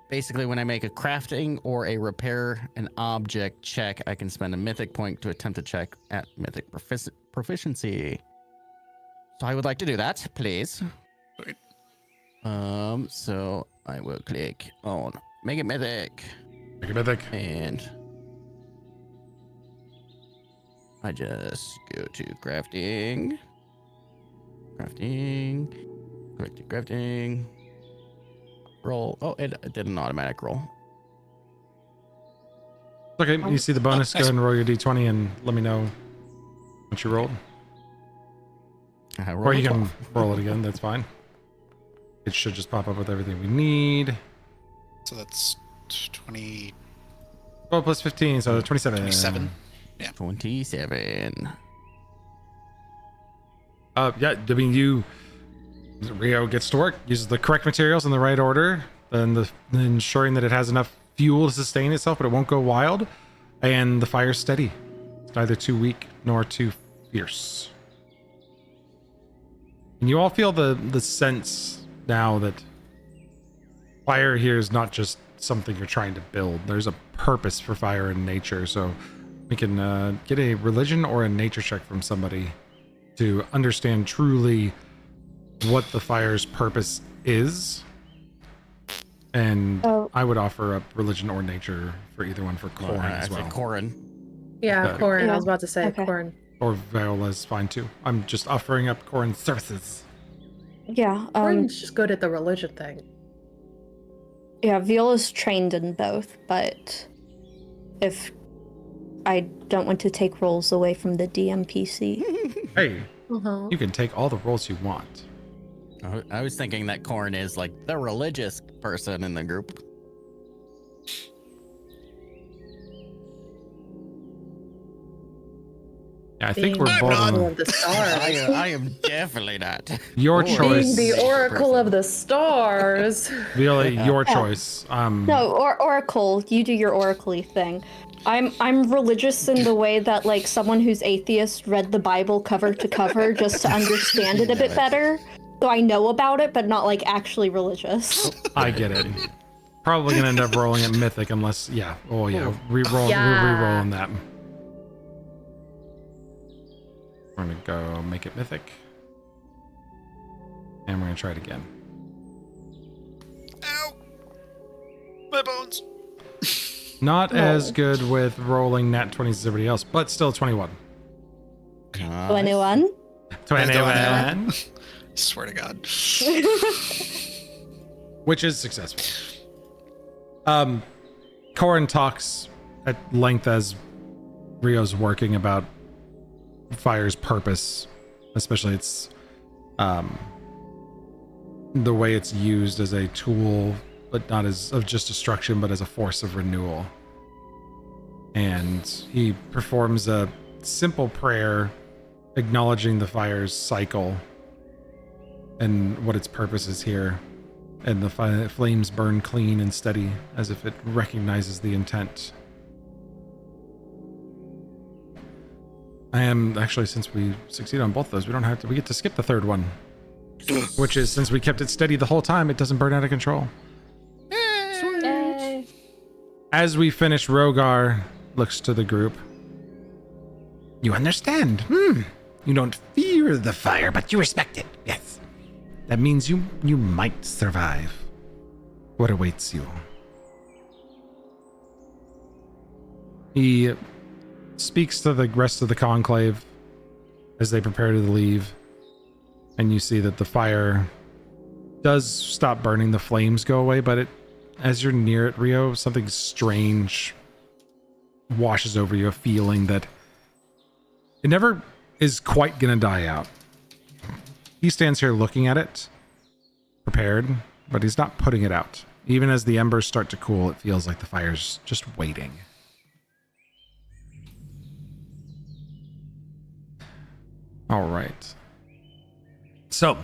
basically when I make a crafting or a repair an object check, I can spend a mythic point to attempt a check at mythic proficiency. So I would like to do that, please. Sweet. So I will click on make it mythic, Make a mythic. and I just go to crafting, click to crafting, roll. Oh, it did an automatic roll. Okay, you see the bonus. Go nice. ahead and roll your d20 and let me know what you rolled. I Or rolled you a can 12. roll it again. That's fine. It should just pop up with everything we need. So that's 20, 12 plus 15, so 27. 27. 27. Yeah, I mean, Rio gets to work, uses the correct materials in the right order, then ensuring that it has enough fuel to sustain itself, but it won't go wild, and the fire's steady. It's neither too weak nor too fierce. And you all feel the sense now that fire here is not just something you're trying to build. There's a purpose for fire in nature, so we can get a religion or a nature check from somebody to understand truly what the fire's purpose is. And Oh. I would offer up religion or nature for either one for Corin as well. Corin. Yeah, Okay. corn. Yeah. I was about to say Okay. corn. Or Viola's fine too. I'm just offering up Corin's services. Yeah, Corn's just good at the religion thing. yeah, Viola's trained in both, but if I don't want to take roles away from the DMPC. Hey, Uh-huh. you can take all the roles you want. I was thinking that Corn is like the religious person in the group. Yeah, I think Being we're the both Oracle on of the stars. I am definitely not. your Or- choice. Being the Oracle person. of the stars. Viola, your Yeah. choice. No, Oracle, you do your oracle-y thing. I'm religious in the way that like someone who's atheist read the Bible cover to cover just to understand it a bit better. So I know about it, but not like actually religious. I get it. Probably gonna end up rolling at mythic unless, yeah. Oh yeah, Ooh. re-roll. Yeah. We're re-rolling that. We're gonna go make it mythic, and we're gonna try it again. Ow! My bones. Not as good with rolling nat 20s as everybody else, but still 21. Nice. 21? 21. Swear to God. Which is successful. Corin talks at length as Rio's working about fire's purpose, especially its the way it's used as a tool, but not as of just destruction, but as a force of renewal. And he performs a simple prayer acknowledging the fire's cycle and what its purpose is here. And the flames burn clean and steady as if it recognizes the intent. I am actually, since we succeed on both those, we get to skip the third one. Which is, since we kept it steady the whole time, it doesn't burn out of control. Yay. As we finish, Rogar looks to the group. You understand? You don't fear the fire, but you respect it. Yes. That means you might survive what awaits you. He speaks to the rest of the conclave as they prepare to leave, and you see that the fire does stop burning. The flames go away, but as you're near it, Rio, something strange washes over you, a feeling that it never is quite gonna die out. He stands here looking at it, prepared, but he's not putting it out. Even as the embers start to cool, it feels like the fire's just waiting. All right. So,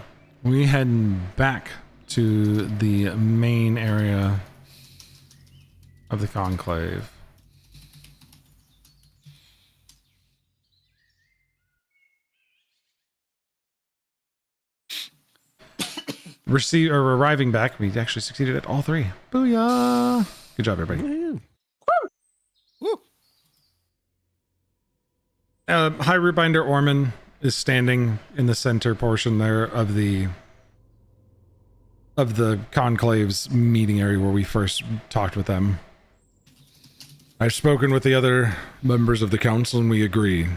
we head back to the main area of the conclave. Arriving back, we actually succeeded at all three. Booyah! Good job, everybody. Woo. Woo. High Rootbinder Orman is standing in the center portion there of the conclave's meeting area where we first talked with them. I've spoken with the other members of the council and we agree.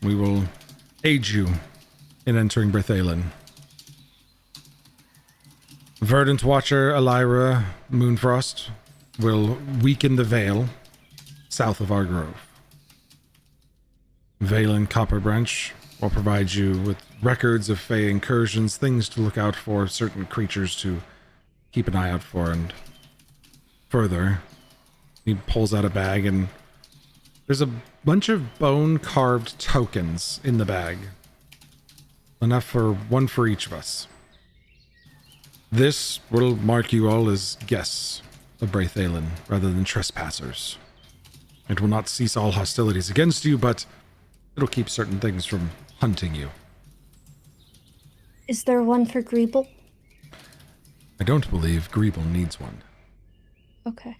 We will aid you in entering Brethalin. Verdant Watcher Elira Moonfrost will weaken the veil south of our grove. Valen Copperbranch will provide you with records of Fey incursions, things to look out for, certain creatures to keep an eye out for, and further, he pulls out a bag and there's a bunch of bone-carved tokens in the bag. Enough for one for each of us. This will mark you all as guests of Brethalin rather than trespassers. It will not cease all hostilities against you, but it'll keep certain things from hunting you. Is there one for Greeble? I don't believe Greeble needs one. Okay.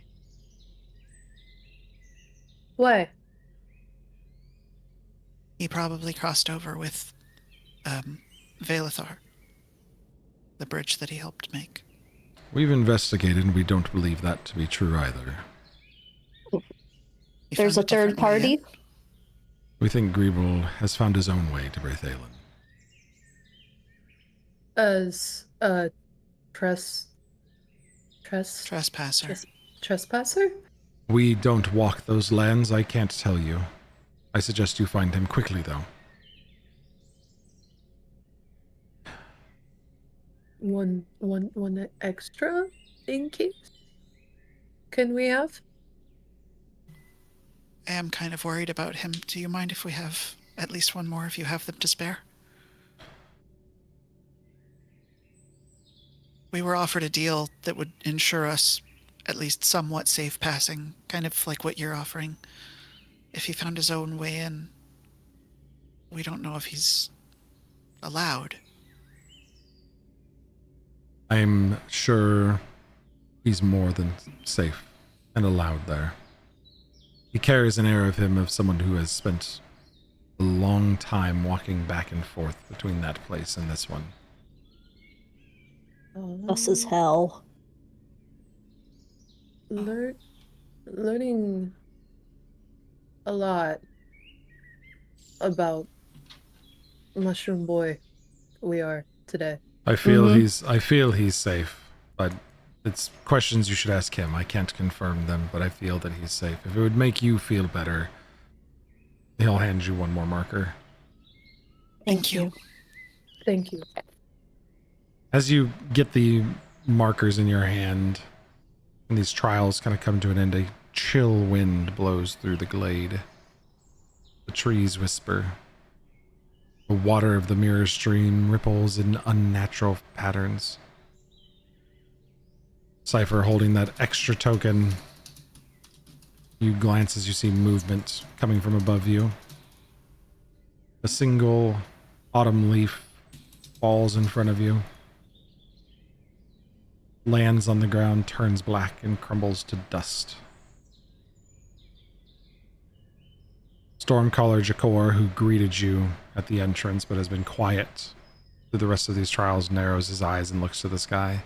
Why? He probably crossed over with Valithar, the bridge that he helped make. We've investigated and we don't believe that to be true either. He There's a found different third way party? in. We think Greeble has found his own way to Brethalin. As a Trespasser. trespasser? We don't walk those lands, I can't tell you. I suggest you find him quickly, though. one extra in case? Can we have? I am kind of worried about him. Do you mind if we have at least one more if you have them to spare? We were offered a deal that would ensure us at least somewhat safe passing, kind of like what you're offering. If he found his own way in, we don't know if he's allowed. I'm sure he's more than safe and allowed there. He carries an air of him of someone who has spent a long time walking back and forth between that place and this one. Us as hell. Learning a lot about Mushroom Boy we are today. I feel he's safe, but it's questions you should ask him. I can't confirm them, but I feel that he's safe. If it would make you feel better, he'll hand you one more marker. Thank you. Thank you. As you get the markers in your hand, and these trials kind of come to an end, a chill wind blows through the glade. The trees whisper. The water of the mirror stream ripples in unnatural patterns. Cypher holding that extra token. You glance as you see movement coming from above you. A single autumn leaf falls in front of you. Lands on the ground, turns black, and crumbles to dust. Stormcaller Jakor, who greeted you at the entrance but has been quiet through the rest of these trials, narrows his eyes and looks to the sky.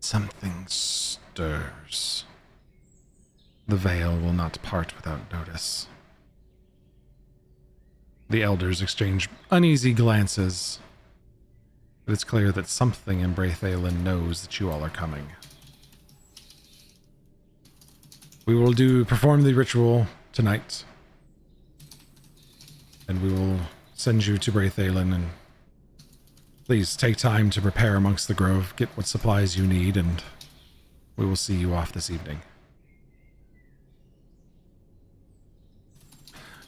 Something stirs. The veil will not part without notice. The elders exchange uneasy glances, but it's clear that something in Braithalin knows that you all are coming. We will perform the ritual tonight, and we will send you to Braithalin, and please take time to prepare amongst the grove, get what supplies you need, and we will see you off this evening.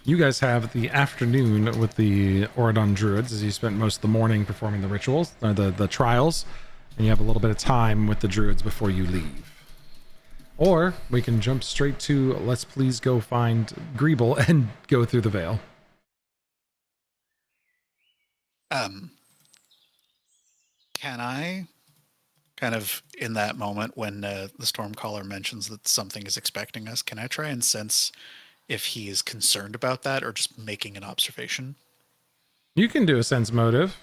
You guys have the afternoon with the Auradon Druids, as you spent most of the morning performing the rituals, or the trials, and you have a little bit of time with the Druids before you leave. Or we can jump straight to, let's please go find Greeble and go through the veil. Can I, kind of in that moment when the Stormcaller mentions that something is expecting us, can I try and sense if he is concerned about that or just making an observation? You can do a sense motive.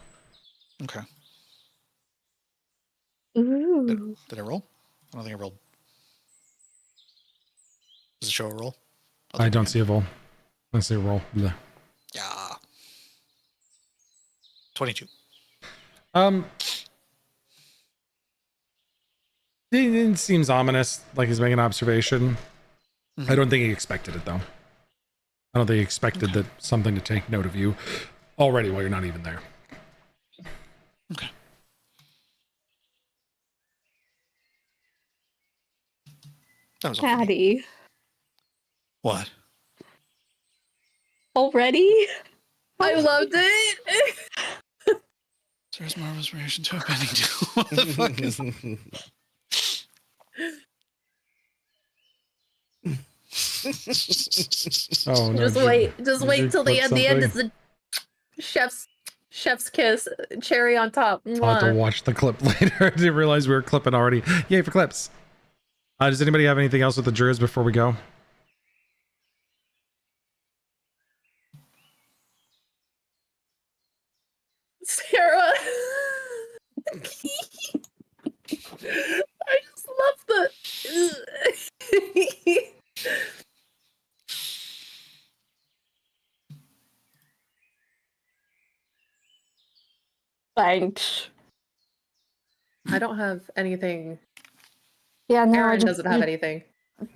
Okay. Ooh. Did I roll? I don't think I rolled. Does it show a roll? I don't see a roll. I see a roll. Blah. Yeah. 22. It seems ominous, like he's making an observation. Mm-hmm. I don't think he expected it, though. I don't think he expected that something to take note of you already while you're not even there. Okay. That was all for me. Patty. What? Already? I loved it. There's marvelous reaction to a bending to. What the fuck is Oh, no, Just wait till the end. The end is something? the chef's kiss, cherry on top. I'll have to Mwah. watch the clip later. I didn't realize we were clipping already. Yay for clips. Does anybody have anything else with the Druids before we go? Sarah. I just love the. Thanks. I don't have anything. Yeah, no, I Aaron just doesn't have anything.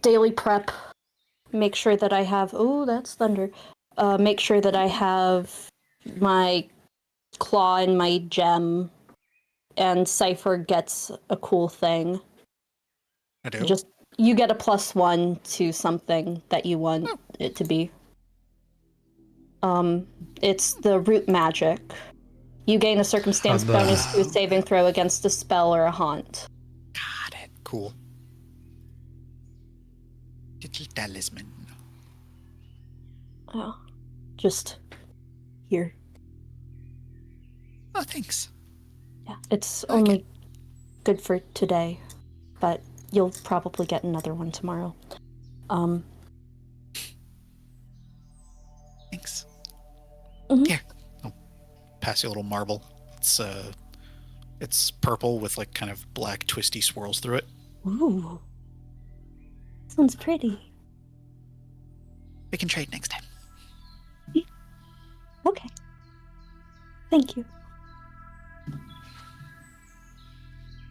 daily prep. Make sure that I have. Oh, that's thunder. Make sure that I have my claw and my gem and Cypher gets a cool thing. I do. You get a +1 to something that you want it to be. It's the root magic. You gain a circumstance bonus to a saving throw against a spell or a haunt. Got it. Cool. Little talisman. Oh, just here. Oh, thanks. Yeah, it's only good for today, but you'll probably get another one tomorrow. Thanks. Mhm. Here, I'll pass you a little marble. It's purple with like kind of black twisty swirls through it. Ooh, sounds pretty. We can trade next time. Okay. Thank you.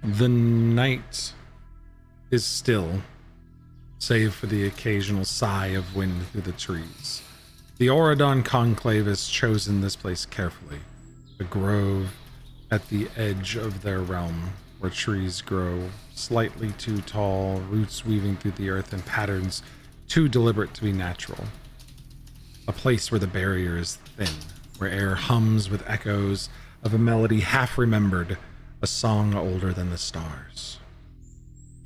The night is still, save for the occasional sigh of wind through the trees. The Auradon Conclave has chosen this place carefully, a grove at the edge of their realm, where trees grow slightly too tall, roots weaving through the earth in patterns too deliberate to be natural. A place where the barrier is thin, where air hums with echoes of a melody half remembered, a song older than the stars.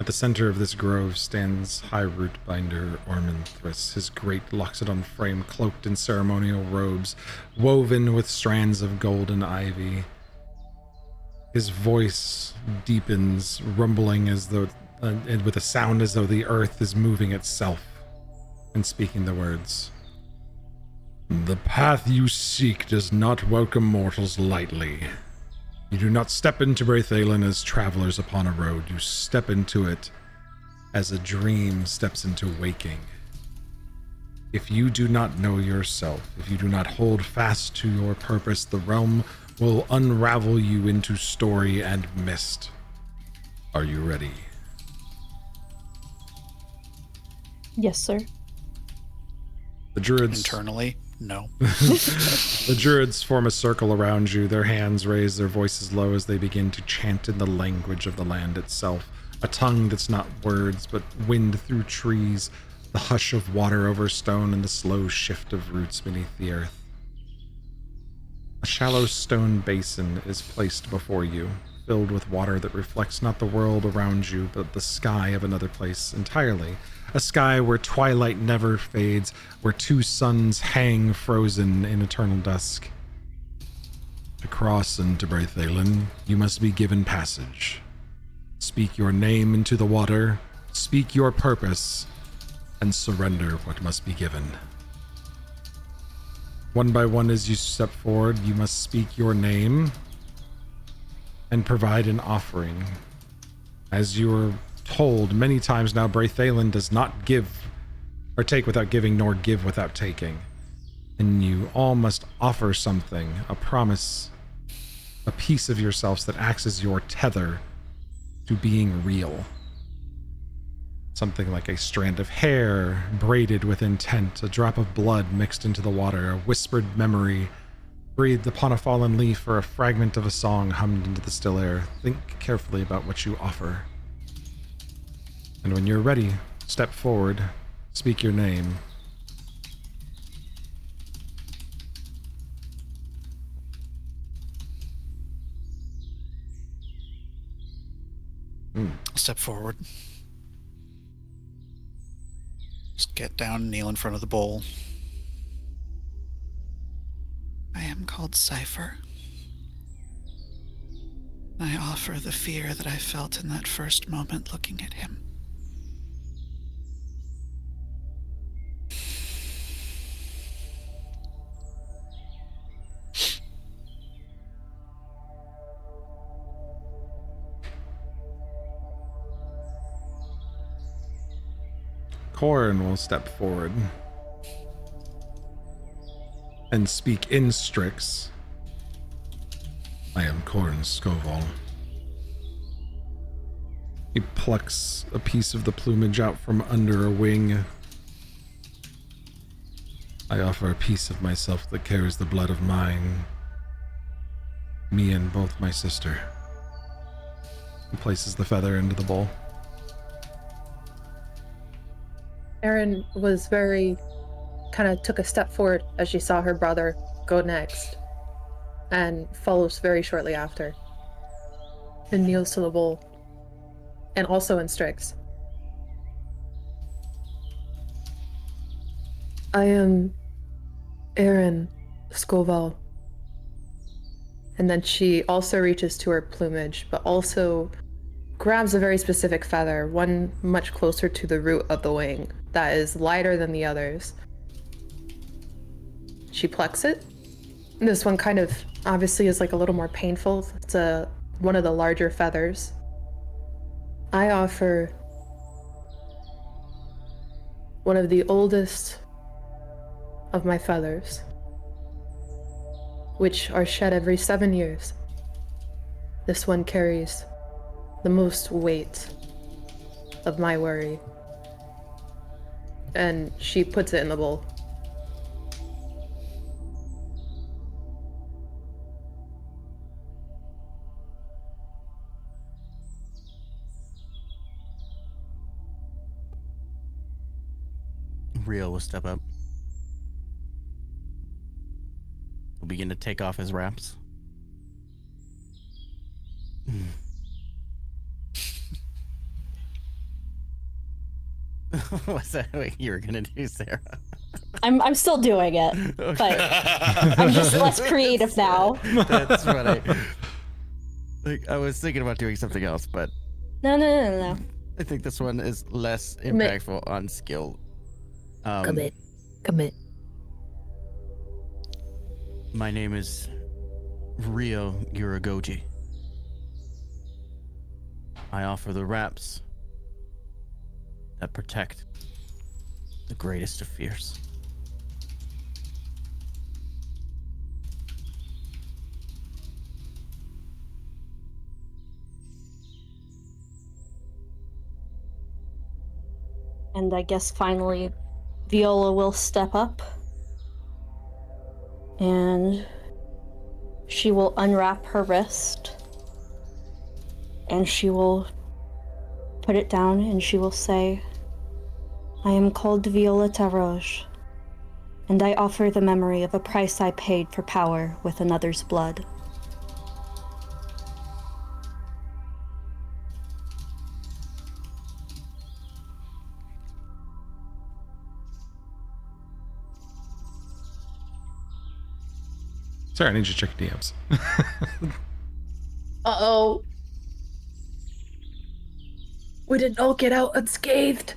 At the center of this grove stands High Root Binder Orminthris, his great Loxodon frame cloaked in ceremonial robes, woven with strands of golden ivy. His voice deepens, rumbling as though, and with a sound as though the earth is moving itself, and speaking the words. The path you seek does not welcome mortals lightly. You do not step into Braithalon as travelers upon a road. You step into it as a dream steps into waking. If you do not know yourself, if you do not hold fast to your purpose, the realm will unravel you into story and mist. Are you ready? Yes, sir. The druids... Internally, no. The druids form a circle around you, their hands raise, their voices low as they begin to chant in the language of the land itself, a tongue that's not words, but wind through trees, the hush of water over stone, and the slow shift of roots beneath the earth. A shallow stone basin is placed before you, filled with water that reflects not the world around you, but the sky of another place entirely. A sky where twilight never fades, where two suns hang frozen in eternal dusk. To cross into Braithalon, you must be given passage. Speak your name into the water, speak your purpose, and surrender what must be given. One by one as you step forward, you must speak your name and provide an offering. As you are told many times now, Braithalon does not give or take without giving, nor give without taking. And you all must offer something, a promise, a piece of yourselves that acts as your tether to being real. Something like a strand of hair braided with intent, a drop of blood mixed into the water, a whispered memory breathed upon a fallen leaf, or a fragment of a song hummed into the still air. Think carefully about what you offer. And when you're ready, step forward, speak your name. Step forward. Just get down and kneel in front of the bowl. I am called Cypher. I offer the fear that I felt in that first moment looking at him. Corin will step forward and speak in Strix. I am Corin Scoval. He plucks a piece of the plumage out from under a wing. I offer a piece of myself that carries the blood of mine, me and both my sister. He places the feather into the bowl. Erin was kind of took a step forward as she saw her brother go next, and follows very shortly after, and kneels to the bowl, and also instructs. I am Erin Scoville. And then she also reaches to her plumage, but also grabs a very specific feather, one much closer to the root of the wing, that is lighter than the others. She plucks it. This one kind of obviously is like a little more painful. It's one of the larger feathers. I offer one of the oldest of my feathers, which are shed every 7 years. This one carries the most weight of my worry. And she puts it in the bowl. Rio will step up. He'll begin to take off his wraps. What's that what you were gonna do, Sarah? I'm still doing it, but I'm just less creative now. That's funny. Like, I was thinking about doing something else, but No. I think this one is less impactful on skill. Commit. My name is Rio Uragoji. I offer the wraps that protect the greatest of fears. And I guess finally Viola will step up. And she will unwrap her wrist. And she will put it down and she will say, I am called Viola Taroge, and I offer the memory of a price I paid for power with another's blood. Sorry, I need you to check your DMs. Uh-oh. We didn't all get out unscathed.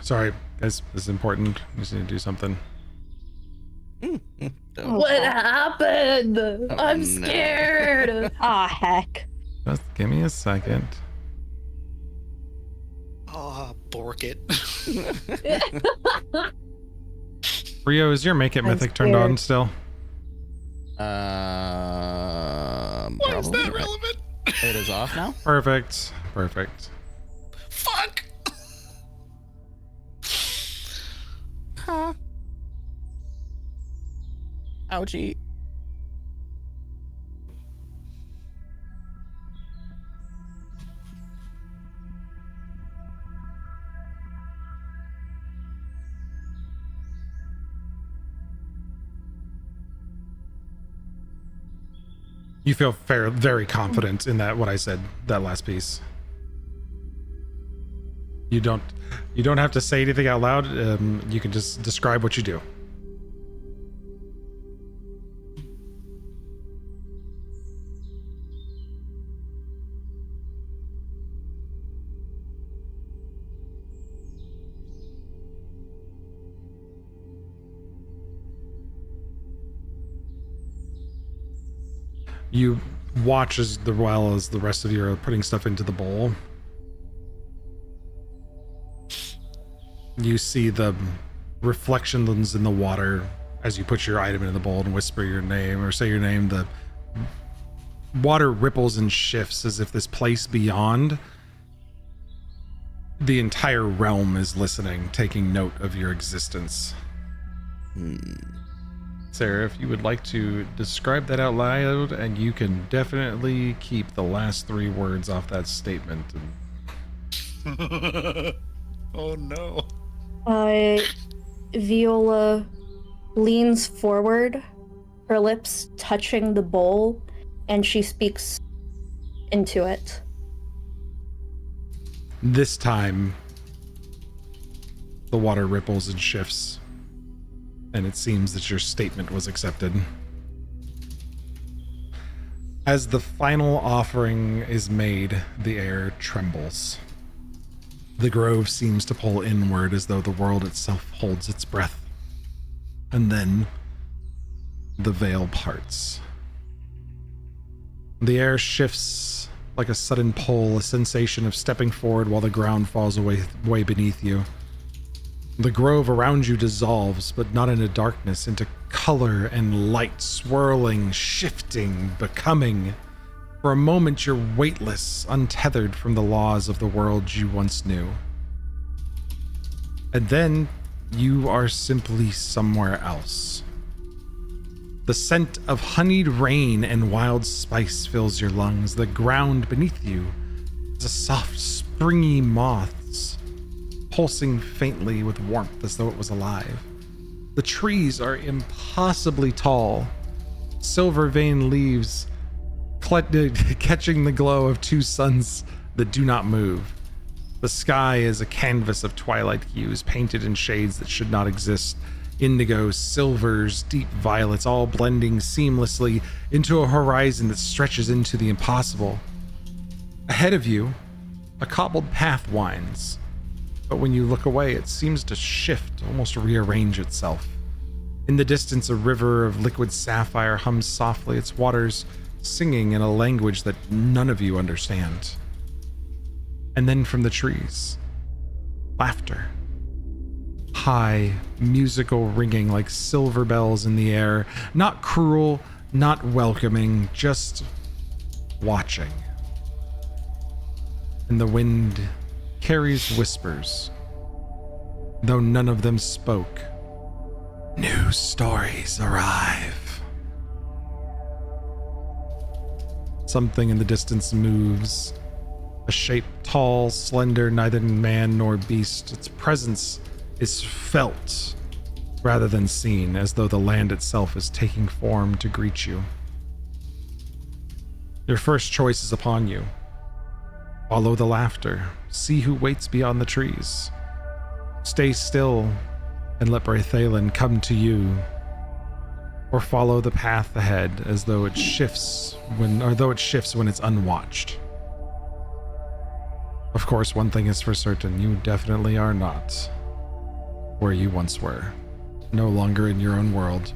Sorry, guys, this is important. I just need to do something. What happened? I'm no. scared. Ah, heck. Just give me a second. Ah, bork it. Rio, is your Make It I'm Mythic turned on scared. still? Why is Probably. that relevant? It is off now? Perfect. Fuck! Huh. Ouchie. You feel very confident in that what I said, that last piece. You don't have to say anything out loud. You can just describe what you do. You watch as well as the rest of you are putting stuff into the bowl. You see the reflections in the water as you put your item into the bowl and whisper your name or say your name. The water ripples and shifts as if this place beyond the entire realm is listening, taking note of your existence. Sarah, if you would like to describe that out loud, and you can definitely keep the last 3 words off that statement. Oh no. Viola leans forward, her lips touching the bowl, and she speaks into it. This time, the water ripples and shifts, and it seems that your statement was accepted. As the final offering is made, the air trembles. The grove seems to pull inward as though the world itself holds its breath. And then, the veil parts. The air shifts like a sudden pull, a sensation of stepping forward while the ground falls away beneath you. The grove around you dissolves, but not into darkness, into color and light, swirling, shifting, becoming. For a moment, you're weightless, untethered from the laws of the world you once knew. And then, you are simply somewhere else. The scent of honeyed rain and wild spice fills your lungs. The ground beneath you is a soft, springy moths, pulsing faintly with warmth as though it was alive. The trees are impossibly tall, silver veined leaves catching the glow of 2 suns that do not move. The sky is a canvas of twilight hues painted in shades that should not exist. Indigos, silvers, deep violets, all blending seamlessly into a horizon that stretches into the impossible. Ahead of you, a cobbled path winds, but when you look away, it seems to shift, almost rearrange itself. In the distance, a river of liquid sapphire hums softly, its waters singing in a language that none of you understand. And then from the trees, laughter. High, musical ringing like silver bells in the air. Not cruel, not welcoming, just watching. And the wind carries whispers, though none of them spoke. New stories arrive. Something in the distance moves. A shape tall, slender, neither man nor beast. Its presence is felt rather than seen, as though the land itself is taking form to greet you. Your first choice is upon you. Follow the laughter. See who waits beyond the trees. Stay still and let Braithalin come to you. Or follow the path ahead as though it shifts when it's unwatched. Of course, one thing is for certain, you definitely are not where you once were. No longer in your own world.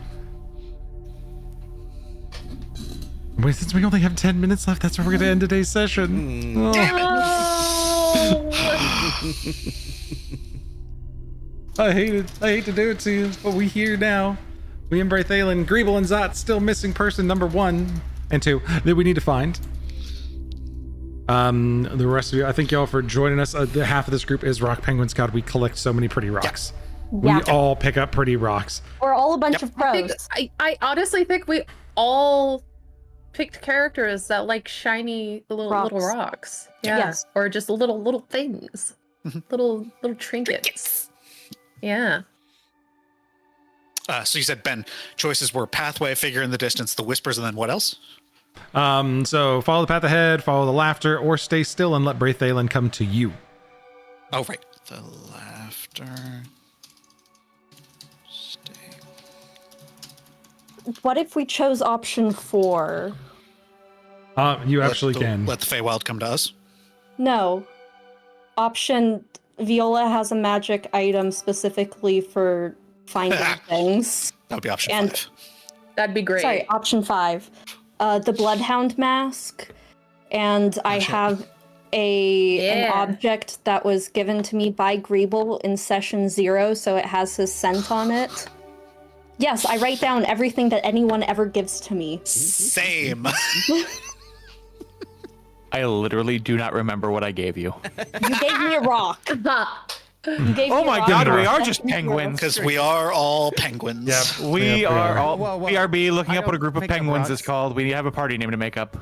Wait, since we only have 10 minutes left, that's where we're going to end today's session. Damn it! I hate to do it to you, but we here now. We and Braithalin, Greeble and Zot, still missing person number 1 and 2 that we need to find. The rest of you, I thank y'all for joining us. The half of this group is Rock Penguins. God, we collect so many pretty rocks. Yeah. We all pick up pretty rocks. We're all a bunch of pros. I honestly think we all picked characters that like shiny little rocks. Yeah. Yes. Or just little things. little trinkets. Yeah. So you said, Ben, choices were pathway, figure in the distance, the whispers, and then what else? So follow the path ahead, follow the laughter, or stay still and let Braithalin come to you. Oh, right. The laughter. Stay. What if we chose option 4? You actually can. Let the Feywild come to us. No. Option Viola has a magic item specifically for finding things. That would be option And- 5. That'd be great. Sorry, option 5. the Bloodhound mask, and I shit. have an Yeah. object that was given to me by Greeble in session 0, so it has his scent on it. Yes, I write down everything that anyone ever gives to me. Same. I literally do not remember what I gave you. You gave me a rock. You gave Oh me a my rock. god, we Rock. are just penguins. Because we are all penguins. Yep. We Yep, are all Well, BRB looking I up what a don't group of pick up penguins is rocks. called. We have a party name to make up.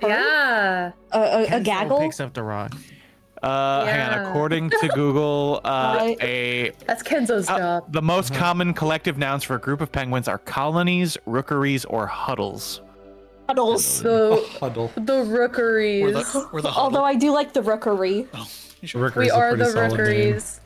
Yeah. A Kenzo gaggle? picks up the rock. Hang on. Yeah. According to Google, That's Kenzo's job. the most common collective nouns for a group of penguins are colonies, rookeries, or huddles. Puddles. The Huddle. rookeries. We're the Although I do like the rookery. Rookery's We a are pretty the solid name. rookeries.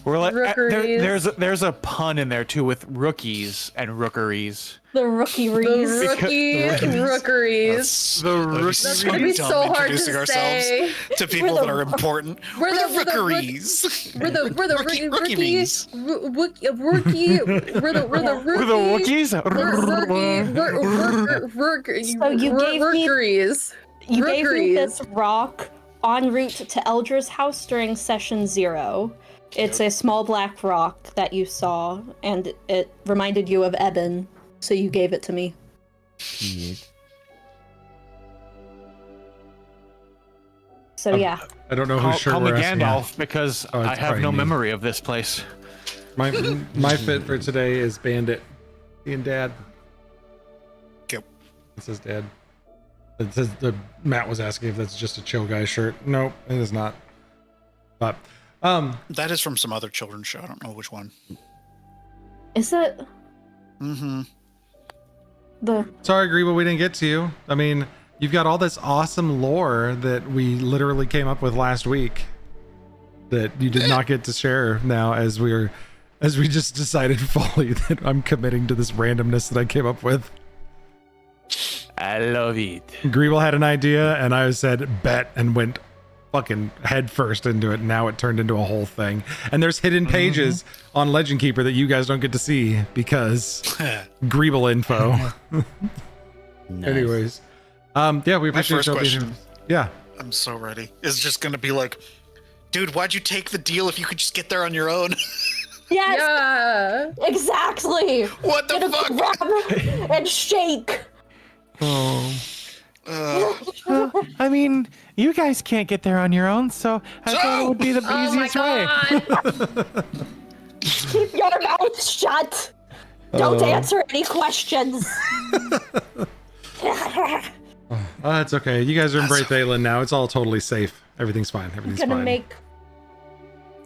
We're like Rookeries. there's a pun in there too with rookies and rookeries. The The rookeries. rookie rookeries. That's It's gonna be so hard to say. to people that are important. We're the rookeries. We're the Rookie rookies. Rookie. We're the We're the rookies. Wookiees. So you gave me- rookeries. You gave me Rookeries. this rock en route to Eldra's house during session 0. It's a small black rock that you saw, and it reminded you of Eben, so you gave it to me. So yeah. I don't know who's sure Call me we're asking. Gandalf because Oh, it's I have probably no me. memory of this place. My fit for today is Bandit. And Dad. Yep. It says Dad. It says Matt was asking if that's just a chill guy shirt. Nope, it is not. But That is from some other children's show. I don't know which one. Is it Mm-hmm. the... sorry, Greba, we didn't get to you. I mean, you've got all this awesome lore that we literally came up with last week that you did not get to share now as we just decided fully that I'm committing to this randomness that I came up with. I love it. Greeble had an idea and I said bet and went fucking head first into it. Now it turned into a whole thing. And there's hidden pages on Legend Keeper that you guys don't get to see because Greeble info. Nice. Anyways. Yeah, we My appreciate first y'all being question, here. Yeah. I'm so ready, is just going to be like, dude, why'd you take the deal if you could just get there on your own? Yes, Yeah. exactly! What the Gonna fuck? grab and shake! Oh. Uh, I mean, you guys can't get there on your own, so I thought it would be the Oh my easiest way. god. Keep your mouth shut! Don't answer any questions! It's okay. You guys are in Braithalin now. It's all totally safe. Everything's fine. I'm Everything's gonna fine. make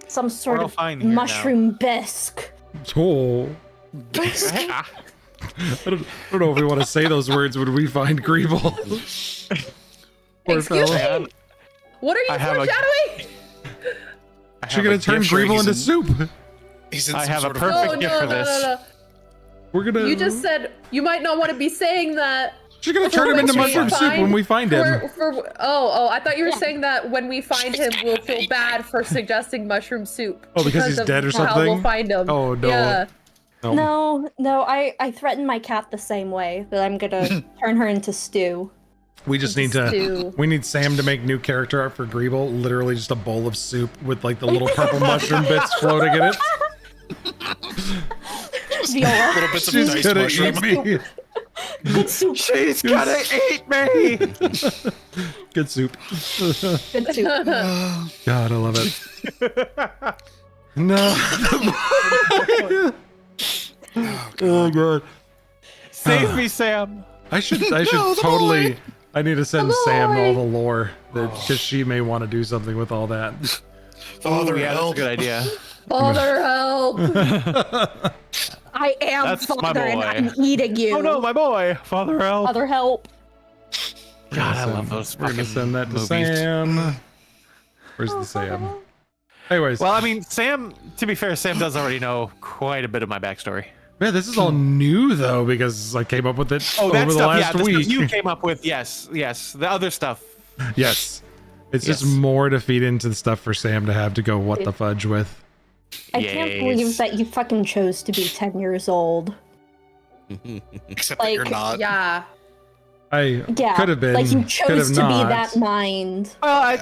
some sort all of fine here now. mushroom bisque. Oh. I don't know if we want to say those words when we find Greeble. Poor Excuse fella. me? What are you I have a- foreshadowing? She's gonna turn sure Greeble he's into in- soup. he's in I some have a sort of perfect No, gift no, for no, this. no, no. We're gonna. You just said you might not want to be saying that. She's gonna turn him into when we mushroom soup when we find him. I thought you were saying that when we find him, we'll feel bad for suggesting mushroom soup. Oh, because he's of dead or How something? we'll find him. Oh, no. Yeah. No, I threatened my cat the same way, that I'm gonna turn her into stew. We just need to. Stew. We need Sam to make new character art for Greeble. Literally just a bowl of soup with like the little purple mushroom bits floating in it. Viola. little bits of She's diced gonna mushroom. eat me. Good soup. She's gonna eat me! Good soup. Good soup. God, I love it. No. Oh god. Save me, Sam! I should the totally. boy. I need to send Sam all the lore because she may want to do something with all that. Father, Yeah, that's a help. good idea. Father, help! I am That's my father and boy. I'm eating you. Oh no, my boy! Father help! Other help. God, I love those We're gonna fucking send that to movies. Sam. Where's the Sam? Anyways, Well, I mean, Sam, to be fair, Sam does already know quite a bit of my backstory. man, this is all new though because I came up with it Oh, that over the stuff, last yeah, the week. stuff you came up with, yes. The other stuff. Yes, it's just Yes. more to feed into the stuff for Sam to have to go what the fudge with. I can't believe Yes. that you fucking chose to be 10 years old. Except that you're Like, not. Yeah. Yeah, could have been. like you could chose have to not. be that mind. Well,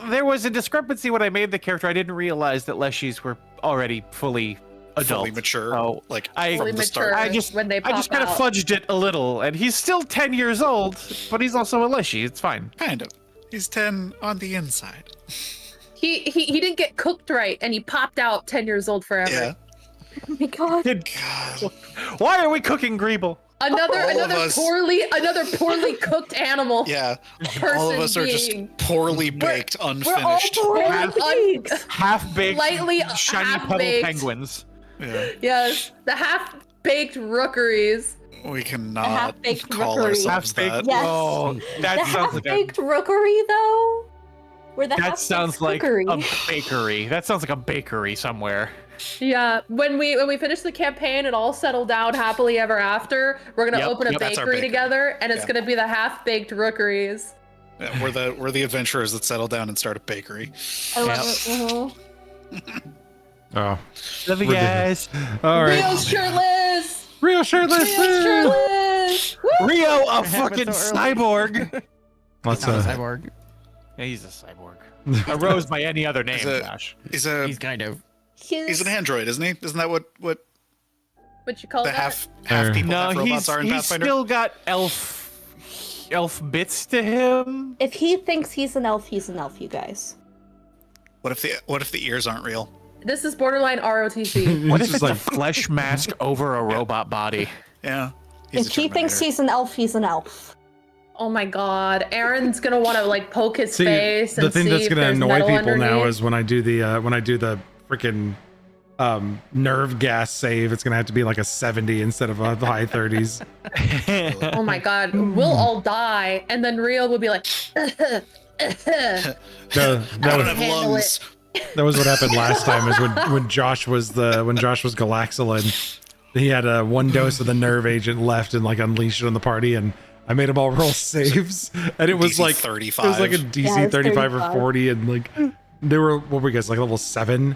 there was a discrepancy when I made the character. I didn't realize that Leshies were already fully adult. Fully mature. Oh, Like I- from Fully the mature start. when they pop I just kind of out. fudged it a little, and he's still 10 years old, but he's also a Leshy. It's fine. Kind of. He's 10 on the inside. He didn't get cooked right, and he popped out 10 years old forever. Yeah. Oh my god. God. Why are we cooking Greeble? Another All of another us- poorly cooked animal. Yeah. Person All of us are just being- poorly baked, We're all unfinished. poorly Half-baked, Slightly shiny puddle half-baked. penguins. Yeah. Yes, the half-baked rookeries. We cannot half-baked call rookery. ourselves Half-baked. that. Yes. Oh, that The sounds like a, half-baked rookery, though? We're the that half-baked sounds like cookery. a bakery. That sounds like a bakery somewhere. Yeah, when we finish the campaign and all settle down happily ever after, we're gonna Yep, open a yep, that's our bakery bakery. together, and it's Yeah. gonna be the half-baked rookeries. Yeah, we're the adventurers that settle down and start a bakery. I love Yep. it. Oh, Love you Ridiculous. guys. all right. Rio's shirtless. Real shirtless. Rio's shirtless. Woo! Rio, a happened fucking so early. cyborg. Let's Not a cyborg. Yeah, he's a cyborg. A rose by any other name, He's a- Josh. He's He's kind of. he's an android, isn't he? Isn't that what What you call the that? half Or- people, No, half robots are in he's Pathfinder? still got elf bits to him. If he thinks he's an elf, you guys. What if the ears aren't real? This is borderline ROTC. What It's if it's just a flesh mask over a robot body? Yeah. If he thinks he's an elf, he's an elf. Oh my god, Aaron's gonna want to like poke his See, face and the thing see that's if gonna there's annoy metal people now underneath. is when I do the freaking nerve gas save, it's gonna have to be like a 70 instead of a high 30s. Oh my god, we'll all die, and then Rio will be like, No, I don't that, have handle lungs. that was what happened last time. Is when Josh was Galaxolin, he had one dose of the nerve agent left and like unleashed it on the party, and I made them all roll saves, and it was DC like 35. It was like a DC Yeah, it was 35 or 35. 40, and like they were, what were you guys, like level 7?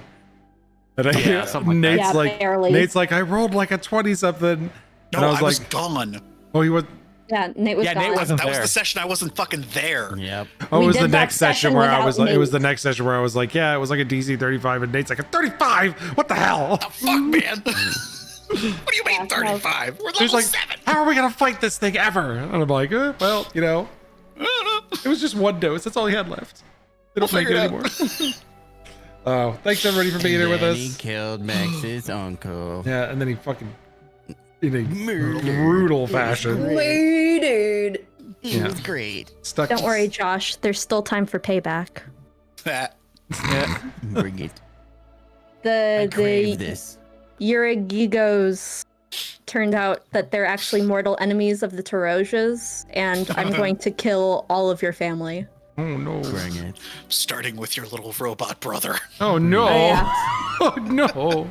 And Yeah, something like that. Nate's Yeah, like barely. Nate's like, I rolled like a 20 something. No, and I I was like, gone. oh, he was. Yeah, Nate was Yeah, gone. Nate wasn't That was there. the session I wasn't fucking there. Yep. Oh, We it was did the that next session session where I without was like, it was Nate. the next session where I was like, yeah, it was like a DC 35, and Nate's like a 35. What the hell? The fuck, man? What do you Yeah, mean no. 35? We're He's level like, 7. how are we gonna fight this thing ever? And I'm like, well, you know, it was just one dose. That's all he had left. They don't We'll make it figure it anymore. Oh, thanks everybody for being here with Then us. He killed Max's uncle. Yeah, and then he fucking in a brutal fashion waited. He Yeah. was great. stuck. Don't worry, Josh. There's still time for payback. That. Bring it. The I crave this. Urigigos turned out that they're actually mortal enemies of the Tarosias, and I'm going to kill all of your family. Oh no! Bring it. Starting with your little robot brother. Oh no! Oh, yeah. Oh no!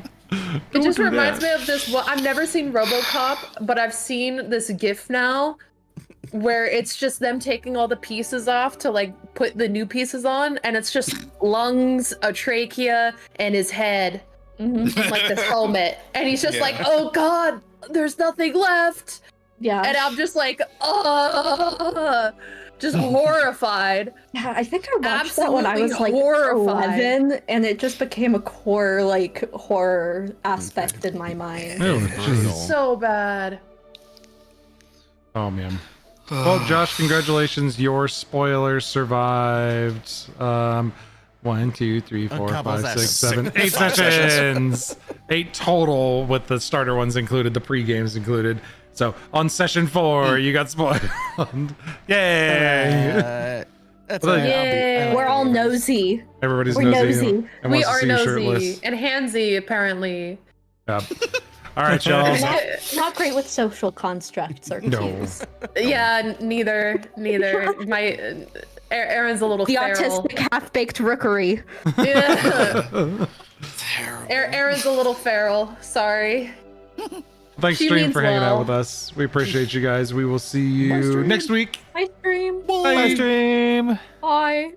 It just do reminds that. me of this. Well, I've never seen RoboCop, but I've seen this GIF now, where it's just them taking all the pieces off to like put the new pieces on, and it's just lungs, a trachea, and his head, Mhm. like this helmet, and he's just Yeah. like, "Oh God, there's nothing left," Yeah. and I'm just like, just horrified. Yeah, I think I watched that when I was Absolutely like horrified. 11, and it just became a core like horror aspect in my mind. Oh, Brutal. jeez. So bad. Oh man. Well, Josh, congratulations. Your spoilers survived. 1, 2, 3, 4, couple 5, 6, sessions. 7, 8 sessions. 8 total with the starter ones included, the pre-games included. So on session 4, you got spoiled. Yay! That's Well, why Yay. We're all nosy. Everybody's We're nosy. nosy. and We wants to are see you nosy shirtless. and handsy, apparently. Yep. All right, y'all. Not great with social constructs or No. cues. Yeah, neither. My Aaron's a little The feral. autistic half-baked rookery. Yeah. Terrible. Aaron's a little feral. Sorry. Thanks, She stream, means for hanging out well. with us. We appreciate you guys. We will see you stream. next week. Hi, stream. Bye, stream. Bye.